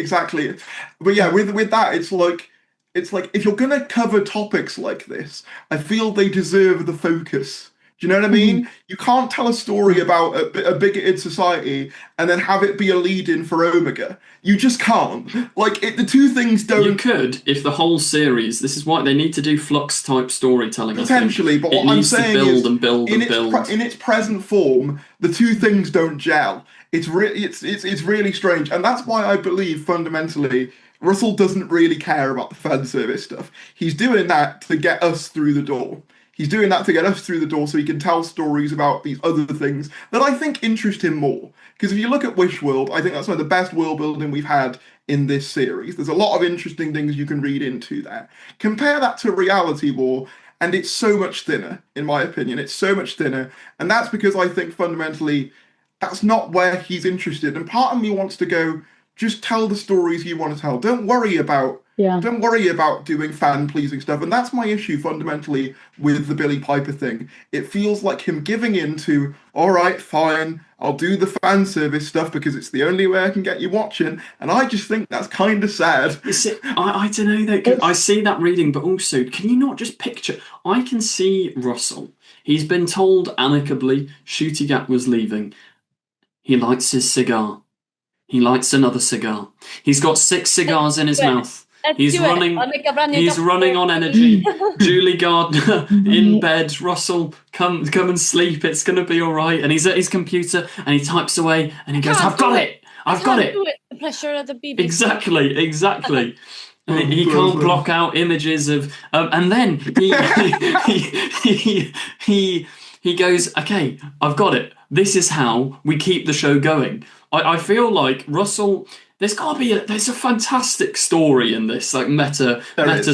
But yeah, with that, it's like if you're gonna cover topics like this, I feel they deserve the focus. Do you know what I mean? You can't tell a story about a bigoted society and then have it be a lead-in for Omega. You just can't. Like, the two things don't... You could, if the whole series... This is why they need to do Flux-type storytelling. Potentially, but what I'm saying is... build. In its present form, the two things don't gel. It's really strange. And that's why I believe, fundamentally, Russell doesn't really care about the fan service stuff. He's doing that to get us through the door. He's doing that to get us through the door so he can tell stories about these other things that I think interest him more. Because if you look at Wish World, I think that's one of the best world building we've had in this series. There's a lot of interesting things you can read into there. Compare that to Reality War, and it's so much thinner, in my opinion. It's so much thinner. And that's because I think fundamentally that's not where he's interested. And part of me wants to go, just tell the stories you want to tell. Don't worry about doing fan-pleasing stuff. And that's my issue fundamentally with the Billy Piper thing. It feels like him giving in to, all right, fine, I'll do the fan service stuff because it's the only way I can get you watching. And I just think that's kind of sad. I don't know, though, 'cause I see that reading, but also, can you not just picture... I can see Russell. He's been told amicably Shooty Gap was leaving. He lights his cigar. He lights another cigar. He's got 6 cigars in his mouth. He's running on energy. Julie Gardner in bed. Russell, come and sleep. It's going to be all right. And he's at his computer and he types away and he goes, I've got it. The pressure of the BBC. Exactly. He can't block out images of... and then he goes, okay, I've got it. This is how we keep the show going. I feel like Russell... There's a fantastic story in this, like meta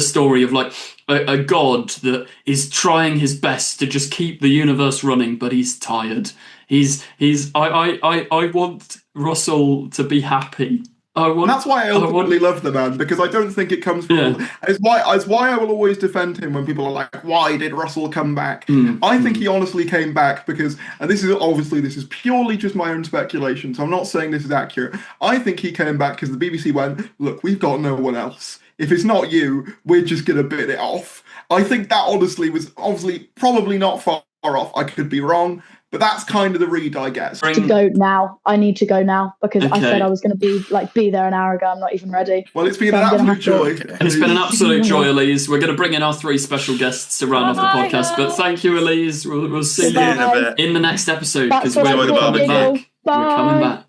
story of like a god that is trying his best to just keep the universe running, but he's tired. I want Russell to be happy. That's why I ultimately love the man, because I don't think it comes from... It's why I will always defend him when people are like, why did Russell come back? I think he honestly came back because, and this is purely just my own speculation, so I'm not saying this is accurate. I think he came back because the BBC went, look, we've got no one else. If it's not you, we're just going to bit it off. I think that honestly was probably not far off. I could be wrong. But that's kind of the read I get. I need to go now because I said I was going to be there an hour ago. I'm not even ready. Well, it's been an absolute joy. It's been an absolute joy, Elise. We're going to bring in our 3 special guests to round off the podcast. But thank you, Elise. We'll see you in the next episode because we're coming back. Bye. We're coming back.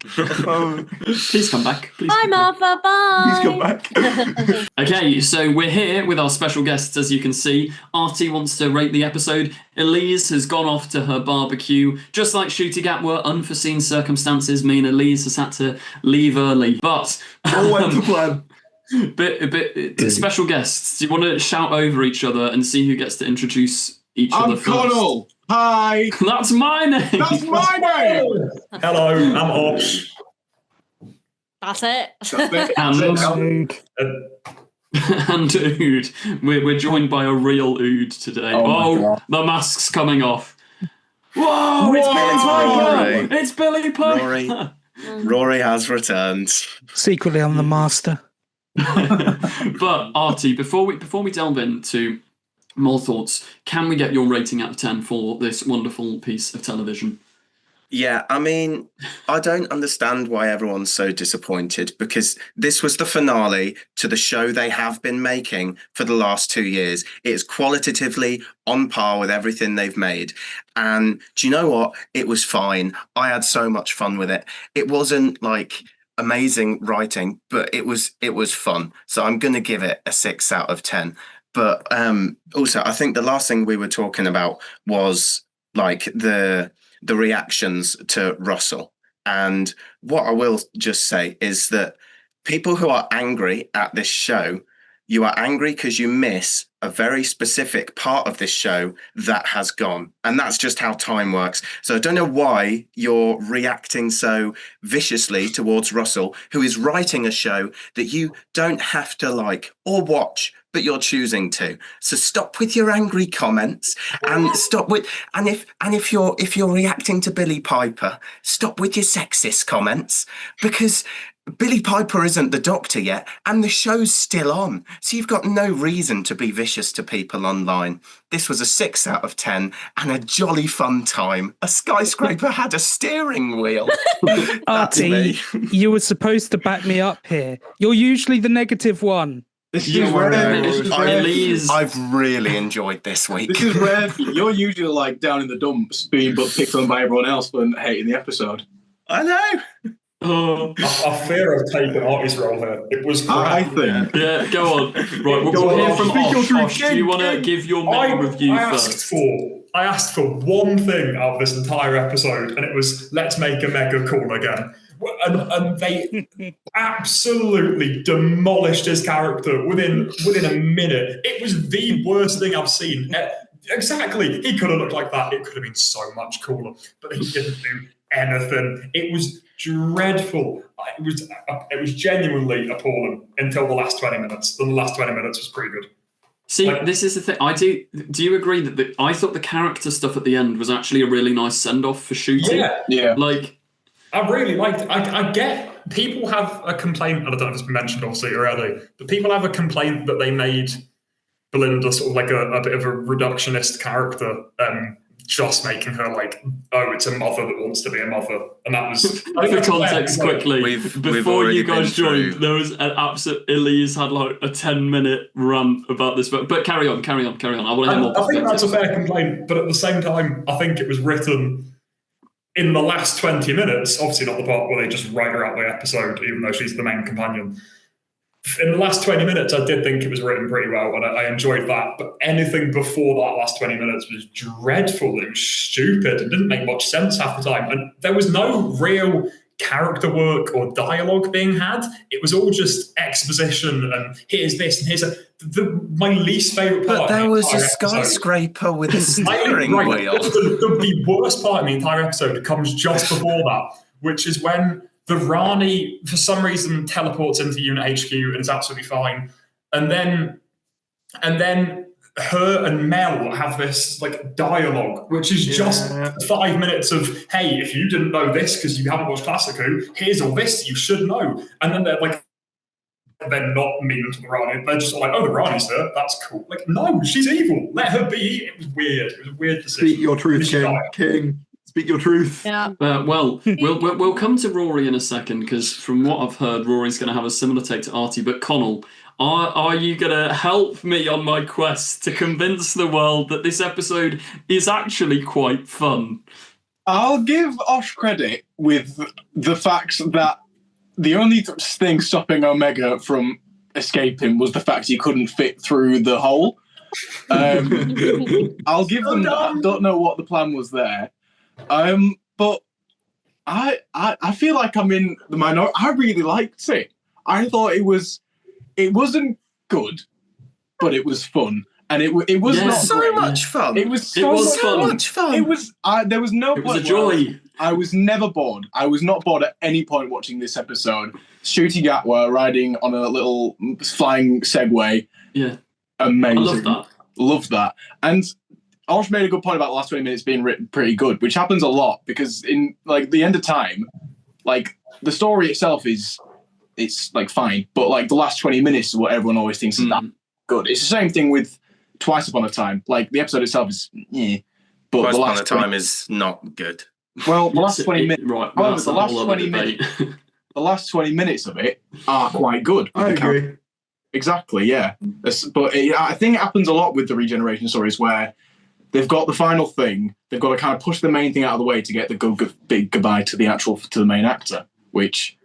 Please come back. Bye, Martha. Bye. Please come back. Okay, so we're here with our special guests, as you can see. Artie wants to rate the episode. Elise has gone off to her barbecue. Just like Shooty Gap were, unforeseen circumstances mean Elise has had to leave early. But... all went to plan. Special guests, do you want to shout over each other and see who gets to introduce each other first? Connell. Hi. That's my name. That's my name. Hello, I'm Ops. That's it. And Ood. We're joined by a real Ood today. Oh, the mask's coming off. Whoa, it's Billy Piper. It's Billy Piper. Rory has returned. Secretly, I'm the master. But Artie, before we delve into more thoughts, can we get your rating out of 10 for this wonderful piece of television? Yeah, I mean, I don't understand why everyone's so disappointed because this was the finale to the show they have been making for the last 2 years. It's qualitatively on par with everything they've made. And do you know what? It was fine. I had so much fun with it. It wasn't like amazing writing, but it was fun. So I'm going to give it a 6 out of 10. But also, I think the last thing we were talking about was like the reactions to Russell. And what I will just say is that people who are angry at this show, you are angry because you miss a very specific part of this show that has gone. And that's just how time works. So I don't know why you're reacting so viciously towards Russell, who is writing a show that you don't have to like or watch, but you're choosing to. So stop with your angry comments and stop with if you're reacting to Billy Piper, stop with your sexist comments because Billy Piper isn't the Doctor yet, and the show's still on. So you've got no reason to be vicious to people online. This was a 6 out of 10 and a jolly fun time. A skyscraper had a steering wheel. Artie, you were supposed to back me up here. You're usually the negative one. This is rare. This is rare. I've really enjoyed this week. This is rare. You're usually like down in the dumps, being but picked on by everyone else for hating the episode. I know. I fear I've taken Artie's role here. It was great. I think. Yeah, go on. Right, we'll hear from Osh. Do you want to give your mega review first? I asked for one thing out of this entire episode, and it was, let's make a mega cool again. And they absolutely demolished his character within a minute. It was the worst thing I've seen. Exactly. He could have looked like that. It could have been so much cooler, but he didn't do anything. It was dreadful. It was genuinely appalling until the last 20 minutes. Then the last 20 minutes was pretty good. See, this is the thing. Do you agree that I thought the character stuff at the end was actually a really nice send-off for shooting? Yeah. Like, I really liked it. I get people have a complaint, and I don't know if it's been mentioned obviously already, but people have a complaint that they made Belinda sort of like a bit of a reductionist character, just making her like, oh, it's a mother that wants to be a mother. And that was... For context, quickly, before you guys joined, there was an absolute... Elise had like a 10-minute rant about this, but carry on. I want to hear more. I think that's a fair complaint, but at the same time, I think it was written in the last 20 minutes, obviously not the part where they just write her out the episode, even though she's the main companion. In the last 20 minutes, I did think it was written pretty well, and I enjoyed that. But anything before that last 20 minutes was dreadful. It was stupid. It didn't make much sense half the time. And there was no real character work or dialogue being had. It was all just exposition and here's this and here's my least favourite part. But there was a skyscraper with a steering wheel. The worst part in the entire episode comes just before that, which is when the Rani, for some reason, teleports into Unit HQ and is absolutely fine. And then her and Mel have this like dialogue, which is just 5 minutes of, hey, if you didn't know this because you haven't watched Classic Who, here's all this you should know. And then they're not mean to the Rani. They're just like, oh, the Rani's there. That's cool. Like, no, she's evil. Let her be. It was weird. It was a weird decision. Speak your truth, King. Speak your truth. Yeah. We'll come to Rory in a second because from what I've heard, Rory's going to have a similar take to Artie. But Connell, are you going to help me on my quest to convince the world that this episode is actually quite fun? I'll give Osh credit with the fact that the only thing stopping Omega from escaping was the fact he couldn't fit through the hole. I'll give them that. I don't know what the plan was there. But I feel like I'm in the minority. I really liked it. I thought it wasn't good, but it was fun, and it was not so great. much fun. It was so much fun. It was. There was no. It was a joy. I was never bored. I was not bored at any point watching this episode. Shooty Gatwa riding on a little flying Segway. Yeah, amazing. I Love that. And Osh made a good point about the last 20 minutes being written pretty good, which happens a lot because in like the end of time, like the story itself it's like fine, but like the last 20 minutes is what everyone always thinks is that good. It's the same thing with Twice Upon a Time. Like the episode itself is but Twice the Upon last a Time is not good. Well, the last 20 minutes. Right, However, that's the a last whole 20 other debate. The last 20 minutes of it are quite good. I agree. Exactly, yeah. But I think it happens a lot with the regeneration stories where they've got the final thing, they've got to kind of push the main thing out of the way to get the big goodbye to the main actor, which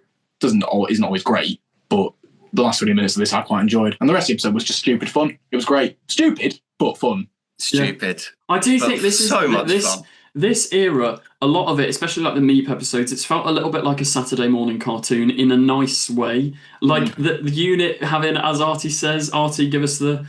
isn't always great, but the last 20 minutes of this I quite enjoyed. And the rest of the episode was just stupid fun. It was great. Stupid, but fun. Stupid. I do think this is so much fun. This era, a lot of it, especially like the Meep episodes, it's felt a little bit like a Saturday morning cartoon in a nice way. Like the unit having, as Artie says, Artie, give us the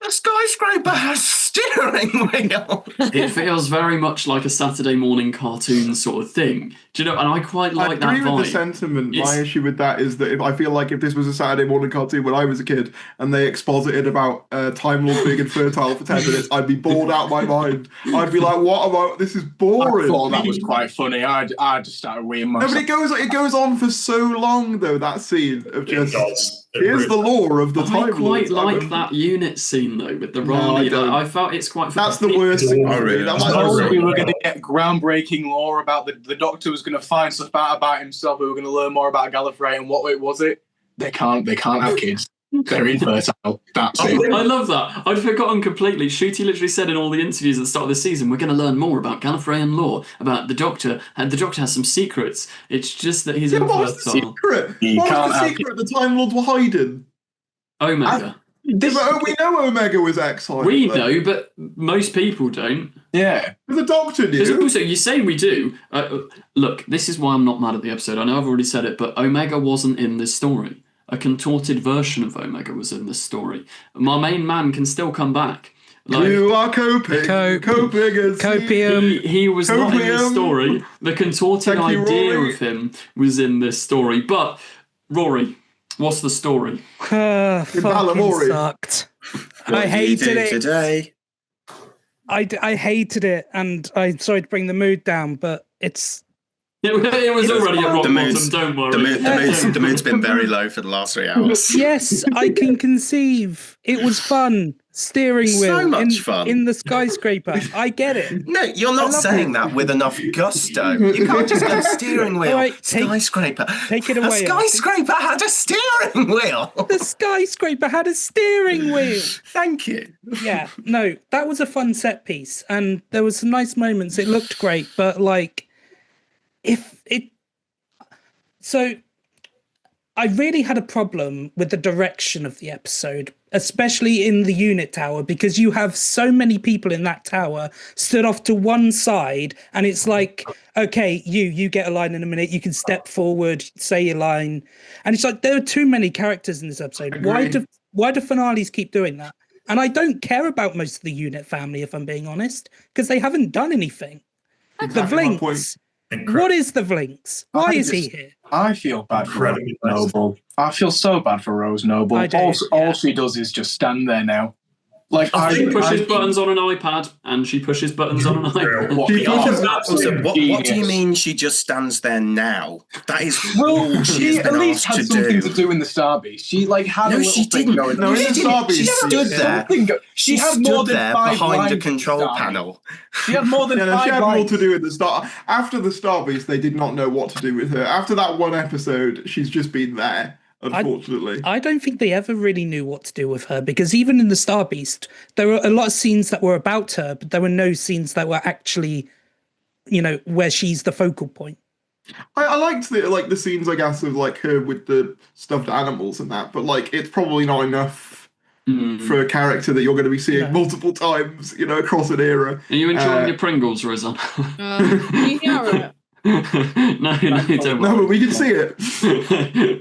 skyscraper has steering wheel. It feels very much like a Saturday morning cartoon sort of thing. Do you know? And I quite like that vibe. I agree with the sentiment. My issue with that is that I feel like if this was a Saturday morning cartoon when I was a kid and they exposited about Time Lord being infertile for 10 minutes, I'd be bored out of my mind. I'd be like, what about this? Is boring. I thought that was quite funny. I just started weeing myself. No, but it goes on for so long though. That scene of just. Here's the lore of the Time Lords. I quite like that unit scene though with the Rani. I felt it's quite. That's the worst thing. We were going to get groundbreaking lore about the Doctor was going to find stuff out about himself. We were going to learn more about Gallifrey and what was it? They can't have kids. They're infertile. That's it. I love that. I'd forgotten completely. Shooty literally said in all the interviews at the start of the season, we're going to learn more about Gallifreyan lore, about the Doctor, and the Doctor has some secrets. It's just that he's infertile. What was the secret? What was the secret the Time Lords were hiding? Omega. We know Omega was exiled. We know, but most people don't. Yeah. The Doctor knew. Because also, you say we do. Look, this is why I'm not mad at the episode. I know I've already said it, but Omega wasn't in this story. A contorted version of Omega was in this story. My main man can still come back. You are coping. Copium. He was not in this story. The contorted idea of him was in this story. But, Rory, what's the story? Fucking sucked. I hated it. Today. I hated it, and I'm sorry to bring the mood down, but it's... It was already at rock bottom, don't worry. The mood's been very low for the last 3 hours. Yes, I can conceive. It was fun. Steering wheel. So much fun. In the skyscraper. I get it. No, you're not saying that with enough gusto. You can't just go steering wheel, right, skyscraper. Take it away. A skyscraper had a steering wheel. The skyscraper had a steering wheel. Thank you. Yeah, no, that was a fun set piece. And there was some nice moments. It looked great, but So I really had a problem with the direction of the episode, especially in the unit tower, because you have so many people in that tower stood off to one side, and it's like, okay, you get a line in a minute, you can step forward, say your line. And it's like, there are too many characters in this episode. Why do finales keep doing that? And I don't care about most of the unit family, if I'm being honest, because they haven't done anything. The Vlinks. What is the Vlinks? Why is he here? I feel bad for Rose Noble. I feel so bad for Rose Noble. All she does is just stand there now. She pushes buttons on an iPad, and she pushes buttons on an iPad. What do you mean she just stands there now? That is all she at least had something to do in the Starbeast. She had a little thing going. No, she stood there. She had more than 5 behind a control panel. She had more than 5 She had lines. more to do with the Star. After the Starbeast, they did not know what to do with her. After that one episode, she's just been there. Unfortunately, I don't think they ever really knew what to do with her, because even in the Starbeast, there were a lot of scenes that were about her, but there were no scenes that were actually, where she's the focal point. I liked the scenes, I guess, of her with the stuffed animals and that, but it's probably not enough for a character that you're going to be seeing multiple times, across an era. Are you enjoying your Pringles, Rizzo? Can you hear it? No, don't worry. No, but we can see it.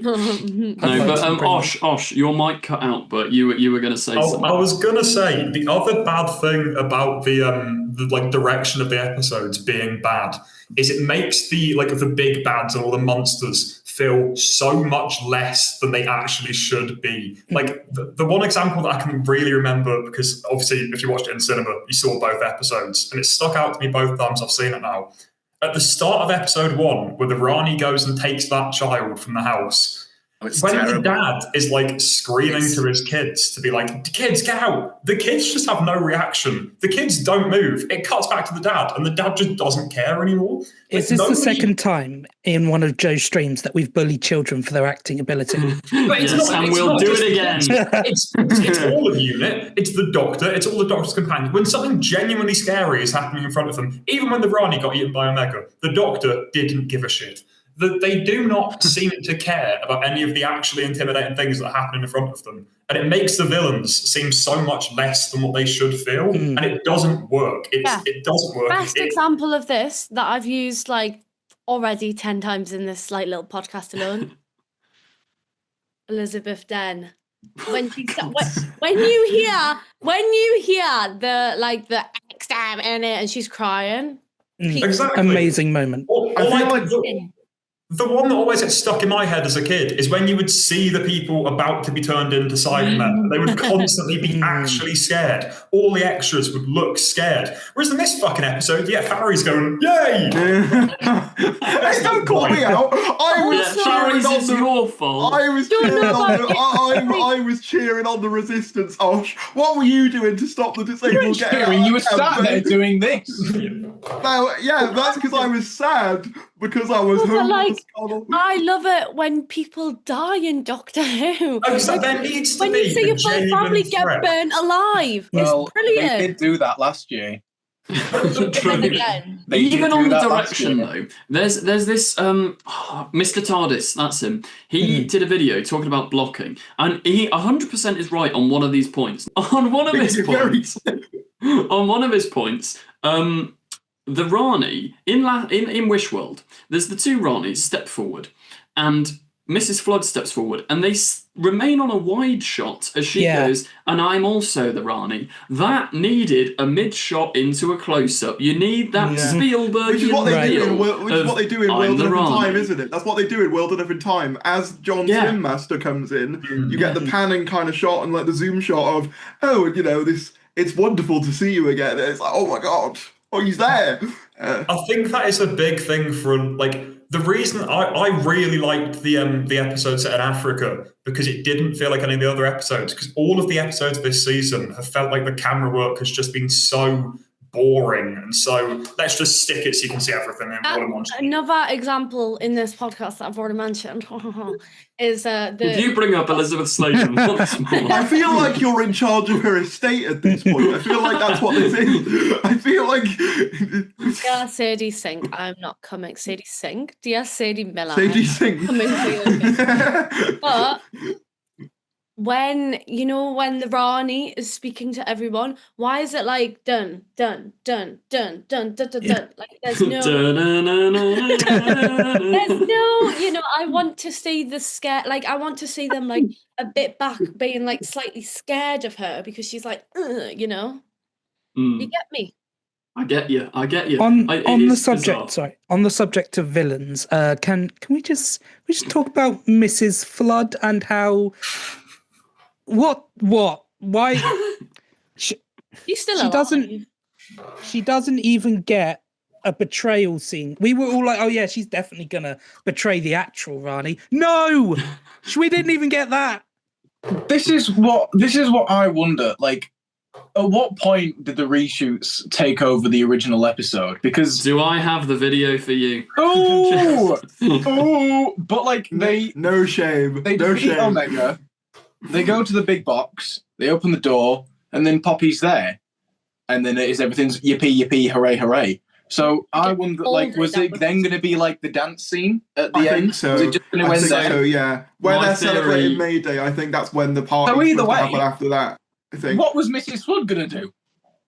No, but Osh, your mic cut out, but you were going to say something. I was going to say the other bad thing about the direction of the episodes being bad is it makes the big bads and all the monsters feel so much less than they actually should be. The one example that I can really remember, because obviously if you watched it in cinema, you saw both episodes, and it stuck out to me both times I've seen it now. At the start of episode 1, where the Rani goes and takes that child from the house, It's when terrible. the dad is like screaming to his kids to be like, kids, get out. The kids just have no reaction. The kids don't move. It cuts back to the dad, and the dad just doesn't care anymore. Is this the second time in one of Joe's streams that we've bullied children for their acting ability? But it's Yes, not, and it's we'll not do just it the again. kids. It's all of unit. It's the doctor. It's all the doctor's companions. When something genuinely scary is happening in front of them, even when the Rani got eaten by Omega, the doctor didn't give a shit. They do not seem to care about any of the actually intimidating things that happen in front of them. And it makes the villains seem so much less than what they should feel. And it doesn't work. It doesn't work. Best example of this that I've used like already 10 times in this like little podcast alone. Elizabeth Den. When she when you hear the exam in it and she's crying. Exactly. Amazing moment. I feel like the one that always gets stuck in my head as a kid is when you would see the people about to be turned into Cybermen. They would constantly be actually scared. All the extras would look scared. Whereas in this fucking episode, Farry's going, yay! Hey, don't call me out. I was Farry's is your fault. I was cheering on the resistance. Osh, what were you doing to stop the disabled getting out? You were sat there doing this. Well, yeah, that's because I was sad because I was home. Like, I love it when people die in Doctor Who. Oh, so there needs to when be you see a your full family get threat. burnt alive. Well, it's brilliant. they did do that last year. Again. Even on the direction though, there's this Mr. TARDIS, that's him. He did a video talking about blocking, and he 100% is right on one of these points. On one of his points, the Rani in Wishworld, there's the two Ranis step forward, and Mrs. Flood steps forward, and they remain on a wide shot as she goes, and I'm also the Rani. That needed a mid shot into a close up. You need that Spielberg. Which is what they do in World Enough in Time, isn't it? That's what they do in World Enough in Time. As John Swim Master comes in, you get the panning kind of shot and like the zoom shot of, it's wonderful to see you again. And it's like, oh my god, he's there. I think that is a big thing for like. The reason I really liked the episode set in Africa because it didn't feel like any of the other episodes, because all of the episodes this season have felt like the camera work has just been so boring, and so let's just stick it so you can see everything in all in one shot. Another example in this podcast that I've already mentioned is If you bring up Elizabeth Sladen once more. I feel like you're in charge of her estate at this point. I feel like that's what this is. I feel like Dear Sadie Sink, I'm not coming. Sadie Sink, dear Sadie Miller. Sadie Sink. Coming for you. But when the Rani is speaking to everyone, why is it like dun dun dun dun dun dun dun dun? Like there's no I want to see the scare, like I want to see them like a bit back being like slightly scared of her because she's like you get me. I get you. On the subject of villains, can we just talk about Mrs. Flood and how why She's still she doesn't even get a betrayal scene. We were all like, oh yeah, she's definitely gonna betray the actual Rani. No, we didn't even get that. This is what I wonder. Like, at what point did the reshoots take over the original episode? Because do I have the video for you? But like no shame. They defeat Omega. They go to the big box. They open the door, and then Poppy's there, and then everything's yippee yippee hooray hooray. So I wonder, like, was it then going to be like the dance scene at the end? I think so. Was it just going to end there? So yeah, where they're celebrating May Day. I think that's when the party was going to happen after that. I think. What was Mrs. Flood going to do?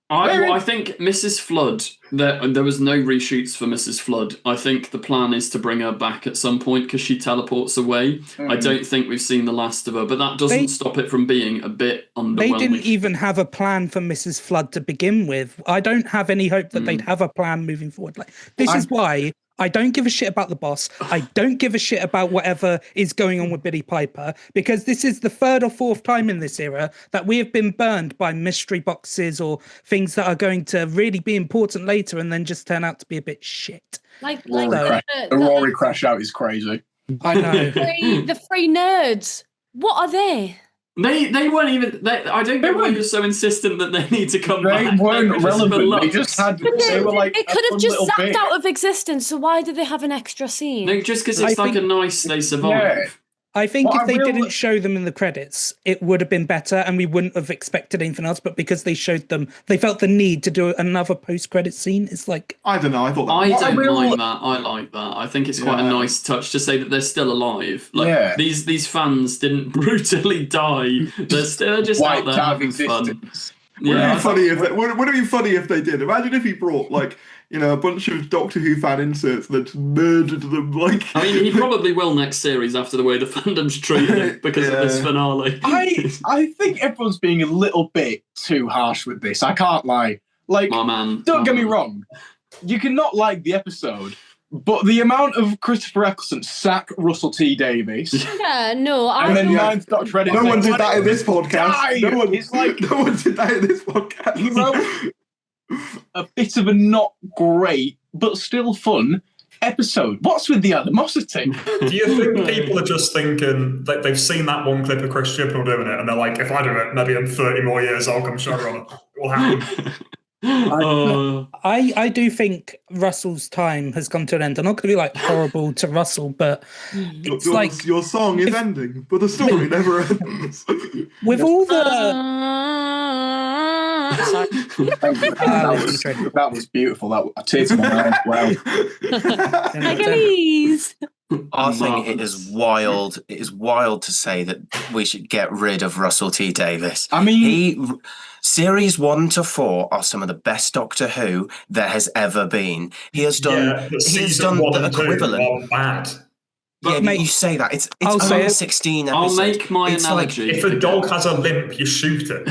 I think Mrs. Flood, there was no reshoots for Mrs. Flood. I think the plan is to bring her back at some point because she teleports away. I don't think we've seen the last of her, but that doesn't stop it from being a bit underwhelming. They didn't even have a plan for Mrs. Flood to begin with. I don't have any hope that they'd have a plan moving forward. Like, this is why I don't give a shit about the boss. I don't give a shit about whatever is going on with Billy Piper, because this is the third or fourth time in this era that we have been burned by mystery boxes or things that are going to really be important later and then just turn out to be a bit shit. The Rory crash out is crazy. I know. The three nerds. What are they? They weren't even. I don't get why you're so insistent that they need to come back. They weren't were just for relevant. They laughs. just had. They were like It a could have fun just little zapped bit. out of existence. So why did they have an extra scene? No, just because I it's like think- a nice they survive. Yeah. I think Well, if they I will- didn't show them in the credits, it would have been better and we wouldn't have expected anything else. But because they showed them, they felt the need to do another post-credit scene. It's like, I don't know. I thought that. I don't will- mind that. I like that. I think it's quite a Yeah. nice touch to say that they're still alive. Like Yeah. these fans didn't brutally die. They're still just out Wiped there out of having fun. existence. Wouldn't Yeah, it be funny if they, would it be funny if they did? Imagine if he brought like a bunch of Doctor Who fan inserts and then just murdered them. Like, I mean, he probably will next series after the way the fandom's treated him because of this finale. I think everyone's being a little bit too harsh with this. I can't lie. Like, My man. don't my get me man. wrong. You cannot like the episode, but the amount of Christopher Eccleston sack Russell T Davies Yeah, no, I and then don't. Ninth Doctor Edit. no one did that in this podcast. Die! No one, It's like- no one did that in this podcast. He wrote a bit of a not great but still fun episode. What's with the animosity? Do you think people are just thinking that they've seen that one clip of Chris Chibnall doing it and they're like, if I do it, maybe in 30 more years I'll come showrunner. It will happen. I do think Russell's time has come to an end. I'm not going to be like horrible to Russell, but it's like your song is ending, but the story never ends. with all the Sorry. That was beautiful. That a tear to my eyes. Wow. Hercules. I think it is wild. It is wild to say that we should get rid of Russell T Davies. I mean, Series 1 to 4 are some of the best Doctor Who there has ever been. He has done. Yeah, but He has season done 1 the and 2 equivalent. are bad. Yeah, mate, you say that it's I'll say only it. 16 I'll episodes. make my It's like- analogy. If a dog has a limp, you shoot it.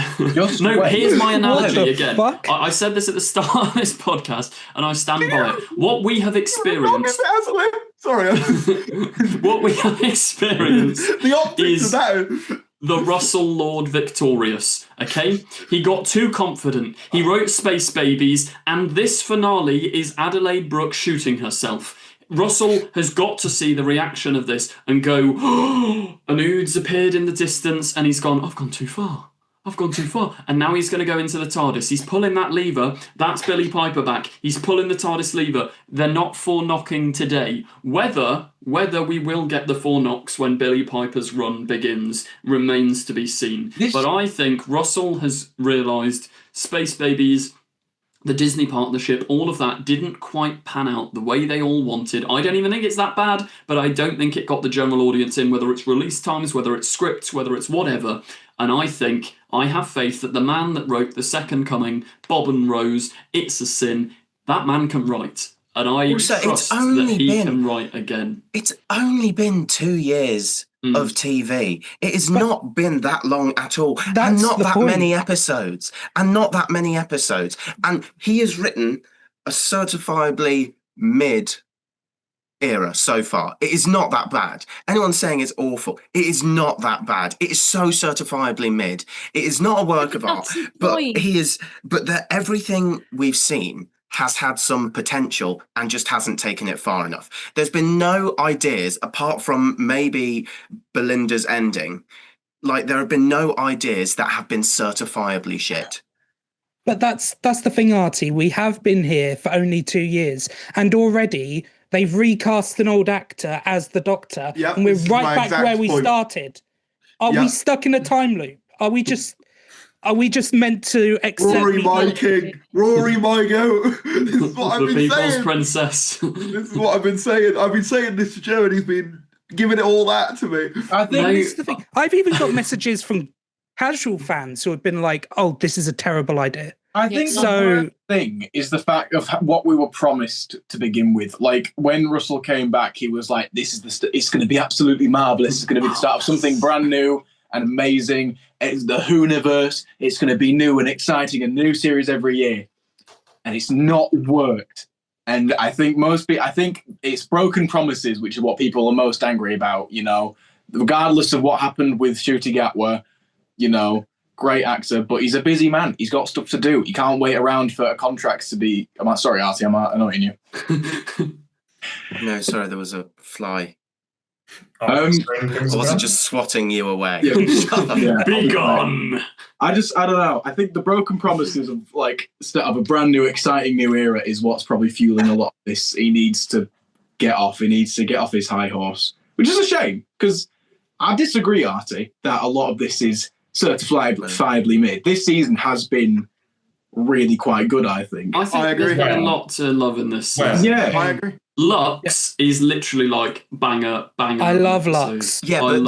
No, here's my analogy the again. fuck? I said this at the start of this podcast, and I stand by it. What we have experienced, Sorry, what we have experienced the optics is of that. the Russell Lord Victorious, okay? He got too confident. He wrote Space Babies, and this finale is Adelaide Brooke shooting herself. Russell has got to see the reaction of this and go, oh, an Ood's appeared in the distance, and he's gone, I've gone too far. I've gone too far. And now he's going to go into the TARDIS. He's pulling that lever. That's Billy Piper back. He's pulling the TARDIS lever. They're not foreknocking today. Whether we will get the foreknocks when Billy Piper's run begins remains to be seen. But I think Russell has realised Space Babies, the Disney partnership, all of that didn't quite pan out the way they all wanted. I don't even think it's that bad, but I don't think it got the general audience in, whether it's release times, whether it's scripts, whether it's whatever. And I have faith that the man that wrote The Second Coming, Bob and Rose, It's a Sin, that man can write. And I Also, it's trust that only he been- can write again. It's only been 2 years of TV. It has not been that long at all. And That's not the that point. many episodes. And he has written a certifiably mid era so far. It is not that bad. Anyone saying it's awful, it is not that bad. It is so certifiably mid. It is not a work of art. That's the But point. everything we've seen has had some potential and just hasn't taken it far enough. There's been no ideas apart from maybe Belinda's ending. Like, there have been no ideas that have been certifiably shit. But that's the thing, Artie. We have been here for only 2 years, and already they've recast an old actor as the Doctor, Yep, and we're this is right my back exact where we point. started. Are we Yep. stuck in a time loop? Are we just meant to accept? Rory, my king. Rory, my goat. This is what I've The been People's saying. Princess. This is what I've been saying. I've been saying this to Joe, and he's been giving it all that to me. I think This is the thing. I've even got messages from casual fans who have been like, "Oh, this is a terrible idea." I think So- the worst thing is the fact of what we were promised to begin with. Like, when Russell came back, he was like, "This is it's going to be absolutely marvelous. It's going to be the start of something brand new and amazing. It's the Who-niverse. It's going to be new and exciting, a new series every year." And it's not worked. And I think I think it's broken promises, which is what people are most angry about. You know, regardless of what happened with Ncuti Gatwa, you know. Great actor, but he's a busy man. He's got stuff to do. He can't wait around for contracts to be. Sorry, Artie, I'm annoying you. No, sorry, there was a fly. Oh, Or was it just swatting you away? Be gone. I don't know. I think the broken promises of of a brand new, exciting new era is what's probably fueling a lot of this. He needs to get off. He needs to get off his high horse, which is a shame because I disagree, Artie, that a lot of this is certifiably mid. This season has been really quite good, I think. I think there's been a lot to love in this season. Yeah, I agree. Lux is literally like banger. I love Lux. Yeah, but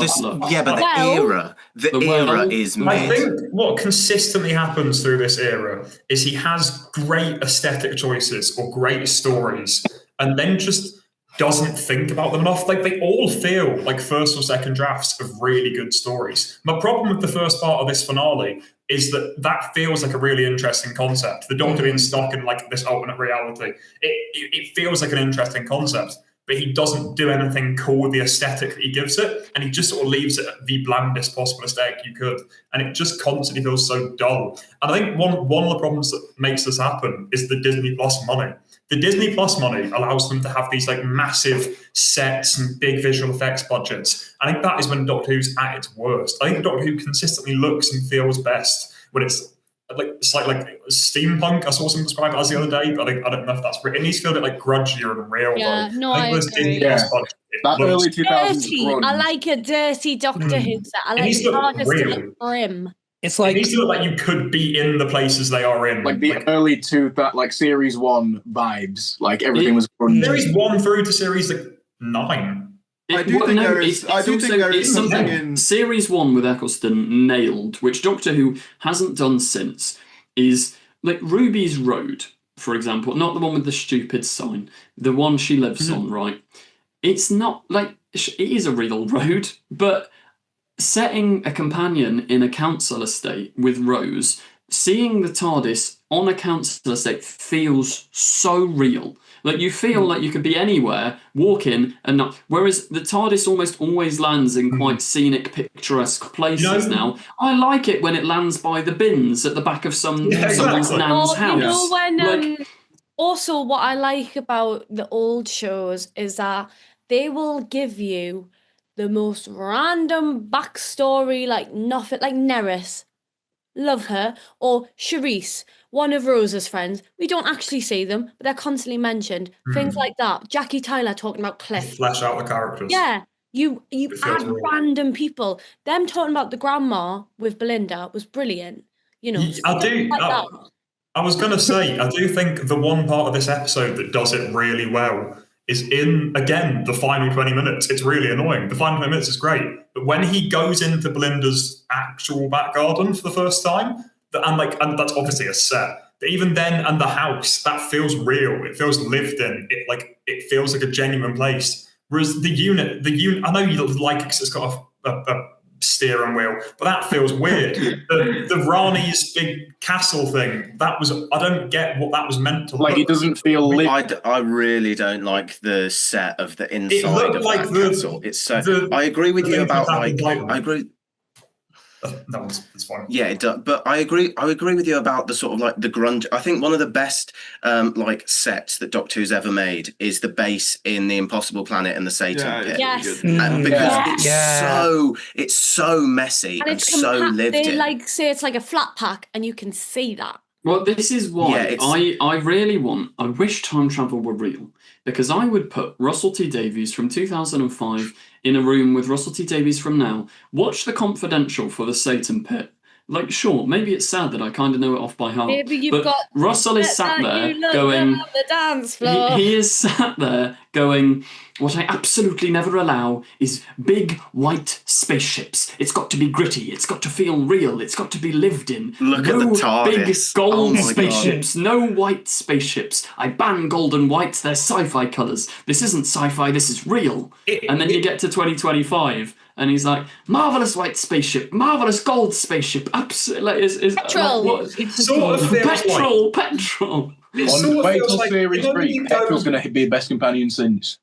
the era is mid. I think what consistently happens through this era is he has great aesthetic choices or great stories, and then just doesn't think about them enough. Like, they all feel like first or second drafts of really good stories. My problem with the first part of this finale is that feels like a really interesting concept. The Doctor being stuck in like this alternate reality. It feels like an interesting concept, but he doesn't do anything cool with the aesthetic that he gives it, and he just sort of leaves it at the blandest possible aesthetic you could, and it just constantly feels so dull. And I think one of the problems that makes this happen is the Disney Plus money. The Disney Plus money allows them to have these like massive sets and big visual effects budgets. I think that is when Doctor Who's at its worst. I think Doctor Who consistently looks and feels best when it's like steampunk. I saw someone describe it as the other day, but I don't know if that's right. It needs to feel a bit like grudgier and real. Yeah, though. no, I I think agree. That early 2000s Dirty. I like a dirty Doctor Who set. I like the hardest to look grim. It's like it needs to look like you could be in the places they are in. Like the early series 1 vibes. Like everything was grungy. Series 1 through to series 9. I do think there is something in Series 1 with Eccleston nailed, which Doctor Who hasn't done since, is like Ruby's Road, for example, not the one with the stupid sign, the one she lives on, right? It's not like, it is a real road, but setting a companion in a council estate with Rose, seeing the TARDIS on a council estate feels so real. Like, you feel like you could be anywhere, walk in, and not. Whereas the TARDIS almost always lands in quite scenic, picturesque places now. I like it when it lands by the bins at the back of someone's nan's house. You know when, also, what I like about the old shows is that they will give you the most random backstory, like nothing, like Neris. Love her. Or Charisse, one of Rose's friends. We don't actually see them, but they're constantly mentioned. Things like that. Jackie Tyler talking about Cliff. Flesh out the characters. Yeah. You add random people. Them talking about the grandma with Belinda was brilliant. You know, I was going to say, I do think the one part of this episode that does it really well is in, again, the final 20 minutes. It's really annoying. The final 20 minutes is great. But when he goes into Belinda's actual back garden for the first time, and that's obviously a set, but even then, and the house, that feels real. It feels lived in. It feels like a genuine place. Whereas the unit, I know you like it because it's got a steering wheel, but that feels weird. The Rani's big castle thing, I don't get what that was meant to look like. It doesn't feel lit. I really don't like the set of the inside of like that castle. It's so. I agree with you about I agree. It's fine. Yeah, it does. But I agree with you about the sort of like the grunge. I think one of the best sets that Doctor Who's ever made is the base in the Impossible Planet and the Satan Pit. Yes. Because it's so messy and so lived in. They say it's like a flat pack, and you can see that. Well, this is why I wish time travel were real, because I would put Russell T Davies from 2005 in a room with Russell T Davies from now, watch The Confidential for the Satan Pit. Like, sure, maybe it's sad that I kind of know it off by heart, but Russell is sat there going, the dance floor. He is sat there going, what I absolutely never allow is big white spaceships. It's got to be gritty. It's got to feel real. It's got to be lived in. Look at the TARDIS. Big gold spaceships. God. No white spaceships. I ban gold and white. They're sci-fi colours. This isn't sci-fi. This is real. And then you get to 2025 and he's like, marvellous white spaceship. Marvellous gold spaceship. Absolutely. Petrol. It sort of feels petrol. Wait till Series 3. Petrol's going to be the best companion since.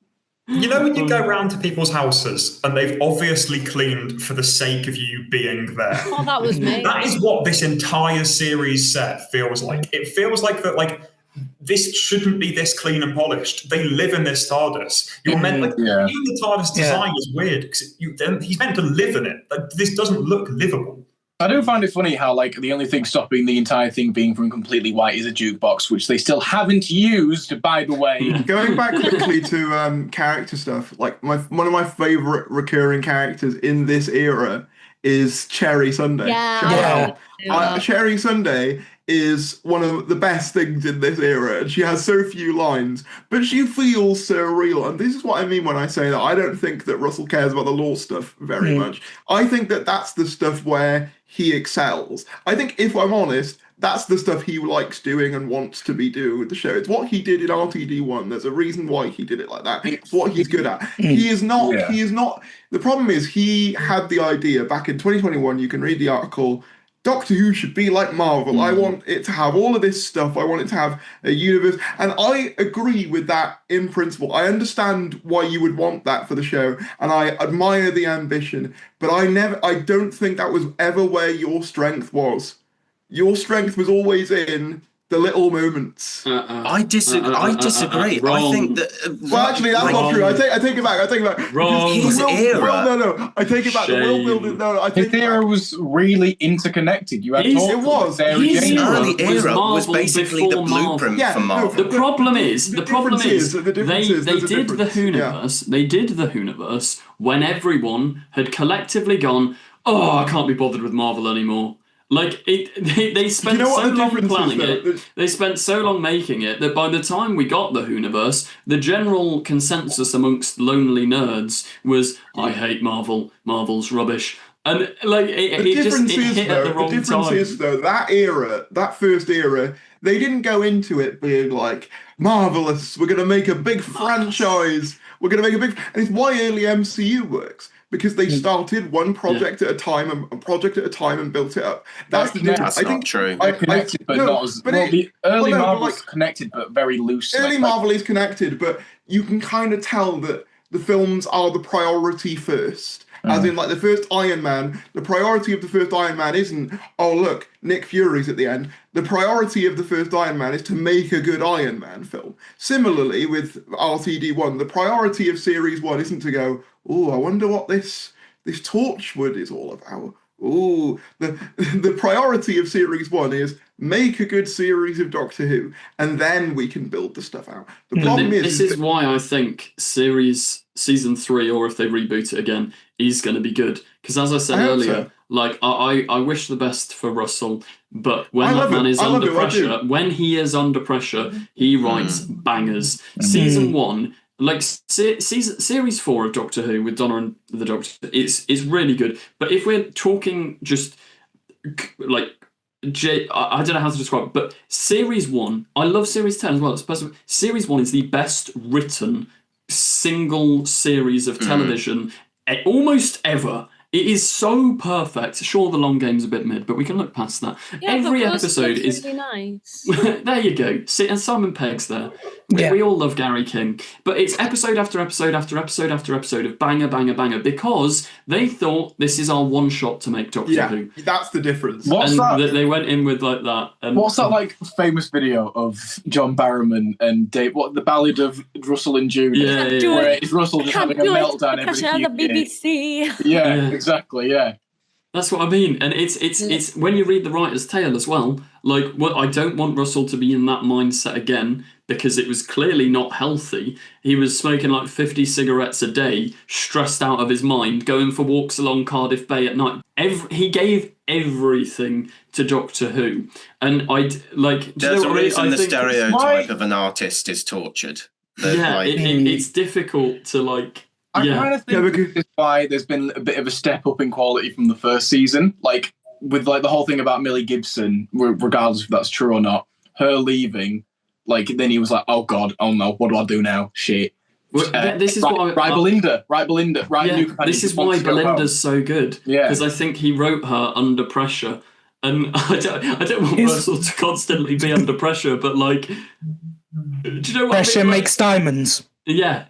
You know when you go round to people's houses and they've obviously cleaned for the sake of you being there? Oh, that was me. That is what this entire series set feels like. It feels like that, like this shouldn't be this clean and polished. They live in this TARDIS. You're meant even the TARDIS design is weird because he's meant to live in it. Like, this doesn't look livable. I do find it funny how, like, the only thing stopping the entire thing being from completely white is a jukebox, which they still haven't used, by the way. Going back quickly to character stuff, like one of my favourite recurring characters in this era is Cherry Sunday. Cherry Sunday is one of the best things in this era, and she has so few lines, but she feels so real. And this is what I mean when I say that I don't think that Russell cares about the law stuff very much. I think that that's the stuff where he excels. I think, if I'm honest, that's the stuff he likes doing and wants to be doing with the show. It's what he did in RTD1. There's a reason why he did it like that. It's what he's good at. He is not. The problem is, he had the idea back in 2021. You can read the article. Doctor Who should be like Marvel. I want it to have all of this stuff. I want it to have a universe. And I agree with that in principle. I understand why you would want that for the show. And I admire the ambition. But I don't think that was ever where your strength was. Your strength was always in the little moments. I disagree. I think that. Well, actually, that's not true. I take it back. Wrong. His era. No. I take it back. The world building. No, I think his era was really interconnected. You had His early era was basically the blueprint for Marvel. The problem is they did the Hooniverse. Yeah. They did the Hooniverse when everyone had collectively gone, "Oh, I can't be bothered with Marvel anymore." Like, they spent so long planning it, they spent so long making it, that by the time we got the Hooniverse, the general consensus amongst lonely nerds was, I hate Marvel, Marvel's rubbish. And, like, it hit at the wrong time. The difference is, though, that era, that first era, they didn't go into it being like, marvelous, we're going to make a big franchise, and it's why early MCU works. Because they started one project at a time and built it up. That's the difference. That's not true. Connected, but not as well. The early Marvel is connected, but very loose. Early Marvel is connected, but you can kind of tell that the films are the priority first. As in, like, the first Iron Man, the priority of the first Iron Man isn't, oh, look, Nick Fury's at the end. The priority of the first Iron Man is to make a good Iron Man film. Similarly, with RTD1, the priority of Series 1 isn't to go, oh, I wonder what this Torchwood is all about. Oh, the priority of Series 1 is make a good series of Doctor Who, and then we can build the stuff out. The problem this is why I think season 3, or if they reboot it again, is going to be good. Because as I said earlier, like, I wish the best for Russell, but when that man is under pressure, when he is under pressure, he writes bangers. Season 1. Like, series 4 of Doctor Who with Donna and the Doctor, it's really good. But if we're talking just like I don't know how to describe it, but series 1, I love series 10 as well. Series 1 is the best written single series of television almost ever. It is so perfect. Sure, the long game's a bit mid, but we can look past that. Yeah, every episode is really nice. There you go. See, and Simon Pegg's there. We all love Gary King, but it's episode after episode after episode after episode of banger, banger, banger, because they thought this is our one shot to make Doctor Who. That's the difference. What's that? They went in with like that. And what's that like famous video of John Barrowman and Dave? What, the Ballad of Russell and Jude? Yeah. Where it's Russell just having a meltdown every few BBC. Yeah, exactly. Yeah. That's what I mean, and it's when you read the writer's tale as well. Like, I don't want Russell to be in that mindset again, because it was clearly not healthy. He was smoking like 50 cigarettes a day, stressed out of his mind, going for walks along Cardiff Bay at night. He gave everything to Doctor Who, and There's a reason the stereotype of an artist is tortured. It's difficult to like. I kind of think this is why there's been a bit of a step up in quality from the first season. Like, with like the whole thing about Millie Gibson, regardless if that's true or not, her leaving, like, then he was like, oh God, oh no, what do I do now? Shit. Well, this is Belinda. This is why Belinda's so good. Yeah. Because I think he wrote her under pressure. And I don't want Russell to constantly be under pressure, but like, do you know what pressure I mean? makes diamonds. Yeah,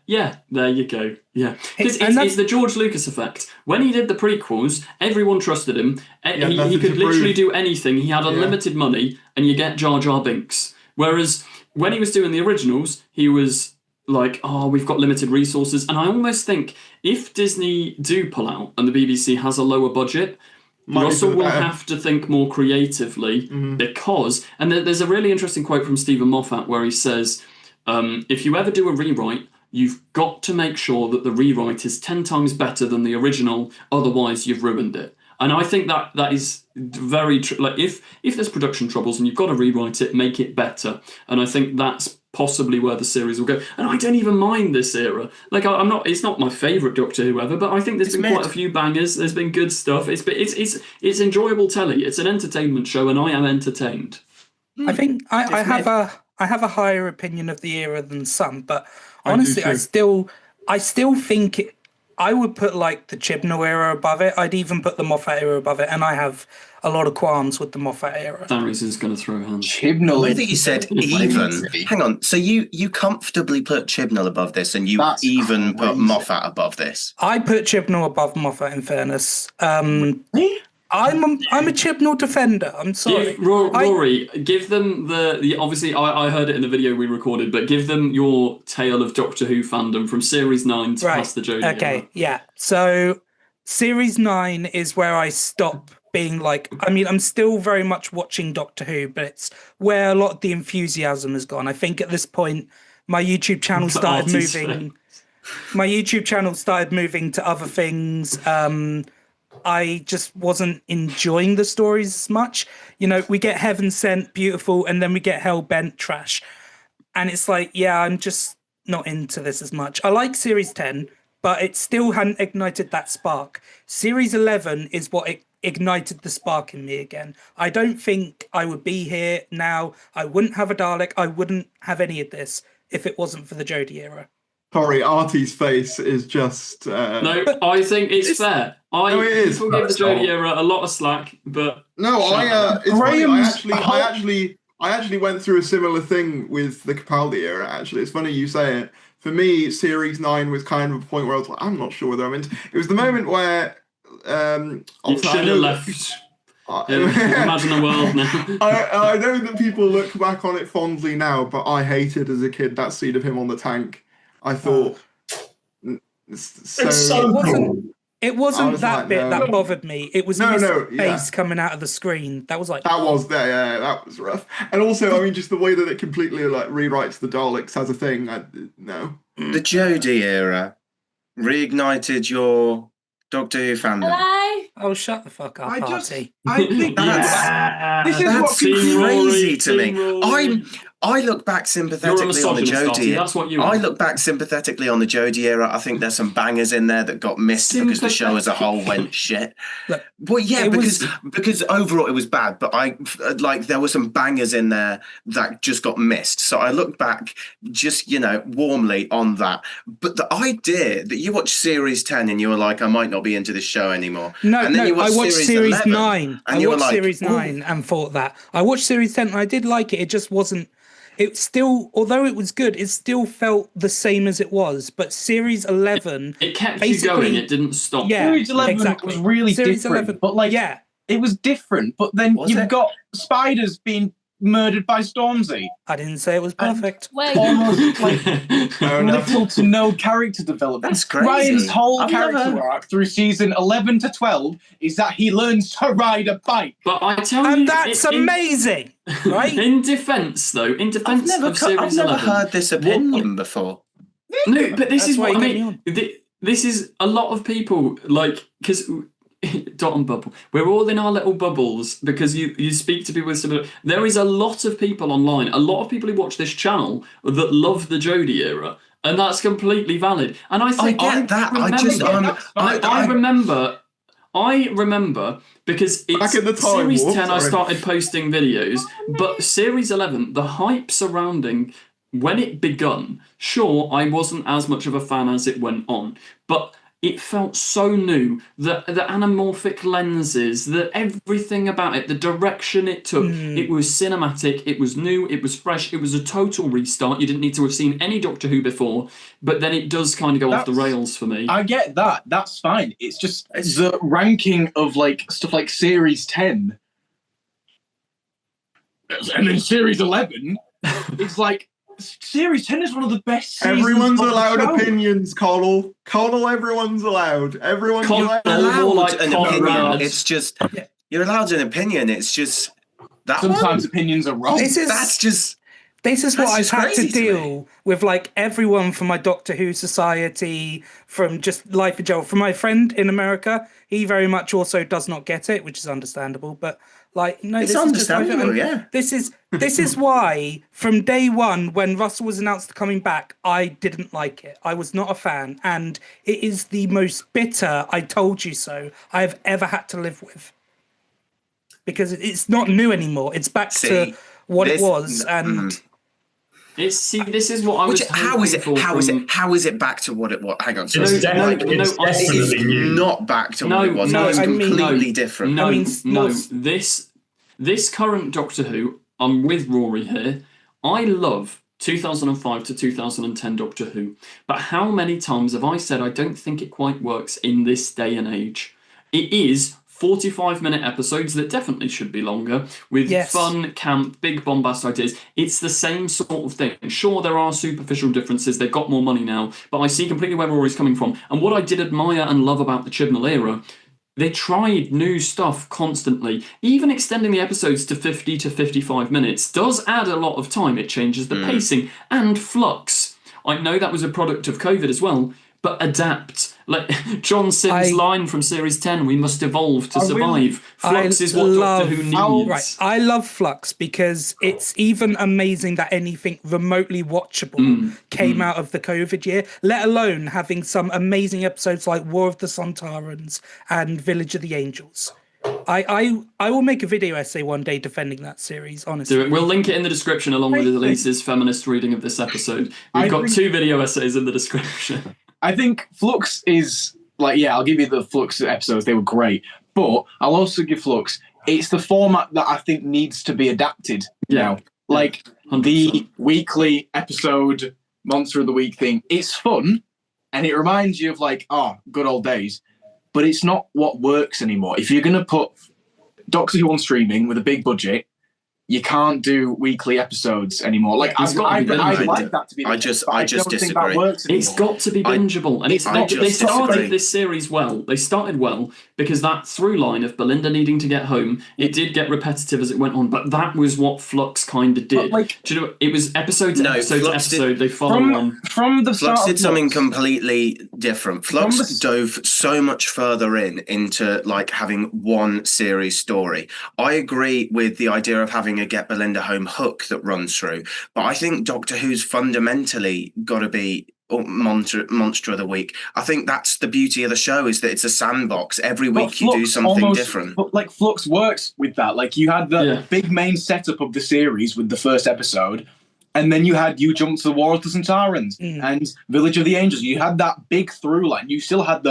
there you go. Yeah, because it's the George Lucas effect. When he did the prequels, everyone trusted him. He could literally do anything. He had unlimited money, and you get Jar Jar Binks. Whereas when he was doing the originals, he was like, oh, we've got limited resources. And I almost think if Disney do pull out and the BBC has a lower budget, Russell will have to think more creatively because, and there's a really interesting quote from Stephen Moffat where he says, if you ever do a rewrite, you've got to make sure that the rewrite is 10 times better than the original, otherwise you've ruined it. And I think that is very true. Like if there's production troubles and you've got to rewrite it, make it better. And I think that's possibly where the series will go. And I don't even mind this era. Like I'm not. It's not my favourite Doctor Who ever, but I think there's been quite a few bangers. There's been good stuff. It's enjoyable telly. It's an entertainment show, and I am entertained. I think I have a higher opinion of the era than some, but honestly, I still think I would put like the Chibnall era above it. I'd even put the Moffat era above it, and I have a lot of qualms with the Moffat era. Darius going to throw hands. Chibnall. I think you said even. Hang on. So you comfortably put Chibnall above this, and you even put Moffat above this. I put Chibnall above Moffat. In fairness, I'm a Chibnall defender. I'm sorry. Rory, give them the obviously I heard it in the video we recorded, but give them your tale of Doctor Who fandom from Series 9 to past the Jodie era. Yeah. So Series 9 is where I stop being like, I mean, I'm still very much watching Doctor Who, but it's where a lot of the enthusiasm has gone. I think at this point, my YouTube channel started moving to other things. I just wasn't enjoying the stories as much. You know, we get Heaven Sent, beautiful, and then we get Hell Bent, trash. And it's like, yeah, I'm just not into this as much. I like Series 10, but it still hadn't ignited that spark. Series 11 is what ignited the spark in me again. I don't think I would be here now. I wouldn't have a Dalek. I wouldn't have any of this if it wasn't for the Jodie era. Sorry, Artie's face is just... No, I think it's fair. No, it is. People give the Jodie era a lot of slack, but... No, it's funny. I actually went through a similar thing with the Capaldi era, actually. It's funny you say it. For me, Series 9 was kind of a point where I was like, I'm not sure whether I'm into... It was the moment where... you should have left. Imagine a world now. I know that people look back on it fondly now, but I hated as a kid that scene of him on the tank. I thought it wasn't that bit that bothered me. It was his face coming out of the screen. That was like that was rough. And also, I mean, just the way that it completely like rewrites the Daleks as a thing. The Jodie era reignited your Doctor Who fandom. Hello? Oh, shut the fuck up, Artie. I think that's crazy to me. I look back sympathetically on the Jodie. That's what you are. I look back sympathetically on the Jodie era. I think there's some bangers in there that got missed because the show as a whole went shit. Well, yeah, because overall it was bad, but there were some bangers in there that just got missed. So I look back just, warmly on that. But the idea that you watch Series 10 and you were like, I might not be into this show anymore. I watched Series 9. I watched Series 9 and thought that. I watched Series 10 and I did like it. It just wasn't. It still, although it was good, it still felt the same as it was. But Series 11... It kept you going, it didn't stop. Yeah, Series 11 was really different. 11, but it was different. But then you've got spiders being murdered by Stormzy. I didn't say it was perfect. Almost little to no character development. That's crazy. Ryan's whole character arc through season 11 to 12 is that he learns to ride a bike. But I tell you... And that's amazing, right? In defence of Series 11... I've never heard this opinion before. No, but this is what I mean. This is a lot of people, because... dot and bubble. We're all in our little bubbles because you speak to people with similar. There is a lot of people online, a lot of people who watch this channel that love the Jodie era, and that's completely valid. And I think I get that. I remember because it's back in the time Series 10 I started posting videos, but Series 11, the hype surrounding when it begun, sure, I wasn't as much of a fan as it went on, but it felt so new, the anamorphic lenses, everything about it, the direction it took. It was cinematic, it was new, it was fresh, it was a total restart. You didn't need to have seen any Doctor Who before, but then it does kind of go off the rails for me. I get that, that's fine. It's just the ranking of stuff like Series 10 and then Series 11 it's like series 10 is one of the best seasons. Everyone's of the allowed show. opinions, Connell. Connell, everyone's allowed. Everyone's Connell, allowed. like an Conrad. opinion. It's just you're allowed an opinion. It's just that Sometimes one. opinions are wrong. This is what I've had to deal with, like everyone from my Doctor Who society, from just life in general. From my friend in America, he very much also does not get it, which is understandable. But like, no, It's this understandable, is just this is why from day one, when Russell was announced coming back, I didn't like it. I was not a fan, and it is the most bitter "I told you so" I have ever had to live with, because it's not new anymore. It's back to what it was, and. This is what I was. How is it back to what it was? Hang on, sorry. It's definitely new. Not back to what it was. It's completely different. This current Doctor Who, I'm with Rory here. I love 2005 to 2010 Doctor Who, but how many times have I said I don't think it quite works in this day and age? It is 45-minute episodes that definitely should be longer, with fun, camp, big bombast ideas. It's the same sort of thing. Sure, there are superficial differences. They've got more money now, but I see completely where Rory's coming from. And what I did admire and love about the Chibnall era, they tried new stuff constantly. Even extending the episodes to 50 to 55 minutes does add a lot of time. It changes the pacing and flux. I know that was a product of COVID as well, but adapt. Like John Sims' line from Series 10, we must evolve to survive. Flux is what Doctor Who needs. Right. I love Flux because it's even amazing that anything remotely watchable came out of the COVID year, let alone having some amazing episodes like War of the Sontarans and Village of the Angels. I will make a video essay one day defending that series, honestly. Do it. We'll link it in the description along with Elise's feminist reading of this episode. We've got 2 video essays in the description. I think Flux is like, I'll give you the Flux episodes. They were great. But I'll also give Flux, it's the format that I think needs to be adapted now. Like 100%. The weekly episode, Monster of the Week thing. It's fun and it reminds you of like, good old days. But it's not what works anymore. If you're going to put Doctor Who on streaming with a big budget, you can't do weekly episodes anymore. Like I'd like that to be. I just disagree. It's got to be bingeable, and it's not. They started this series well. They started well because that through line of Belinda needing to get home, it did get repetitive as it went on. But that was what Flux kind of did. Do you know? It was episode to episode. They follow on from the start. Flux did something completely different. Flux dove so much further into like having one series story. I agree with the idea of having a Get Belinda Home hook that runs through, but I think Doctor Who's fundamentally got to be Monster of the Week. I think that's the beauty of the show, is that it's a sandbox. Every week you do something different. But like Flux works with that. Like you had the big main setup of the series with the first episode, and then you jump to the War of the Sontarans and Village of the Angels. You had that big through line. You still had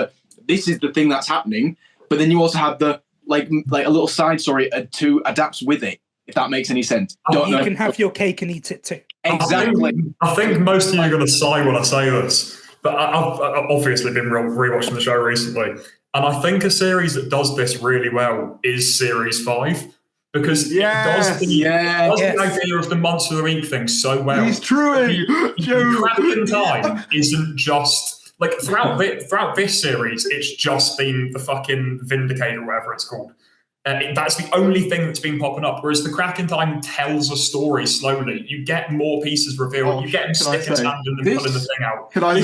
this is the thing that's happening, but then you also had the like a little side story to adapt with it. If that makes any sense. You can have your cake and eat it too. Exactly. I think most of you are going to sigh when I say this, but I've obviously been rewatching the show recently, and I think a series that does this really well is Series 5, because it does the idea of the Monster of the Week thing so well. He's true. Crack in Time isn't just like throughout this series, it's just been the fucking Vindicator or whatever it's called. That's the only thing that's been popping up. Whereas the Crack in Time tells a story slowly. You get more pieces revealed. You get him sticking his hand in and pulling the thing out. Can I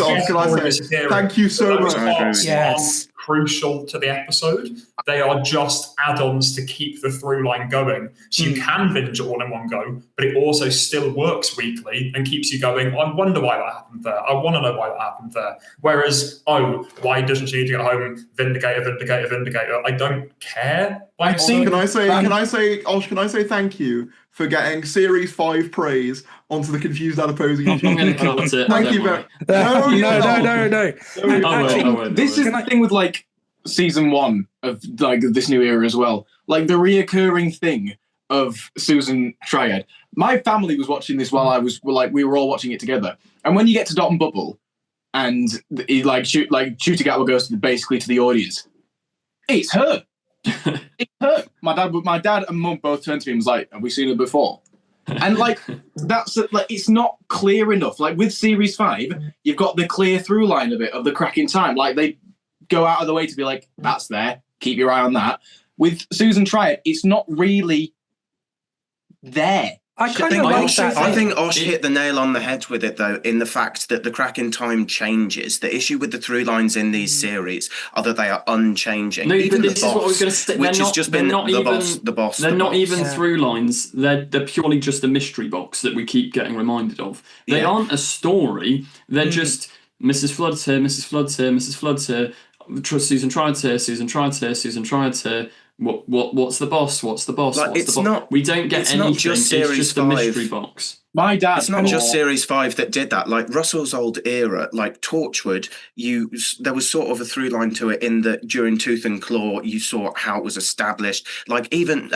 say thank you so much? Yes. Crucial to the episode. They are just add-ons to keep the through line going. So you can binge it all in one go, but it also still works weekly and keeps you going. I wonder why that happened there. I want to know why that happened there. Whereas, why doesn't she need to get home? Vindicator. I don't care. Can I say thank you for getting Series 5 praise onto the Confused Adipose YouTube channel? I'm going to cut it. Thank you very No. This is the thing with like season 1 of like this new era as well. Like the reoccurring thing of Susan Triad. My family was watching this while we were all watching it together. And when you get to Dot and Bubble, and Shooty Gatwa goes basically to the audience, it's her. It's her. My dad and mum both turned to me and was like, "Have we seen her before?" And like that's like it's not clear enough. Like with series 5, you've got the clear through line of it of the cracking time. Like they go out of the way to be like, that's there. Keep your eye on that. With Susan Triad, it's not really there. I kind of like that. I think Osh hit the nail on the head with it, though, in the fact that the cracking time changes. The issue with the through lines in these series are that they are unchanging. No, even but this is what I was going to say. which has just been the boss. They're not even through lines. They're purely just a mystery box that we keep getting reminded of. They aren't a story. They're just Mrs. Flood's here, Mrs. Flood's here, Mrs. Flood's here, Susan Triad's here, Susan Triad's here, Susan Triad's here. What's the boss? What's the boss? Like, what's it's the boss? not- We don't get it's anything. not just it's series just a 5. mystery box. My dad. It's not just series 5 that did that. Like Russell's old era, like Torchwood, there was sort of a through line to it in that during Tooth and Claw, you saw how it was established. Like even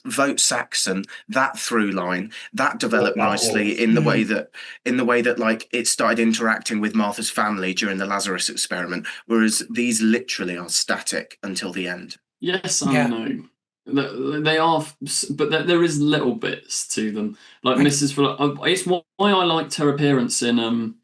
Vote Saxon, that through line that developed nicely in the way that like it started interacting with Martha's family during the Lazarus experiment, whereas these literally are static until the end. Yes, I know. They are, but there is little bits to them. Like Mrs. It's why I liked her appearance in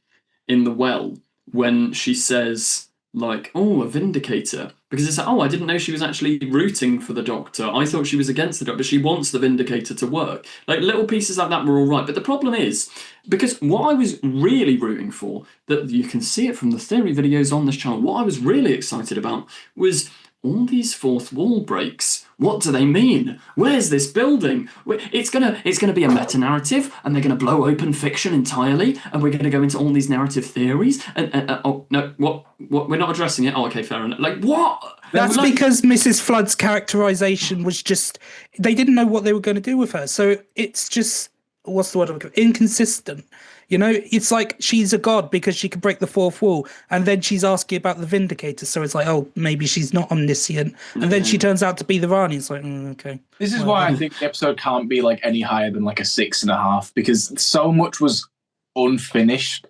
The Well when she says like, "Oh, a vindicator," because it's like, "Oh, I didn't know she was actually rooting for the Doctor. I thought she was against the Doctor, but she wants the vindicator to work." Like little pieces like that were all right, but the problem is because what I was really rooting for, that you can see it from the theory videos on this channel. What I was really excited about was all these fourth wall breaks. What do they mean? Where's this building? It's gonna be a meta-narrative, and they're gonna blow open fiction entirely, and we're gonna go into all these narrative theories. And oh no, what? We're not addressing it. Oh, okay, fair enough. Like what? That's Like, because Mrs. Flood's characterization was just they didn't know what they were going to do with her, so it's just what's the word? Inconsistent. You know, it's like she's a god because she can break the fourth wall, and then she's asking about the Vindicator. So it's like, oh, maybe she's not omniscient, and then she turns out to be the Rani. It's like, okay. This is why I think the episode can't be like any higher than like a 6.5 because so much was unfinished.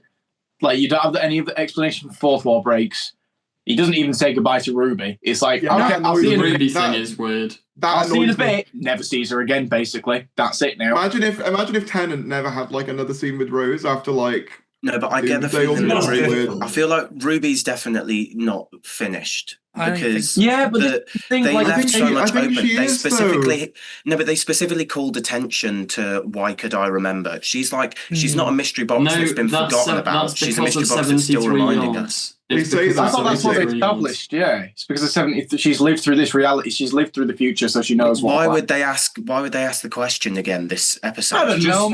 Like you don't have any of the explanation for fourth wall breaks. He doesn't even say goodbye to Ruby. It's like, okay, I'll see the you in a Ruby bit. thing is weird. I'll see you in a bit. Never sees her again. Basically, that's it now. Imagine if Tennant never had like another scene with Rose after like. No, but I get the feeling that I feel like Ruby's definitely not finished because they left so much open. They specifically called attention to why could I remember. She's like she's not a mystery box that's been forgotten about. She's a mystery box that's still reminding us. I thought that's what they established. Yeah, it's because of 70. She's lived through this reality. She's lived through the future, so she knows what. Why would they ask the question again this episode? I don't know.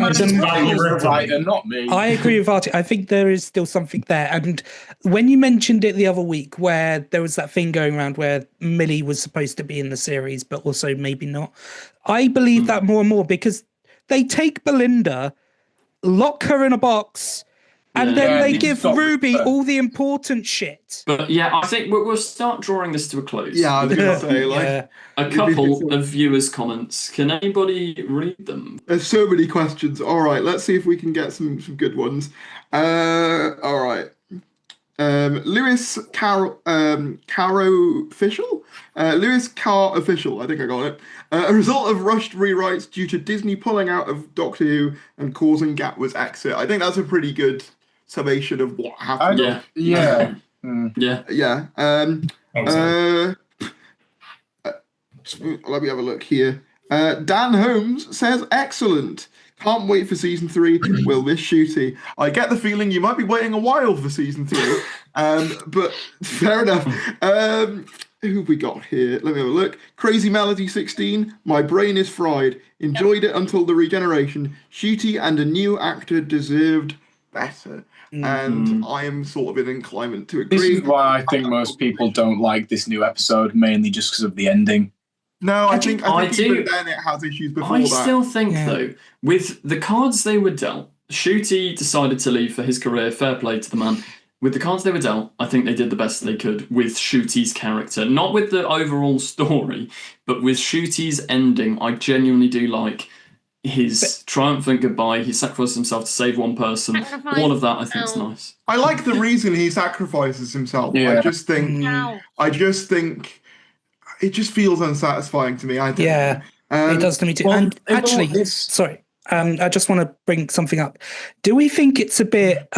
Not me. I agree with Artie. I think there is still something there. And when you mentioned it the other week, where there was that thing going around where Millie was supposed to be in the series, but also maybe not, I believe that more and more because they take Belinda, lock her in a box. And then they give Ruby all the important shit. But yeah, I think we'll start drawing this to a close. Yeah, I was going to say, like... A couple of viewers' comments. Can anybody read them? There's so many questions. All right, let's see if we can get some good ones. All right. Lewis Caro Official? Lewis Carr Official, I think I got it. A result of rushed rewrites due to Disney pulling out of Doctor Who and causing Gatwa's exit. I think that's a pretty good summation of what happened. Yeah. Let me have a look here. Dan Holmes says, excellent. Can't wait for season 3. Will miss Shooty. I get the feeling you might be waiting a while for season 3. But fair enough. Who have we got here? Let me have a look. Crazy Melody 16. My brain is fried. Enjoyed it until the regeneration. Shooty and a new actor deserved better. And I am sort of in inclined to agree. This is why I think most people don't like this new episode, mainly just because of the ending. No, I think do. even then it has issues before I that. still think, though, with the cards they were dealt, Shooty decided to leave for his career, fair play to the man. With the cards they were dealt, I think they did the best they could with Shooty's character. Not with the overall story, but with Shooty's ending, I genuinely do like his triumphant goodbye. He sacrificed himself to save one person. All of that I think is nice. I like the reason he sacrifices himself. I just think it just feels unsatisfying to me. It does to me too. Well, and actually, sorry. I just want to bring something up. Do we think it's a bit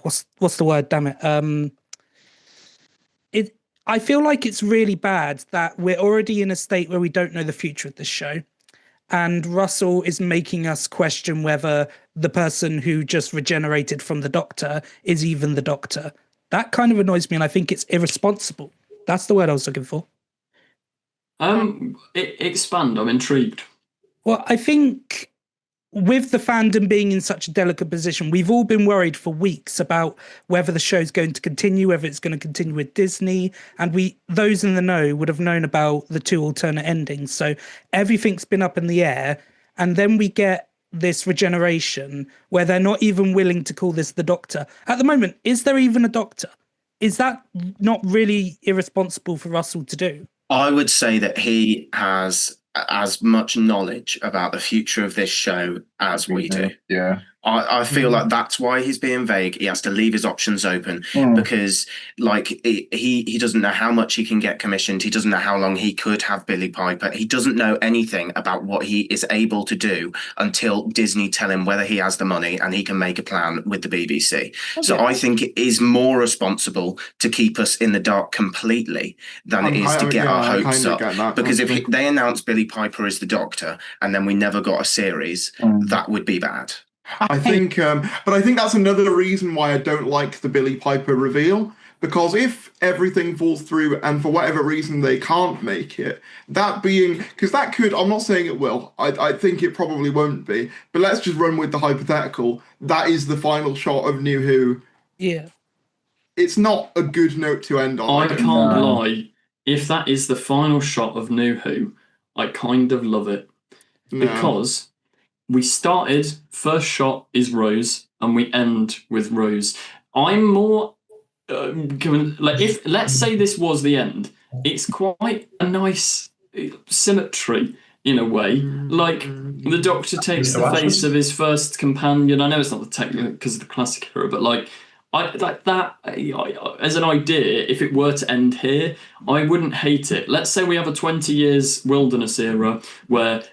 what's the word? Damn it! I feel like it's really bad that we're already in a state where we don't know the future of this show, and Russell is making us question whether the person who just regenerated from the Doctor is even the Doctor. That kind of annoys me, and I think it's irresponsible. That's the word I was looking for. Expand. I'm intrigued. Well, I think with the fandom being in such a delicate position, we've all been worried for weeks about whether the show's going to continue, whether it's going to continue with Disney, and those in the know would have known about the 2 alternate endings. So everything's been up in the air, and then we get this regeneration where they're not even willing to call this the Doctor. At the moment, is there even a Doctor? Is that not really irresponsible for Russell to do? I would say that he has as much knowledge about the future of this show as we do. Yeah. I feel like that's why he's being vague. He has to leave his options open because, like, he doesn't know how much he can get commissioned. He doesn't know how long he could have Billy Piper. He doesn't know anything about what he is able to do until Disney tell him whether he has the money and he can make a plan with the BBC. Okay. So I think it is more responsible to keep us in the dark completely than it is to get our hopes up. Because if they announce Billy Piper as the Doctor and then we never got a series, that would be bad. I think, but I think that's another reason why I don't like the Billy Piper reveal. Because if everything falls through and for whatever reason they can't make it, because that could, I'm not saying it will, I think it probably won't be, but let's just run with the hypothetical. That is the final shot of New Who. Yeah. It's not a good note to end on. I can't lie. If that is the final shot of New Who, I kind of love it. No. Because we started, first shot is Rose, and we end with Rose. I'm more if let's say this was the end, it's quite a nice symmetry in a way. Like the Doctor takes the face of his first companion. I know it's not the technical because of the classic era, but like as an idea, if it were to end here, I wouldn't hate it. Let's say we have a 20 years wilderness era where,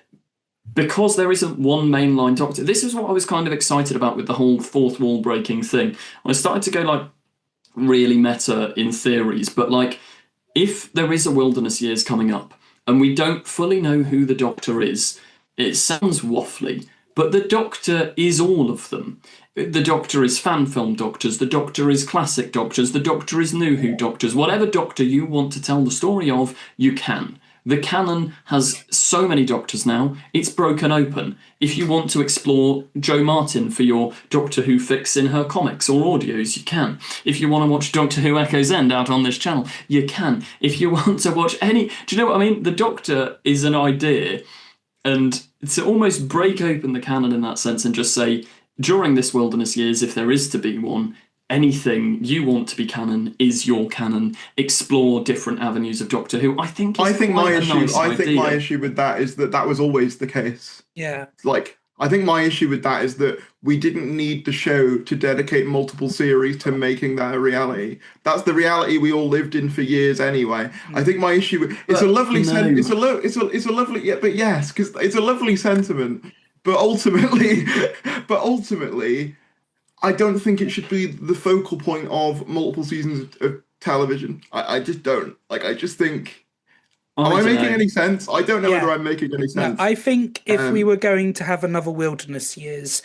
because there isn't one mainline Doctor, this is what I was kind of excited about with the whole fourth wall breaking thing. I started to go like really meta in theories, but like if there is a wilderness years coming up and we don't fully know who the Doctor is, it sounds waffly, but the Doctor is all of them. The Doctor is fan film Doctors, the Doctor is classic Doctors, the Doctor is New Who Doctors. Whatever Doctor you want to tell the story of, you can. The canon has so many Doctors now, it's broken open. If you want to explore Jo Martin for your Doctor Who fix in her comics or audios, you can. If you want to watch Doctor Who Echoes End out on this channel, you can. If you want to watch any... Do you know what I mean? The Doctor is an idea, and to almost break open the canon in that sense and just say, during this wilderness years, if there is to be one, anything you want to be canon is your canon. Explore different avenues of Doctor Who. I think my issue with that is that was always the case. Yeah. Like, I think my issue with that is that we didn't need the show to dedicate multiple series to making that a reality. That's the reality we all lived in for years anyway. I think my issue it's a lovely sentiment, but ultimately I don't think it should be the focal point of multiple seasons of television. I just don't. Like, I just think... Am I making any sense? I don't know whether I'm making any sense. No, I think if we were going to have another wilderness years,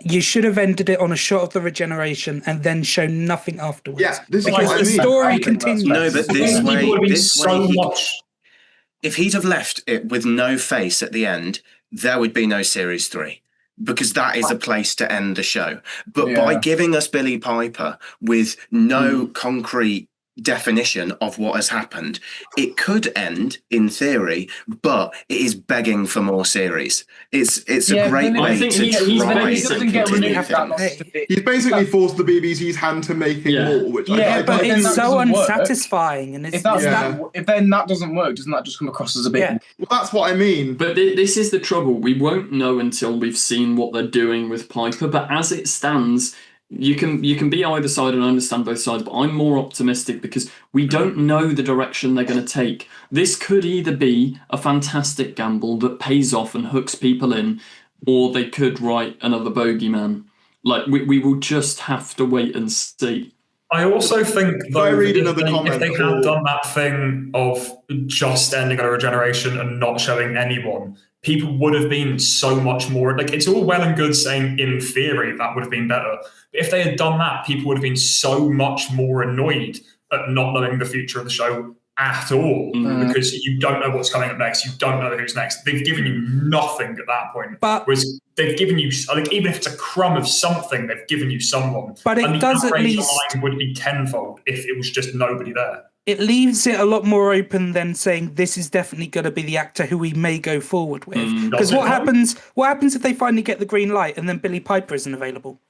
you should have ended it on a shot of the regeneration and then shown nothing afterwards. Yeah, this is because what I the mean. story continues. No, but this way, if he'd have left it with no face at the end, there would be no series 3. Because that is a place to end the show. But by giving us Billy Piper with no concrete definition of what has happened, it could end in theory, but it is begging for more series. It's a great way to try and continue things. He's basically forced the BBC's hand to making more, which but it's so unsatisfying. And if then that doesn't work, doesn't that just come across as a bit? Yeah. Well, that's what I mean. But this is the trouble. We won't know until we've seen what they're doing with Piper. But as it stands, you can be either side, and I understand both sides, but I'm more optimistic because we don't know the direction they're going to take. This could either be a fantastic gamble that pays off and hooks people in, or they could write another bogeyman. Like, we will just have to wait and see. I also think, though, if they had or... done that thing of just ending on a regeneration and not showing anyone, people would have been so much more, like, it's all well and good saying in theory that would have been better. But if they had done that, people would have been so much more annoyed at not knowing the future of the show at all, because you don't know what's coming up next. You don't know who's next. They've given you nothing at that point. But whereas they've given you, like, even if it's a crumb of something, they've given you someone. But it and the does at outrage least line would be tenfold if it was just nobody there. It leaves it a lot more open than saying this is definitely going to be the actor who we may go forward with. Because what happens if they finally get the green light and then Billie Piper isn't available?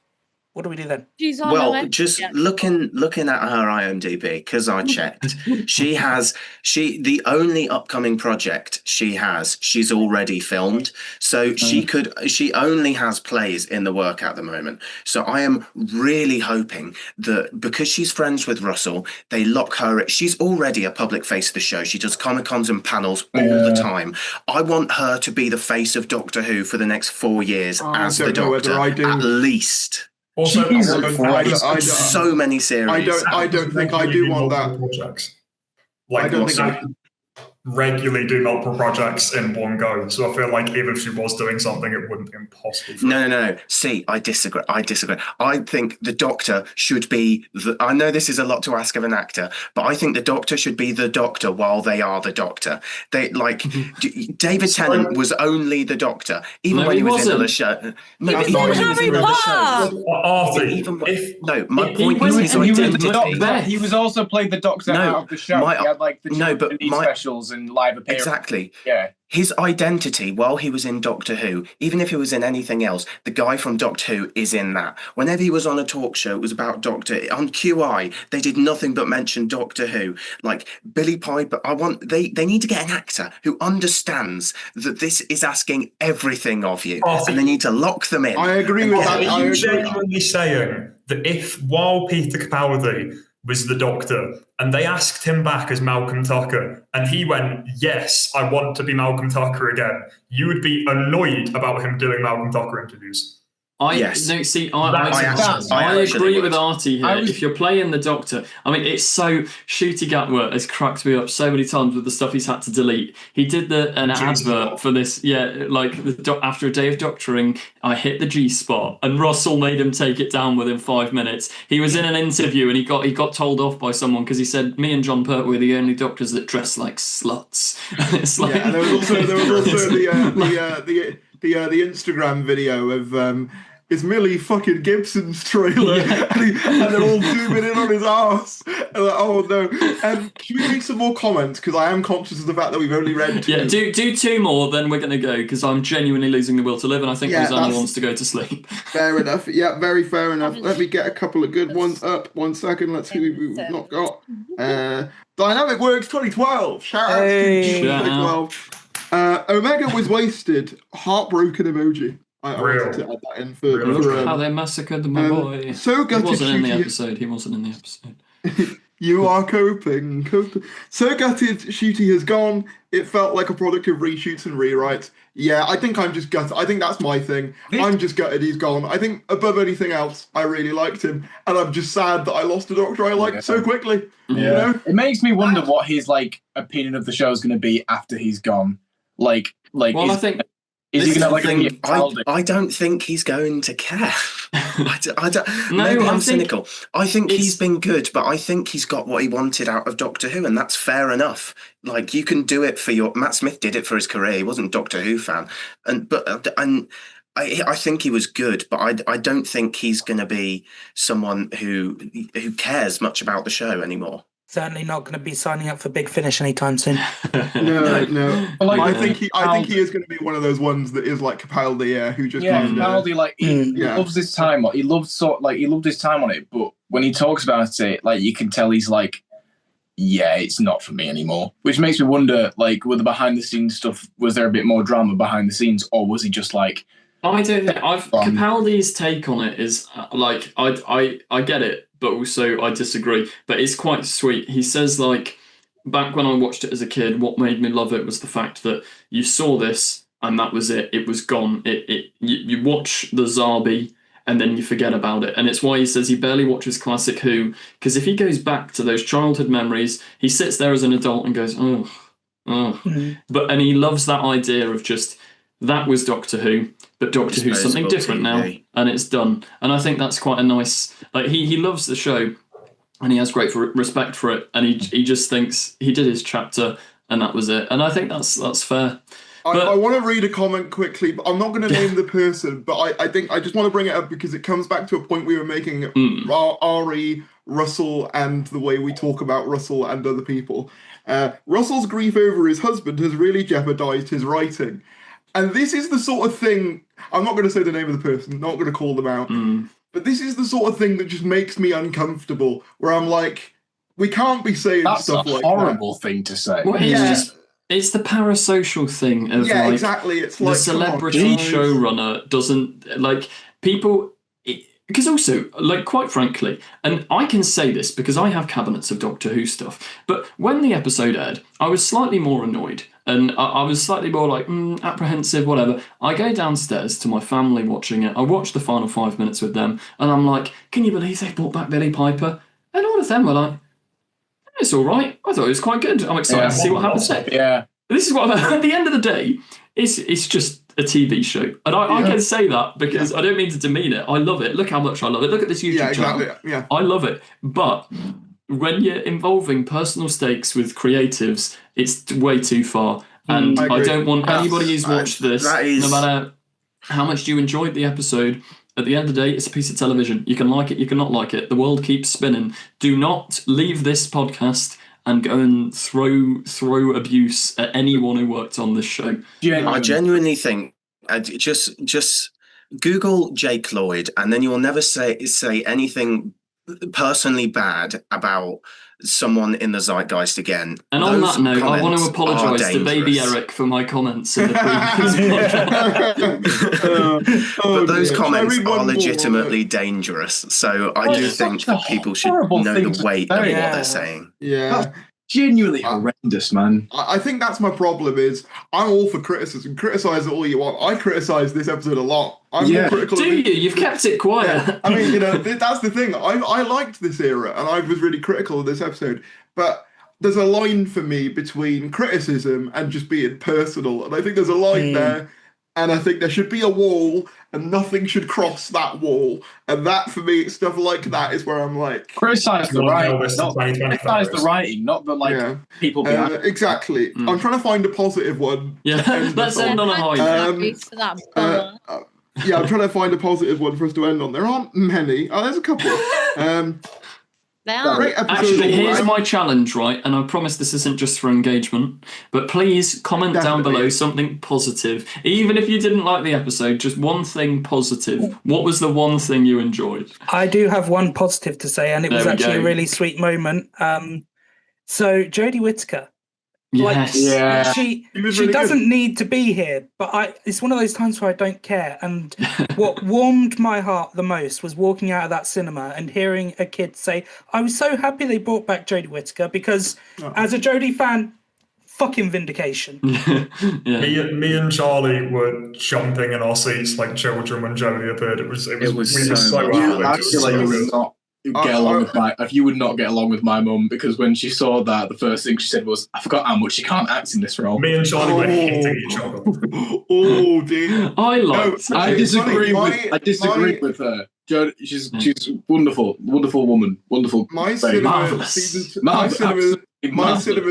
What do we do then? She's on Well, just looking at her IMDb, because I checked, the only upcoming project she's already filmed. So she only has plays in the work at the moment. So I am really hoping that because she's friends with Russell, they lock her. She's already a public face of the show. She does Comic-Cons and panels all the time. I want her to be the face of Doctor Who for the next 4 years as the Doctor, at least. Also, so many series. I don't think I do want that. Projects. Like, I don't think regularly do multiple projects in one go. So I feel like even if she was doing something, it wouldn't be impossible. No. See, I disagree. I think the Doctor should be. I know this is a lot to ask of an actor, but I think the Doctor should be the Doctor while they are the Doctor. They David Tennant was only the Doctor, even when he was in another show. No, he was in Harry Potter. My point is his identity. He was also played the Doctor out of the show. He had like the specials and live appearances. Exactly. Yeah. His identity while he was in Doctor Who, even if he was in anything else, the guy from Doctor Who is in that. Whenever he was on a talk show, it was about Doctor. On QI, they did nothing but mention Doctor Who. Like Billie Piper, they need to get an actor who understands that this is asking everything of you, and they need to lock them in. I agree with that. Are you genuinely saying that if while Peter Capaldi was the Doctor, and they asked him back as Malcolm Tucker, and he went, yes, I want to be Malcolm Tucker again, you would be annoyed about him doing Malcolm Tucker interviews? I agree with Artie here. If you're playing the Doctor, I mean, it's so Shooty Gatwa has cracked me up so many times with the stuff he's had to delete. He did an advert for this, after a day of doctoring, I hit the G spot, and Russell made him take it down within 5 minutes. He was in an interview and he got told off by someone because he said, "Me and John Pertwee were the only doctors that dress like sluts." It's like, and there was also the Instagram video of it's Millie fucking Gibson's trailer, and they're all zooming in on his arse. And like, oh no! Should we read some more comments? Because I am conscious of the fact that we've only read 2. Yeah, do 2 more, then we're going to go, because I'm genuinely losing the will to live, and I think Rosanna wants to go to sleep. Fair enough. Yeah, very fair enough. Let me get a couple of good ones up. 1 second. Let's see who we've not got. Dynamic Works 2012. Shout out to 2012. Omega was wasted. Heartbroken emoji. I wanted to add that in for how they massacred my boy. So he wasn't in the episode. You are coping. So gutted Shooty has gone. It felt like a product of reshoots and rewrites. Yeah, I think I'm just gutted. I think that's my thing. I'm just gutted he's gone. I think above anything else, I really liked him. And I'm just sad that I lost a Doctor I liked so quickly. Yeah. You know? It makes me wonder what his opinion of the show is going to be after he's gone. I think... Is he going to I don't think he's going to care. Maybe I'm cynical. I think he's been good, but I think he's got what he wanted out of Doctor Who, and that's fair enough. Like, you can do it for Matt Smith did it for his career. He wasn't a Doctor Who fan, I think he was good, but I don't think he's going to be someone who cares much about the show anymore. Certainly not going to be signing up for Big Finish anytime soon. No. I think he is going to be one of those ones that is like Capaldi, who just Capaldi, he loves his time. He loved his time on it. But when he talks about it, you can tell he's like, yeah, it's not for me anymore. Which makes me wonder, with the behind the scenes stuff, was there a bit more drama behind the scenes, or was he just like, I don't think Capaldi's take on it is like I get it, but also I disagree. But it's quite sweet. He says like, back when I watched it as a kid, what made me love it was the fact that you saw this and that was it. It was gone. You watch the Zarbi and then you forget about it. And it's why he says he barely watches classic Who, because if he goes back to those childhood memories, he sits there as an adult and goes, oh. And he loves that idea of just, that was Doctor Who, but Doctor Who's something different now, and it's done. And I think that's quite a nice, like, he loves the show and he has great respect for it, and he just thinks he did his chapter and that was it. And I think that's fair. I want to read a comment quickly, but I'm not going to name the person, but I think I just want to bring it up because it comes back to a point we were making, Ari, Russell, and the way we talk about Russell and other people. Russell's grief over his husband has really jeopardized his writing. And this is the sort of thing, I'm not going to say the name of the person, not going to call them out, but this is the sort of thing that just makes me uncomfortable, where I'm like, we can't be saying stuff like that. That's a horrible thing to say. Well, it's the parasocial thing of exactly. It's the like celebrity showrunner doesn't like people. Because also, like, quite frankly, and I can say this because I have cabinets of Doctor Who stuff, but when the episode aired, I was slightly more annoyed and I was slightly more like, apprehensive, whatever. I go downstairs to my family watching it. I watch the final 5 minutes with them and I'm like, can you believe they brought back Billy Piper? And all of them were like, it's all right. I thought it was quite good. I'm excited to see what happens next. Yeah. This is what at the end of the day, it's just a TV show. And I can say that because I don't mean to demean it. I love it. Look how much I love it. Look at this YouTube channel. Yeah. I love it. But when you're involving personal stakes with creatives, it's way too far. And I don't want anybody who's watched this, no matter how much you enjoyed the episode, at the end of the day, it's a piece of television. You can like it, you can not like it. The world keeps spinning. Do not leave this podcast and go and throw abuse at anyone who worked on this show. I genuinely think, just Google Jake Lloyd, and then you will never say anything personally bad about someone in the zeitgeist again. And on that note, I want to apologise to Baby Eric for my comments in the previous podcast. But those comments are legitimately dangerous. So I do think that people should know the weight of what they're saying. Yeah. That's genuinely horrendous, man. I think that's my problem is I'm all for criticism. Criticise it all you want. I criticise this episode a lot. I'm more critical of it. You've kept it quiet. Yeah. I mean, that's the thing. I liked this era and I was really critical of this episode. But there's a line for me between criticism and just being personal. And I think there's a line there. And I think there should be a wall and nothing should cross that wall. And that, for me, stuff like that is where I'm like... Criticise the writing, not the, people behind. Exactly. I'm trying to find a positive one. Yeah, let's end on a high. I'm trying to find a positive one for us to end on. There aren't many. Oh, there's a couple. Actually, here's my challenge, right? And I promise this isn't just for engagement, but please comment down below something positive. Even if you didn't like the episode, just one thing positive. What was the one thing you enjoyed? I do have one positive to say, and it was actually a really sweet moment. So Jodie Whittaker. Yes. She doesn't need to be here, but it's one of those times where I don't care. And what warmed my heart the most was walking out of that cinema and hearing a kid say, I was so happy they brought back Jodie Whittaker because as a Jodie fan, fucking vindication. Me and Charlie were jumping in our seats like children when Jodie appeared. We were so happy. You would not get along with my mum because when she saw that, the first thing she said was, I forgot how much she can't act in this role. Me and Charlie were hitting each other. Oh, dear. I disagree with her. She's wonderful woman. Wonderful. My cinema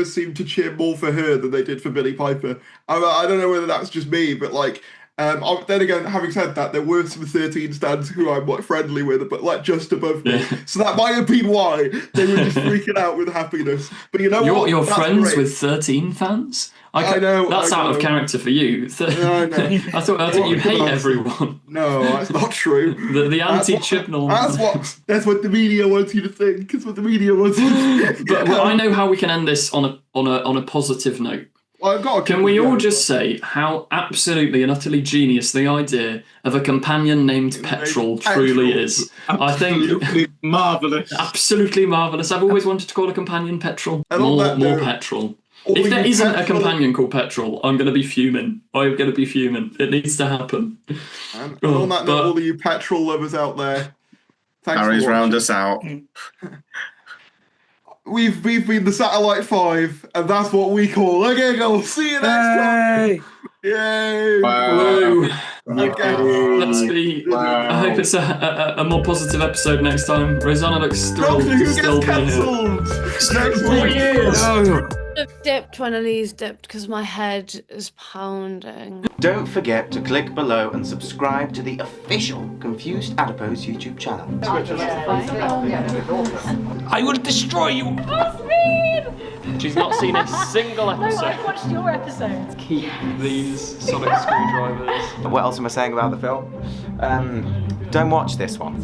seemed to cheer more for her than they did for Billy Piper. I don't know whether that's just me, but like... then again, having said that, there were some 13 stands who I'm friendly with, but like just above me. So that might have been why they were just freaking out with happiness. But you know what? You're friends with 13 fans? I know. That's out of character for you. I know. I thought you hate everyone. No, that's not true. The anti-Chibnall. That's what the media wants you to think. It's what the media wants you to think. But I know how we can end this on a positive note. I've got a Can we all just say how absolutely and utterly genius the idea of a companion named Petrol truly is? I think Absolutely marvellous. absolutely marvellous. I've always wanted to call a companion Petrol. And on that More note, Petrol. all If there you isn't a Petrol- companion called Petrol, I'm going to be fuming. I'm going to be fuming. It needs to happen. And on that note, all of you petrol lovers out there, thanks Harry's for round watching. us out. We've been the Satellite 5, and that's what we call a giggle. See you next time. Hey! Yay! Woo. Okay. Let's be. I hope it's a more positive episode next time. Rosanna looks thrilled Doctor Who to still gets be here. cancelled next week. I've dipped when Elise dipped because my head is pounding. Don't forget to click below and subscribe to the official Confused Adipose YouTube channel. I will destroy you! She's not seen a single episode. I've watched your episodes. Keep these sonic screwdrivers. What else am I saying about the film? Don't watch this one.